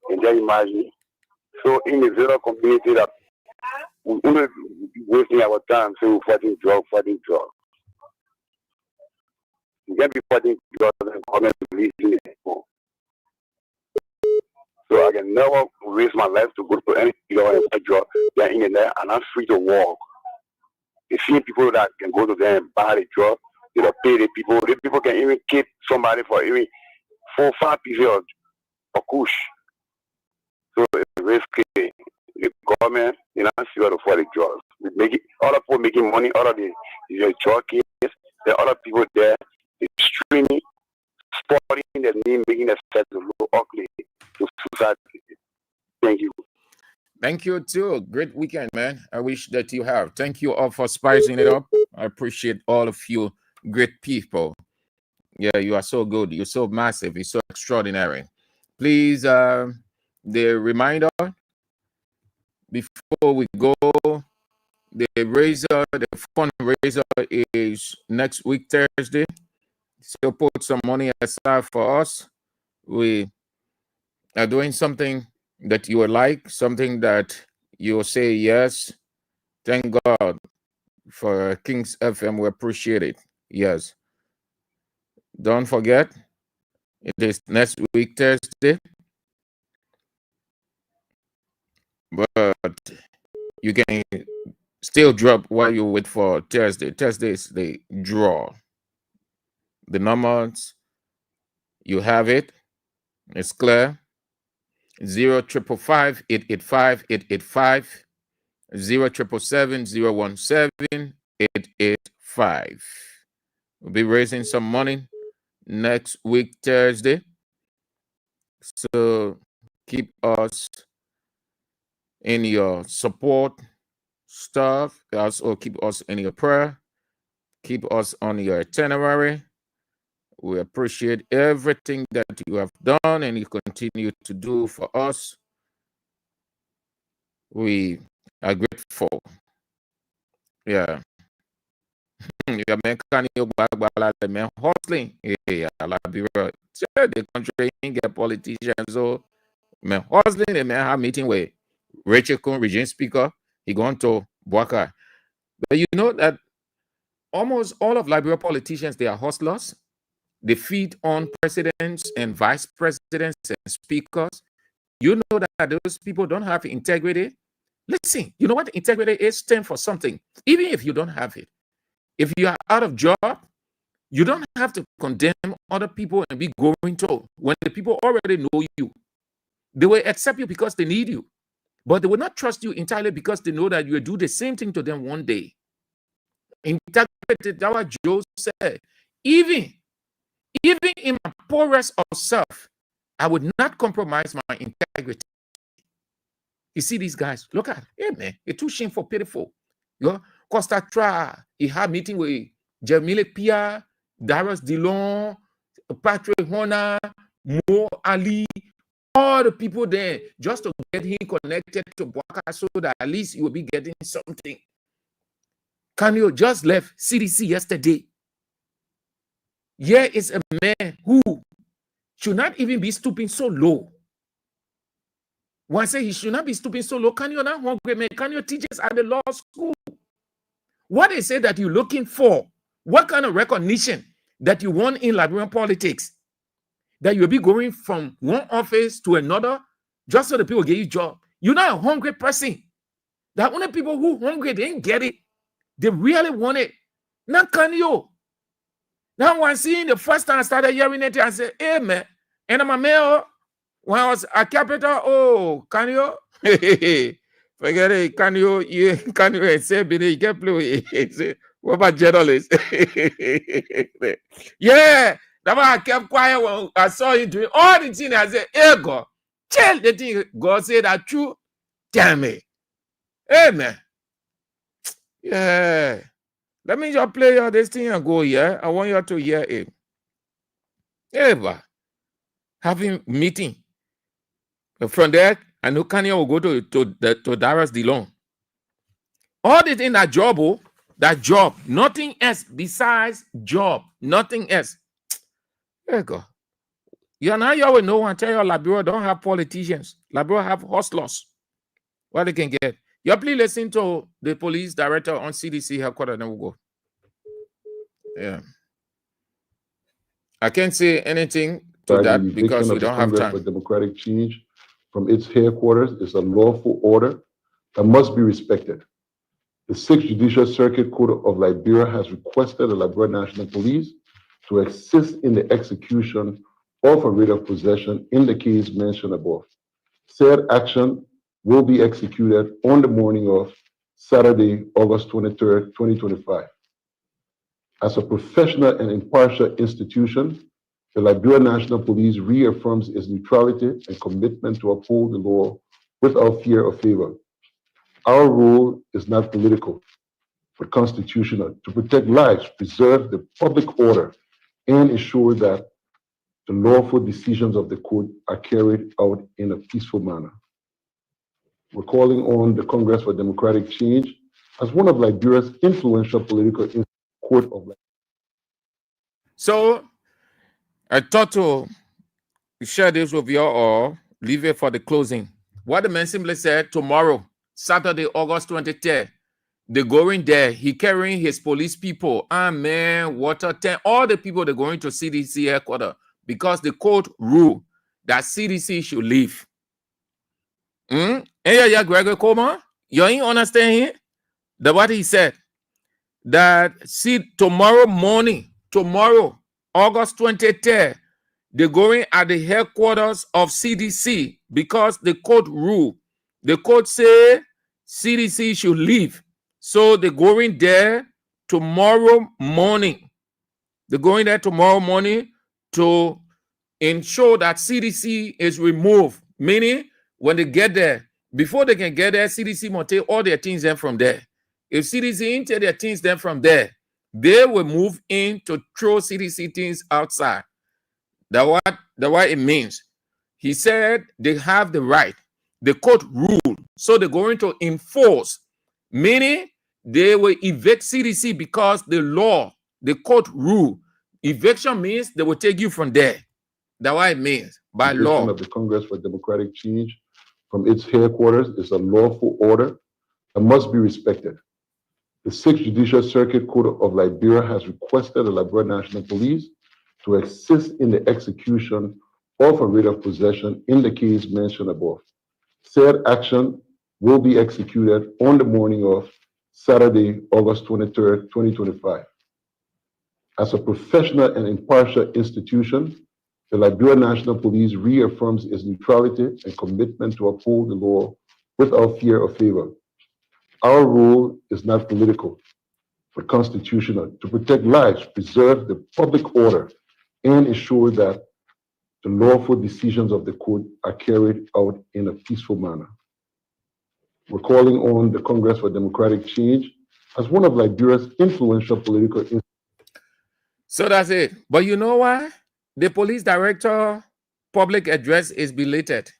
And then imagine, so in the zero community that we wouldn't be wasting our time, so we're fighting drugs. You can't be fighting drugs and coming releasing it. So I can never waste my life to go to any dealer and fight drugs. They're in there and I'm free to walk. You see people that can go to them and buy the drug, they don't pay the people. The people can even keep somebody for even 4 or 5 pieces of kush. So it's risky. The government, they not see how to fight the drugs. We make it, other people making money out of the drug case. There are other people there, they streaming, sporting their name, making themselves look ugly to society. Thank you. Thank you too. Great weekend, man. I wish that you have. Thank you all for spicing it up. I appreciate all of you great people. Yeah, you are so good. You're so massive. You're so extraordinary. Please, the reminder before we go, the fundraiser is next week, Thursday. So put some money aside for us. We are doing something that you will like, something that you will say yes. Thank God for King's FM. We appreciate it. Yes. Don't forget, it is next week, Thursday. But you can still drop while you wait for Thursday. Thursday is the draw. The numbers, you have it. It's clear. 0555 885 885 0777 017 885. We'll be raising some money next week, Thursday. So keep us in your support stuff. Also keep us in your prayer. Keep us on your itinerary. We appreciate everything that you have done and you continue to do for us. We are grateful. Yeah. Yeah, man, hustling. Yeah, the country get politicians. So, man, hustling. The man have meeting with Rachel Kuhn, Regime Speaker. He going to Boaka. But you know that almost all of Liberia politicians, they are hustlers. They feed on presidents and vice presidents and speakers. You know that those people don't have integrity. Listen, you know what integrity is? Stand for something. Even if you don't have it. If you are out of job, you don't have to condemn other people and be going to. When the people already know you, they will accept you because they need you. But they will not trust you entirely because they know that you will do the same thing to them one day. Integrity, that's what Joe said. Even in my poorest of self, I would not compromise my integrity. You see these guys, look at it. Hey, man, it's too shameful, pitiful. You know, Costa Tra, he had meeting with Jamile Pia, Darius Dillon, Patrick Horner, Mo Ali, all the people there, just to get him connected to Boaka so that at least he will be getting something. Kanyo just left CDC yesterday. Here is a man who should not even be stooping so low. One say he should not be stooping so low. Can you not hungry man? Can your teachers at the law school? What they say that you're looking for? What kind of recognition that you want in Liberian politics? That you'll be going from one office to another just so the people get you a job. You're not a hungry person. The only people who hungry, they didn't get it. They really want it. Now can you? Now when seeing the first time I started hearing it, I said, hey man, and I'm a mayor. When I was a capital, oh, can you? Forget it, can you? Yeah, can you say, you can't play. What about journalists? Yeah, that's why I kept quiet when I saw you doing all the things. I said, hey, God, tell the thing. God said that true. Damn it. Amen. Yeah. Let me just play you this thing and go, yeah. I want you to hear it. Ever having meeting. From there, I know Kanye will go to Darius DeLong. All the thing that job, nothing else besides job, nothing else. There you go. You now you will know and tell your Liberia don't have politicians. Liberia have hustlers. What they can get. You please listen to the police director on CDC headquarters, then we'll go. Yeah. I can't say anything to that because we don't have Congress for time. Democratic Change from its headquarters is a lawful order that must be respected. The Sixth Judicial Circuit Court of Liberia has requested the Liberia National Police to assist in the execution of a writ of possession in the case mentioned above. Said action will be executed on the morning of Saturday, August 23rd, 2025. As a professional and impartial institution, the Liberia National Police reaffirms its neutrality and commitment to uphold the law without fear or favor. Our role is not political, but constitutional, to protect lives, preserve the public order, and ensure that the lawful decisions of the court are carried out in a peaceful manner. We're calling on the Congress for Democratic Change as one of Liberia's influential political court of Liberia. So I thought to share this with you or leave it for the closing. What the man simply said, tomorrow, Saturday, August 23rd, they're going there. He carrying his police people, water tank, all the people they're going to CDC headquarters because the court ruled that CDC should leave. Yeah, Gregory Coleman, you ain't understand here? That what he said. That tomorrow morning, August 23rd, they're going at the headquarters of CDC because the court ruled. The court said CDC should leave. So they're going there tomorrow morning. They're going there tomorrow morning to ensure that CDC is removed. Meaning, when they get there, before they can get there, CDC must take all their things in from there. If CDC didn't take their things then from there, they will move in to throw CDC things outside. That's what it means. He said they have the right. The court ruled. So they're going to enforce. Meaning they will evict CDC because the law, the court rule. Eviction means they will take you from there. That's what it means by law. Of the Congress for Democratic Change from its headquarters is a lawful order that must be respected. The Sixth Judicial Circuit Court of Liberia has requested the Liberia National Police to assist in the execution of a writ of possession in the case mentioned above. Said action will be executed on the morning of Saturday, August 23rd, 2025. As a professional and impartial institution, the Liberia National Police reaffirms its neutrality and commitment to uphold the law without fear or favor. Our role is not political, but constitutional, to protect lives, preserve the public order, and ensure that the lawful decisions of the court are carried out in a peaceful manner. We're calling on the Congress for Democratic Change as one of Liberia's influential political institutions. So that's it. But you know why? The police director public address is belated.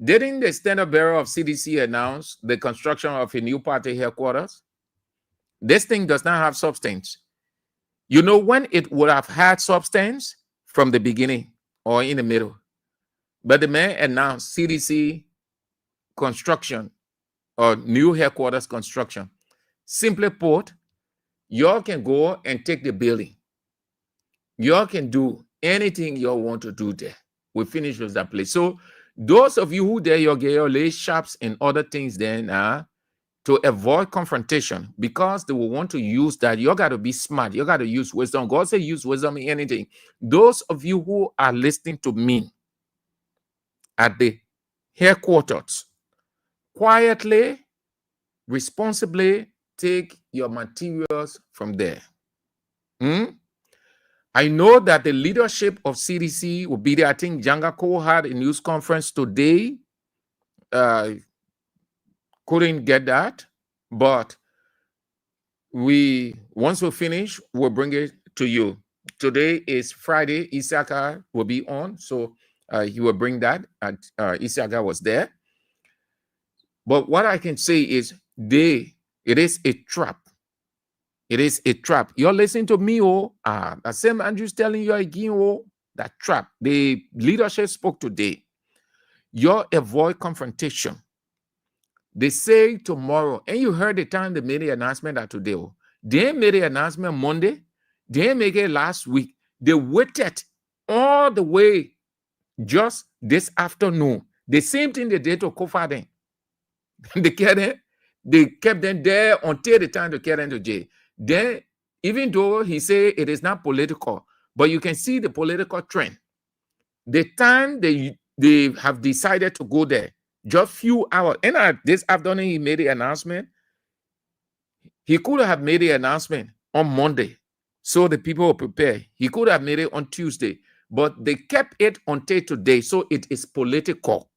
Didn't the standard bearer of CDC announce the construction of a new party headquarters? This thing does not have substance. You know when it would have had substance? From the beginning or in the middle. But the man announced CDC construction or new headquarters construction. Simply put, y'all can go and take the building. Y'all can do anything y'all want to do there. We finish with that place. So those of you who there, you get your lay shops and other things then to avoid confrontation, because they will want to use that. You got to be smart. You got to use wisdom. God said use wisdom in anything. Those of you who are listening to me at the headquarters, quietly, responsibly take your materials from there. I know that the leadership of CDC will be there. I think Janga Cole had a news conference today. Couldn't get that, but once we finish, we'll bring it to you. Today is Friday. Isaka will be on, so he will bring that. And Isaka was there. But what I can say is, it is a trap. It is a trap. You're listening to me, the same Andrew's telling you again, that trap. The leadership spoke today. You avoid confrontation. They say tomorrow, and you heard the time they made the announcement that today. They made the announcement Monday. They made it last week. They waited all the way just this afternoon. The same thing they did to Kofa then. They kept them there until the time to carry them to jail. Then, even though he said it is not political, but you can see the political trend. The time they have decided to go there, just few hours. And this afternoon, he made the announcement. He could have made the announcement on Monday, so the people were prepared. He could have made it on Tuesday, but they kept it until today, so it is political.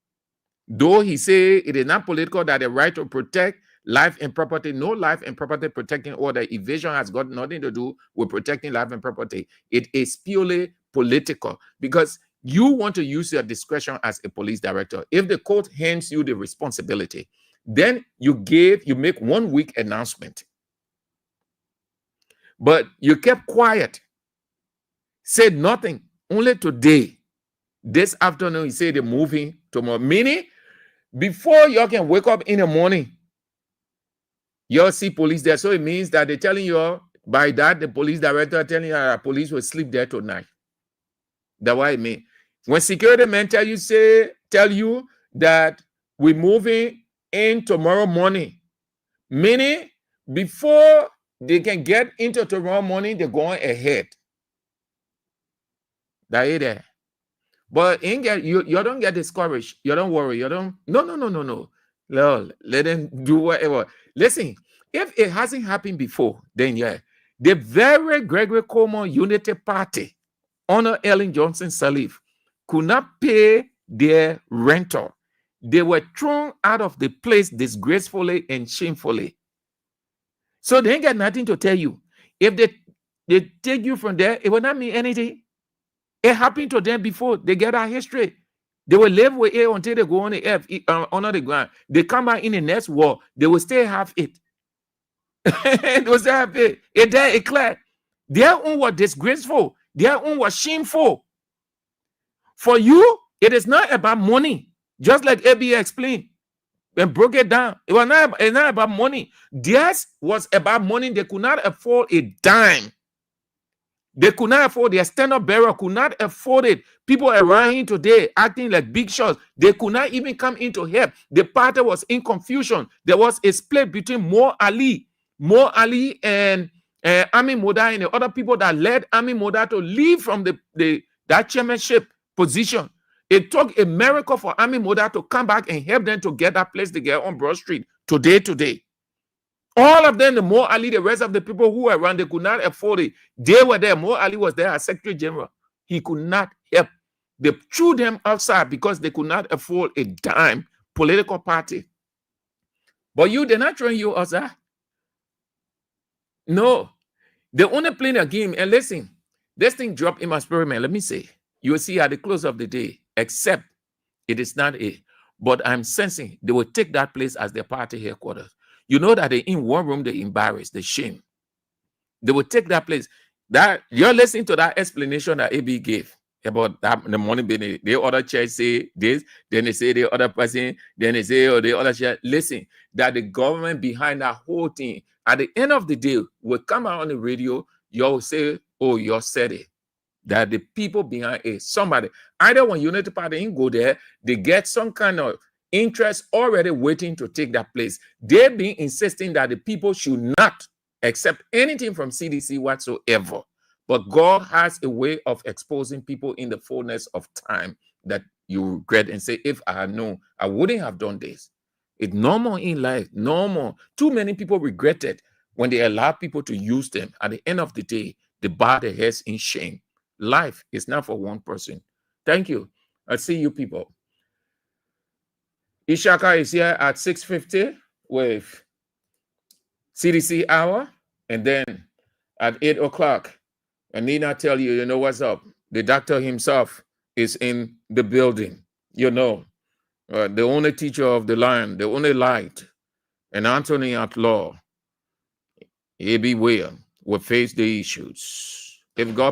Though he say it is not political, that the right to protect life and property, no life and property protecting order, evasion has got nothing to do with protecting life and property. It is purely political because you want to use your discretion as a police director. If the court hands you the responsibility, then you make 1 week announcement. But you kept quiet, said nothing. Only today, this afternoon, he said they're moving tomorrow. Meaning, before you can wake up in the morning, you'll see police there. So it means that they're telling you, by that, the police director telling you that police will sleep there tonight. That's what it means. When security men tell you that we're moving in tomorrow morning, meaning before they can get into tomorrow morning, they're going ahead. That is there. But you don't get discouraged. You don't worry. No. Let them do whatever. Listen, if it hasn't happened before, then yeah. The very Gregory Cuomo Unity Party, Honor Ellen Johnson Sirleaf, could not pay their rental. They were thrown out of the place disgracefully and shamefully. So they ain't got nothing to tell you. If they take you from there, it will not mean anything. It happened to them before. They get our history. They will live with it until they go on the earth, under the ground. They come back in the next war. They will still have it. They will still have it. It clear. Their own was disgraceful. Their own was shameful. For you, it is not about money. Just like AB explained and broke it down. It's not about money. Theirs was about money. They could not afford a dime. They could not afford, their stand-up bearer could not afford it. People around here today acting like big shots. They could not even come in to help. The party was in confusion. There was a split between Mo Ali and Ami Moda and the other people that led Ami Moda to leave from that chairmanship position. It took a miracle for Ami Moda to come back and help them to get that place together on Broad Street today. All of them, the Mo Ali, the rest of the people who were around, they could not afford it. They were there. Mo Ali was there as Secretary General. He could not help. They threw them outside because they could not afford a dime political party. But they're not throwing you outside. No. They only playing a game. And listen, this thing dropped in my spirit, man. Let me say, you will see at the close of the day, except it is not a. But I'm sensing they will take that place as their party headquarters. You know that they're in one room, they're embarrassed, they shame. They will take that place. That you're listening to that explanation that AB gave about that the money being the other church say this, then they say the other person, then they say the other church. Listen, that the government behind that whole thing, at the end of the day, will come out on the radio, you'll say, oh, you said it. That the people behind it, somebody, either when Unity Party ain't go there, they get some kind of interest already waiting to take that place. They've been insisting that the people should not accept anything from CDC whatsoever. But God has a way of exposing people in the fullness of time that you regret and say, if I had known, I wouldn't have done this. It's normal in life, normal. Too many people regret it when they allow people to use them. At the end of the day, they bow their heads in shame. Life is not for one person. Thank you. I see you people. Ishaka is here at 6:50 with CDC Hour. And then at 8 o'clock, I need not tell you, you know what's up. The doctor himself is in the building, you know. The only teacher of the land, the only light, and Anthony at law, A.B. Weah, will face the issues. If God